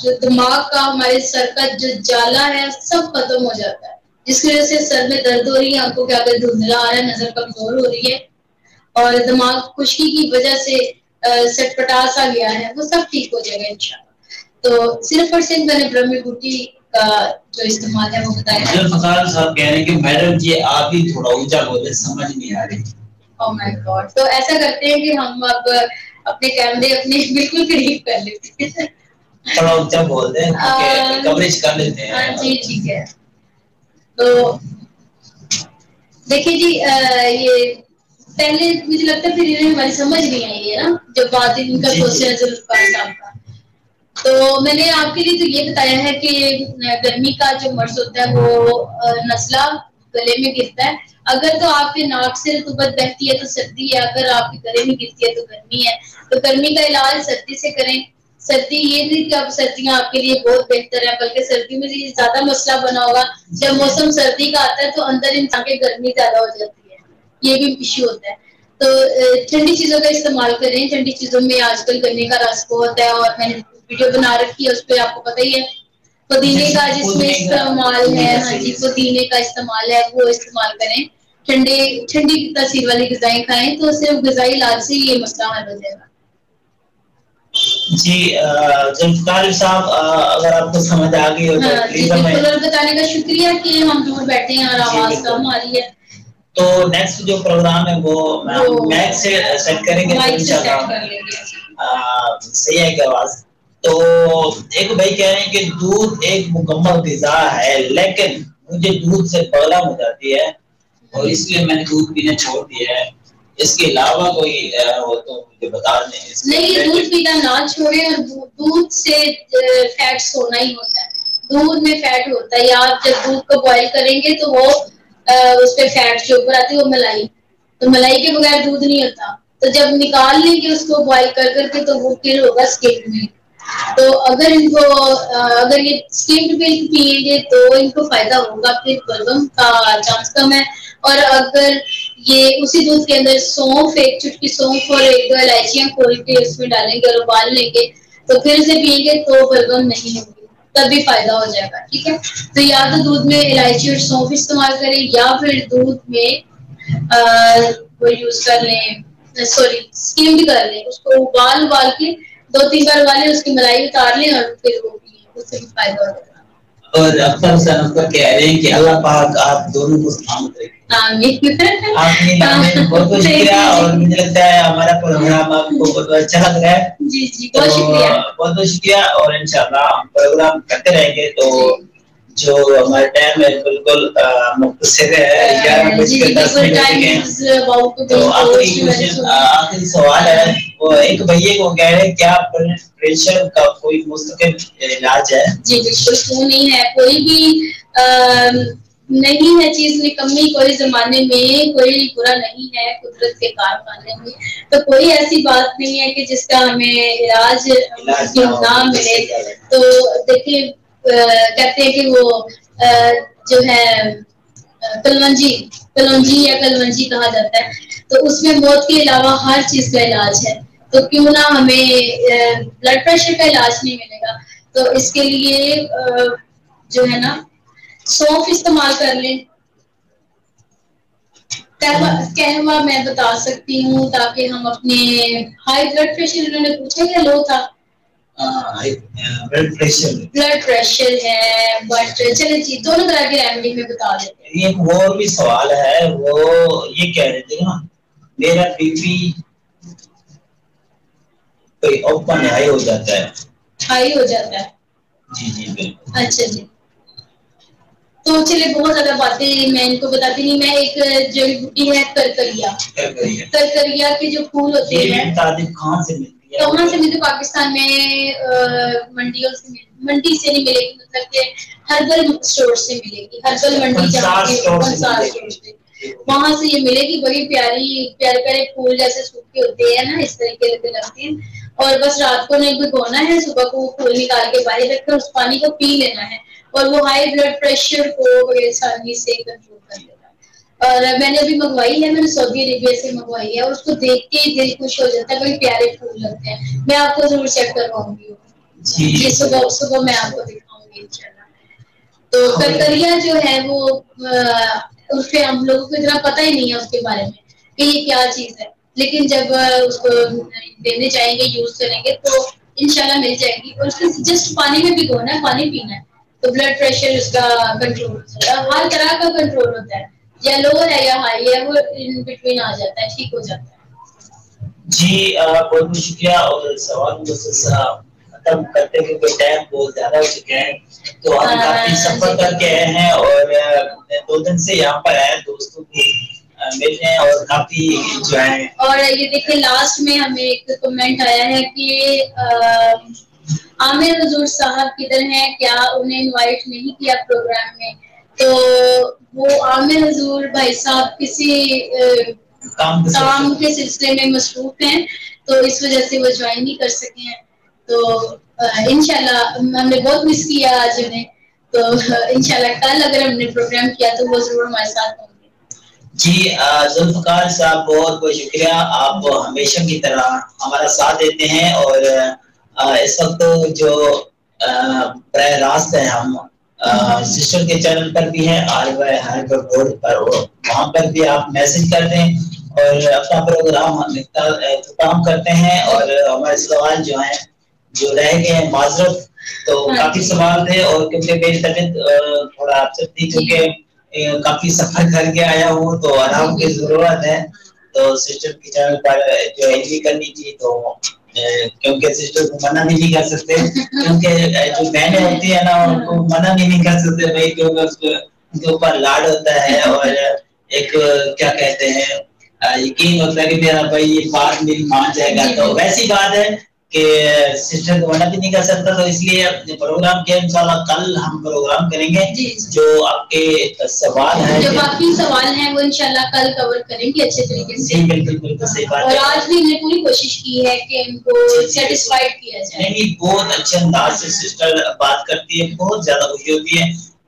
جو دماغ کا ہمارے سر کا جو جالا ہے سب ختم ہو جاتا ہے. جس کی وجہ سے سر میں درد ہو رہی ہے، آنکھوں کے آگے دھندلا آ رہا ہے، نظر کمزور ہو رہی ہے اور دماغ خشکی کی وجہ سے سٹپٹا سا گیا ہے، وہ سب ٹھیک ہو جائے گا انشاءاللہ. تو صرف اور صرف میں نے برہمی بوٹی کا جو استعمال ہے وہ بتایا. فقال صاحب کہہ رہے ہیں کہ میڈم جی آپ ہی تھوڑا اونچا بولے، سمجھ نہیں آ رہی. Oh my God. تو ایسا کرتے ہیں کہ ہم اب اپنے کیمرے اپنے بالکل قریب کر لیتے ہیں. تھوڑا اونچا بول دیں کوریج کر لیتے ہیں. ہاں جی ٹھیک ہے. تو دیکھیے جی یہ پہلے مجھے لگتا ہے پھر انہیں ہماری سمجھ نہیں آئی ہے نا جب بات ان کا کوشچن صاحب کا. تو میں نے آپ کے لیے تو یہ بتایا ہے کہ گرمی کا جو مرض ہوتا ہے وہ نزلہ گلے میں گرتا ہے. اگر تو آپ کے ناک سے رطوبت بہتی ہے تو سردی ہے، اگر آپ کے گلے میں گرتی ہے تو گرمی ہے. تو گرمی کا علاج سردی سے کریں. سردی یہ نہیں کہ اب سردیاں آپ کے لیے بہت بہتر ہے، بلکہ سردی میں یہ زیادہ مسئلہ بنا ہوگا. جب موسم سردی کا آتا ہے تو اندر انسان کے گرمی زیادہ ہو جاتی ہے، یہ بھی ایشو ہوتا ہے. تو ٹھنڈی چیزوں کا استعمال کریں. ٹھنڈی چیزوں میں آج کل گنے کا رس بہت ہے اور میں نے ویڈیو بنا رکھی ہے، اس پہ آپ کو پتہ ہی ہے. پودینے کا جس میں استعمال ہے، ہاں جی پودینے کا استعمال ہے وہ استعمال کریں. ٹھنڈی تاثیر والی غذائیں کھائیں تو صرف غذائی علاج سے یہ مسئلہ حل ہو جائے گا. جی ذوالفقار صاحب اگر آپ کو سمجھ آ گئی ہو تو پلیز ہمیں بتانے کا شکریہ کہ ہم دور بیٹھے ہیں اور آواز کم آ رہی ہے. تو نیکسٹ جو پروگرام ہے وہ میک سے سیٹ کریں گے تو انشاءاللہ صحیح ہے کہ آواز. تو ایک بھائی کہہ رہے ہیں کہ دودھ ایک مکمل غذا ہے لیکن مجھے دودھ سے پرابلم ہو جاتی ہے اور اس لیے میں نے دودھ پینا چھوڑ دیا ہے. اس کے علاوہ کوئی ہو تو مجھے بتا دیں. نہیں دودھ پینا نہ چھوڑیں اور دودھ سے فیٹس ہونا ہی ہوتا ہے. دودھ میں فیٹ ہوتا ہے، یا آپ جب دودھ کو بوائل کریں گے تو وہ اس پہ فیٹ جو اوپر آتی ہے وہ ملائی، تو ملائی کے بغیر دودھ نہیں ہوتا. تو جب نکال لیں گے اس کو بوائل کر کے تو وہ پھر ہوگا اسکمڈ ملک. تو اگر ان کو اگر یہ اسکمڈ ملک پیئیں گے تو ان کو فائدہ ہوگا، پھر بلغم کا چانس کم ہے. اور اگر یہ اسی دودھ کے اندر سونف، ایک چٹکی سونف اور 1-2 الائچیاں کھول کے اس میں ڈالیں گے اور ابال لیں گے تو پھر سے پیئیں گے تو بلغم نہیں ہوگی، تب بھی فائدہ ہو جائے گا. ٹھیک ہے. تو یا تو دودھ میں الائچی اور سونف استعمال کریں یا پھر دودھ میں وہ یوز کر لیں، سوری اسکمڈ کر لیں، اس کو ابال کے 2-3 بار والے اس کی ملائی اتار لیں اور پھر وہ بھی اس سے بھی فائدہ ہوگا. اور اختر حسین اختر کہہ رہے ہیں کہ اللہ پاک آپ دونوں کو سلامت رکھے. آمین. آمین. بہت بہت شکریہ. اور مجھے لگتا ہے ہمارا پروگرام آپ کو بہت اچھا لگ رہا ہے. جی جی بہت شکریہ. بہت بہت شکریہ. اور انشاءاللہ ہم پروگرام کرتے رہیں گے. تو جو ہمارا ٹائم ہے بالکل مختصر ہے, 11:10 تو آخری سوال ہے, وہ ایک بھیا کو کہہ رہے ہیں کیا بلڈ پریشر کا کوئی مستقل علاج ہے؟ جی بالکل کیوں نہیں ہے, کوئی بھی نہیں ہے چیز نکمی کوئی زمانے میں, کوئی برا نہیں ہے قدرت کے کارخانے میں. تو کوئی ایسی بات نہیں ہے کہ جس کا ہمیں علاج نہ ملے. تو دیکھیں کہتے ہیں کہ وہ جو ہے کلونجی یا کلونجی کہا جاتا ہے, تو اس میں موت کے علاوہ ہر چیز کا علاج ہے. تو کیوں نہ ہمیں بلڈ پریشر کا علاج نہیں ملے گا, تو اس کے لیے جو ہے نا سونف استعمال کر لیں. قہوہ میں بتا سکتی ہوں تاکہ ہم اپنے ہائی بلڈ پریشر انہوں نے پوچھا یا لو تھا؟ بلڈ پریشر ہے, بٹ چلے جی دونوں طرح کی ریمیڈی میں بتا دیتے ہیں. ایک اور بھی سوال ہے, وہ یہ کہہ رہے تھے نا میرا بی پی اوپن ہائی ہو جاتا ہے. ہائی ہو جاتا ہے. جی جی بالکل. اچھا جی. تو چلے بہت زیادہ باتیں میں ان کو بتاتی نہیں. میں ایک جڑی بوٹی ہے کرکریا کے جو پھول ہوتے ہیں کہاں سے ملتے؟ پاکستان میں منڈیوں سے منڈی سے نہیں ملے گی, مطلب کہ ہربل اسٹور سے ملے گی. ہربل منڈی جہاں وہاں سے یہ ملے گی. بڑی پیاری پیارے پیارے پھول جیسے سوکھے ہوتے ہیں نا, اس طریقے سے لگتے ہیں. اور بس رات کو نہیں بھگونا ہے, صبح کو پھول نکال کے باہر رکھ کر اس پانی کو پی لینا ہے, اور وہ ہائی بلڈ پریشر کو آسانی سے کنٹرول کر دیتا ہے. اور میں نے ابھی منگوائی ہے, میں نے سعودی عربیہ سے منگوائی ہے, اور اس کو دیکھ کے دل خوش ہو جاتا ہے. بڑے پیارے پھول لگتے ہیں. میں آپ کو ضرور چیک کرواؤں گی. جی صبح میں آپ کو دکھاؤں گی انشاءاللہ. تو کرکریا جو ہے وہ اس پہ ہم لوگوں کو اتنا پتہ ہی نہیں ہے اس کے بارے میں کہ یہ کیا چیز ہے, لیکن جب اس کو دینے جائیں گے یوز کریں گے تو انشاءاللہ مل جائے گی. اور اس کو جسٹ پانی میں بھگونا ہے, پانی پینا ہے, تو بلڈ پریشر اس کا کنٹرول ہو جاتا ہے. ہر طرح کا کنٹرول ہوتا ہے, یا لو ہے یا ہائی ہے, وہ ان بٹوین آ جاتا ہے, ٹھیک ہو جاتا ہے. جی بہت بہت شکریہ. اور سوال ختم کرتے ہوئے ٹائم بہت زیادہ ہو چکے ہیں, تو ہم کافی سفر کر کے آئے ہیں, اور 2 دن سے یہاں پر آئے دوستوں کو ملنے, اور کافی جو ہے. اور یہ دیکھیں لاسٹ میں ہمیں ایک کمنٹ آیا ہے کہ عامر حضور صاحب کدھر ہیں, کیا انہیں انوائٹ نہیں کیا پروگرام میں؟ تو وہ عامر حضور بھائی صاحب کسی کام کے سلسلے میں مصروف ہیں, تو اس وجہ سے وہ جوائن نہیں کر سکے ہیں. تو انشاءاللہ ہم نے بہت مس کیا آج انہیں, تو انشاءاللہ کل اگر ہم نے پروگرام کیا تو وہ ضرور ہمارے ساتھ ہوں گے. جی ذوالفقار صاحب بہت بہت شکریہ. آپ ہمیشہ کی طرح ہمارا ساتھ دیتے ہیں, اور اس وقت جو براہ راست ہے ہم سسٹر کے چینل پر بھی ہے, بورڈ پر, وہاں پر بھی آپ میسج کر دیں اور اپنا پروگرام اختتام کرتے ہیں. اور ہمارے سوال جو ہیں جو رہ گئے ہیں معذرت, تو کافی سوال تھے, اور کیونکہ میری طبیعت تھوڑا اپسٹ تھی, کیونکہ کافی سفر کر کے آیا ہوں تو آرام کی ضرورت ہے. تو سسٹر کی چینل پر جو ہے کرنی تھی, تو کیونکہ سسٹر کو منع نہیں کر سکتے, کیونکہ جو بہنیں ہوتی ہیں نا ان کو منع نہیں کر سکتے بھائی, کیونکہ اس کے اوپر لاڈ ہوتا ہے, اور ایک کیا کہتے ہیں یقین ہوتا ہے کہ میرا بھائی یہ بات میری مان جائے گا. تو ویسی بات ہے کہ سسٹر کو منع بھی نہیں کر سکتا, تو اس لیے اپنے پروگرام کے انشاءاللہ کل ہم پروگرام کریں گے. جو آپ کے سوال ہیں, جو باقی سوال ہیں وہ انشاءاللہ کل کور کریں گے اچھے طریقے سے. جی بالکل بالکل صحیح بات ہے. اور آج بھی ہم نے پوری کوشش کی ہے کہ ان کو سیٹسفائیڈ کیا جائے. نہیں, بہت اچھے انداز سے سسٹر بات کرتی ہے, بہت زیادہ خوشی ہوتی ہے.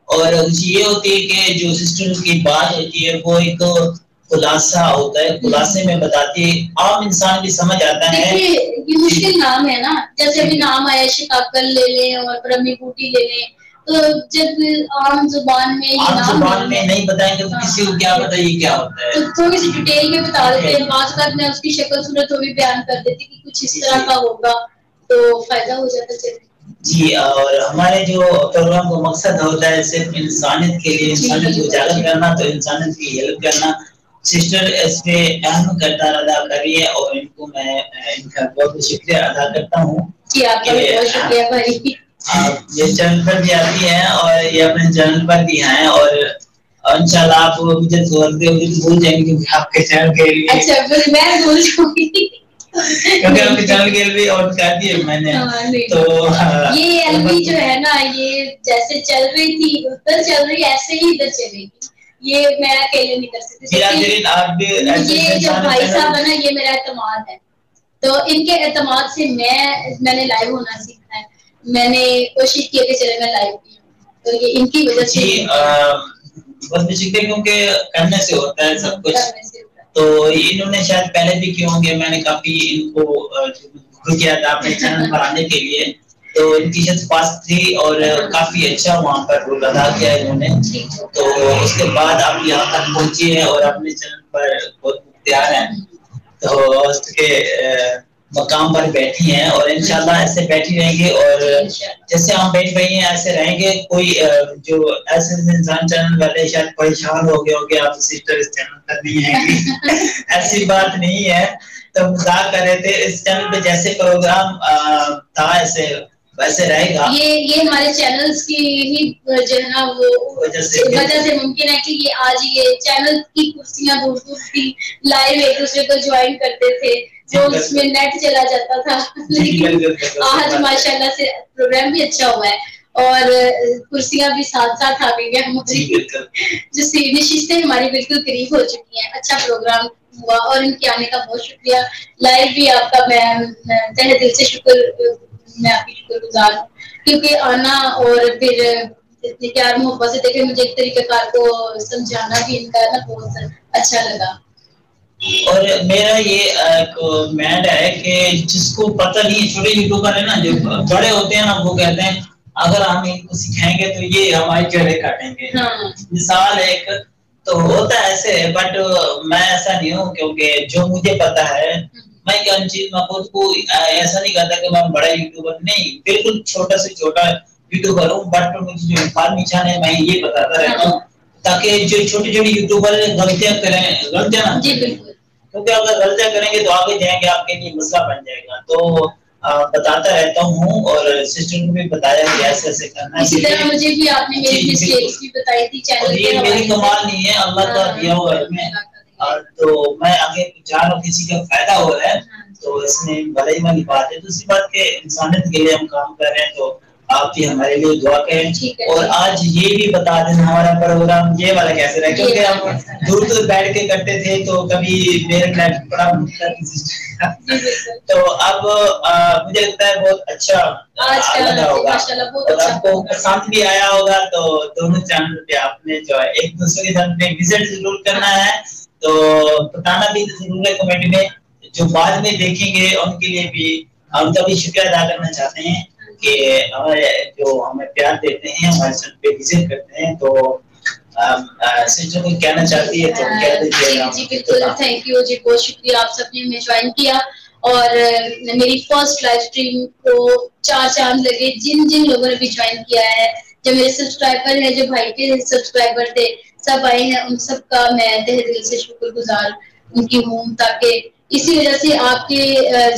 اور یہ ہوتی ہے کہ جو سسٹر کی بات ہوتی ہے وہ ایک خلاصہ ہوتا ہے, خلاصے میں بتاتی ہے, عام انسان بھی سمجھ آتا ہے. یہ مشکل نام ہے نا, جیسے ابھی نام آیا شقاقل لے لیں اور برہمی بوٹی لے لیں, تو جب عام زبان میں نہیں بتائیں گے تو کسی کو کیا پتہ یہ کیا ہوتا ہے. تو تھوڑی سی ڈیٹیل میں بتا دیتے ہیں. بعض اوقات میں اس کی شکل صورت وہ بھی بیان کر دیتی کہ کچھ اس طرح کا ہوگا, تو فائدہ ہو جاتا ہے جی. اور ہمارے جو پروگرام کا مقصد ہوتا ہے صرف انسانیت کے لیے، انسانیت کو اجاگر کرنا، تو انسانیت کی ہیلپ کرنا. سسٹر اس پہ اہم کردار ادا کر رہی ہے اور ان کو میں ان کا بہت بہت شکریہ ادا کرتا ہوں. جی آپ کا بہت شکریہ بھائی. آپ یہ چینل پر بھی آتی ہیں اور یہ اپنے چینل پر بھی ہیں، اور انشاءاللہ آپ مجھے بھول جائیں گے آپ کے چینل کے لیے. اچھا میں بھول جاؤں گی کیونکہ آپ کے چینل کے لیے اور کر دی ہے میں نے. تو یہ ایلبی جو ہے نا، یہ جیسے چل رہی تھی ادھر چل رہی ایسے ہی ادھر چلے گی. یہ میں اکیلے نہیں کر سکتی. یہ جو بھائی صاحب ہے نا، یہ میرا اعتماد ہے. تو ان کے اعتماد سے میں نے لائیو ہونا سیکھا ہے. میں نے کوشش کی کہ چلے میں لائیو کی ہوں، تو یہ ان کی وجہ سے. بس سیکھتے کیونکہ کرنے سے ہوتا ہے سب کچھ. تو انہوں نے شاید پہلے بھی کیے ہوں گے. میں نے کافی ان کو کیا تھا اپنے چینل پر آنے کے لیے. تو ان کی شخص پاس تھی اور کافی اچھا وہاں پر رول ادا کیا انہوں نے. تو اس کے بعد آپ یہاں تک پہنچی ہیں اور اپنے چینل پر بہت مختار ہیں. تو اس کے مقام پر بیٹھی ہیں اور انشاءاللہ ایسے بیٹھی رہیں گے، اور جیسے ہم بیٹھ رہی ہیں ایسے رہیں گے. کوئی جو ایسے انسان چینل والے شاید پریشان ہو گئے ہو کہ آپ سسٹر اس چینل پر نہیں ہیں. ایسی بات نہیں ہے. تو مذاق کر رہے تھے. اس چینل پہ جیسے پروگرام تھا ایسے ویسے رہے گا. یہ ہمارے چینلز کی ہی جو ہے نا وہ وجہ سے ممکن ہے کہ یہ آج یہ چینل کی کرسیاں دور دور تھی، لائیو ایک دوسرے کو جوائن کرتے تھے، جو اس میں نیٹ چلا جاتا تھا. لیکن آج ماشاءاللہ سے پروگرام بھی اچھا ہوا ہے اور کرسیاں بھی ساتھ ساتھ آ گئی ہیں ہماری، جس سے نشستیں ہماری بالکل قریب ہو چکی ہیں. اچھا پروگرام ہوا اور ان کے آنے کا بہت شکریہ. لائیو بھی آپ کا میں تہہ دل سے میں آپ کی شکر گزار ہوں، کیونکہ آنا اور پھر اتنی پیار محبت سے دیکھے مجھے ایک طریقے کار کو سمجھانا بھی ان کا نا بہت اچھا لگا. اور میرا یہ ایک مینڈ ہے کہ جس کو پتہ نہیں، چھوٹے یوٹیوبر ہے نا جو بڑے ہوتے ہیں نا، وہ کہتے ہیں اگر ہم ان کو سکھائیں گے تو یہ ہماری جڑیں کاٹیں گے. مثال ایک تو ہوتا ہے ایسے، بٹ میں ایسا نہیں ہوں، کیونکہ جو مجھے پتا ہے میں کیا چیز میں خود کو ایسا نہیں کرتا کہ میں بڑا یوٹیوبر نہیں، بالکل چھوٹا سے چھوٹا یوٹیوبر ہوں. بٹ مجھے جو انفارمیشن ہے میں یہ بتاتا رہتا ہوں تاکہ جو چھوٹے چھوٹے یوٹیوبر غلطیاں کریں، غلطیاں نہ کریں، کیونکہ اگر غلطیاں کریں گے تو آگے جائیں گے آپ کے لیے مسئلہ بن جائے گا. تو بتاتا رہتا ہوں اور سسٹر کو بھی بتایا کہ ایسے ایسے کرنا ہے. اسی طرح مجھے بھی آپ نے میری مسٹیکس بھی بتائی تھی چینل پہ. یہ میری کمال نہیں ہے، اللہ کا دیا ہوا ہے میں. تو میں آگے جان کسی کا فائدہ ہو رہا ہے تو اس میں بھلائی والی بات ہے. دوسری بات کہ انسانیت کے لیے ہم کام کر رہے ہیں، تو آپ بھی ہمارے لیے دعا کریں. اور آج یہ بھی بتا دیں ہمارا پروگرام یہ والا کیسے رہا، کیونکہ ہم دور دور بیٹھ کے کرتے تھے تو کبھی میرے نیٹ بڑا تو اب مجھے لگتا ہے بہت اچھا لگا ہوگا اور آپ کو پسند بھی آیا ہوگا. تو دونوں چینل پہ آپ نے جو ہے ایک دوسرے کے ساتھ میں وزٹ ضرور کرنا ہے، تو بتانا بھی ضرور ہے کمنٹ میں. جو بعد میں دیکھیں گے ان کے لیے بھی ہم کا بھی شکریہ ادا کرنا چاہتے ہیں کہ ہمارے جو ہمیں پیار دیتے ہیں، ہمارے چینل پہ وزٹ کرتے ہیں. تو سسٹر کو کہنا چاہتی ہے تو کہہ دیجیے گا. جی بالکل، تھینک یو جی، بہت شکریہ آپ سب نے ہمیں جوائن کیا. اور میری فرسٹ لائیو اسٹریم کو 4 چاند لگے. جن جن لوگوں نے بھی جوائن کیا ہے، جو میرے سبسکرائبر ہیں، جو بھائی کے سبسکرائبر تھے، سب آئے ہیں، ان سب کا میں تہہ دل سے شکر گزار ان کی ہوں. تاکہ اسی وجہ سے آپ کے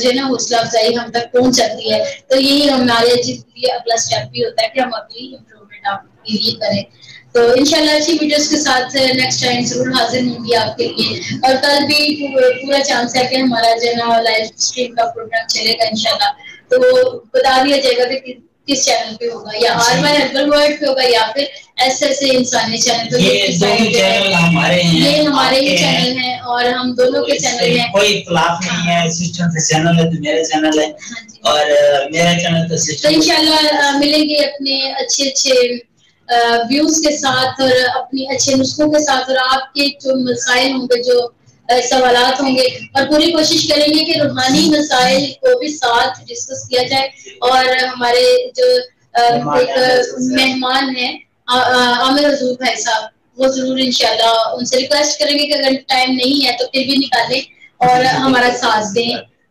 جو ہے نا حوصلہ افزائی ہم تک پہنچ جاتی ہے. تو یہی ہمارے لیے اگلا اسٹیپ بھی ہوتا ہے کہ ہم اگلی امپروومنٹ آپ کے لیے کریں. تو انشاءاللہ اچھی ویڈیوز کے ساتھ نیکسٹ ٹائم ضرور حاضر ہوں گی آپ کے لیے. اور کل بھی پورا چانس ہے کہ ہمارا جو ہے نا لائیو اسٹریم کا پروگرام چلے گا انشاءاللہ. تو بتا دیا جائے گا کہ کس چینل پہ ہوگا، یا RY ہربل ورلڈ پہ ہوگا یا پھر ایسے انسانی چینل پہ. یہ ہمارے ہیں، یہ ہمارے ہی چینل ہیں اور ہم دونوں کے چینل ہیں، کوئی اختلاف نہیں ہے. سسٹر کا چینل ہے تو میرا چینل ہے، اور میرا چینل تو سسٹر. تو انشاءاللہ ملیں گے اپنے اچھے ویوز کے ساتھ اور اپنی اچھے نسخوں کے ساتھ، اور آپ کے جو مسائل ہوں گے، جو سوالات ہوں گے، اور پوری کوشش کریں گے کہ روحانی مسائل کو بھی ساتھ ڈسکس کیا جائے. اور ہمارے جو ایک مہمان ہیں عامر حضور بھائی صاحب، وہ ضرور انشاءاللہ ان سے ریکویسٹ کریں گے کہ اگر ٹائم نہیں ہے تو پھر بھی نکالیں اور ہمارا ساتھ دیں.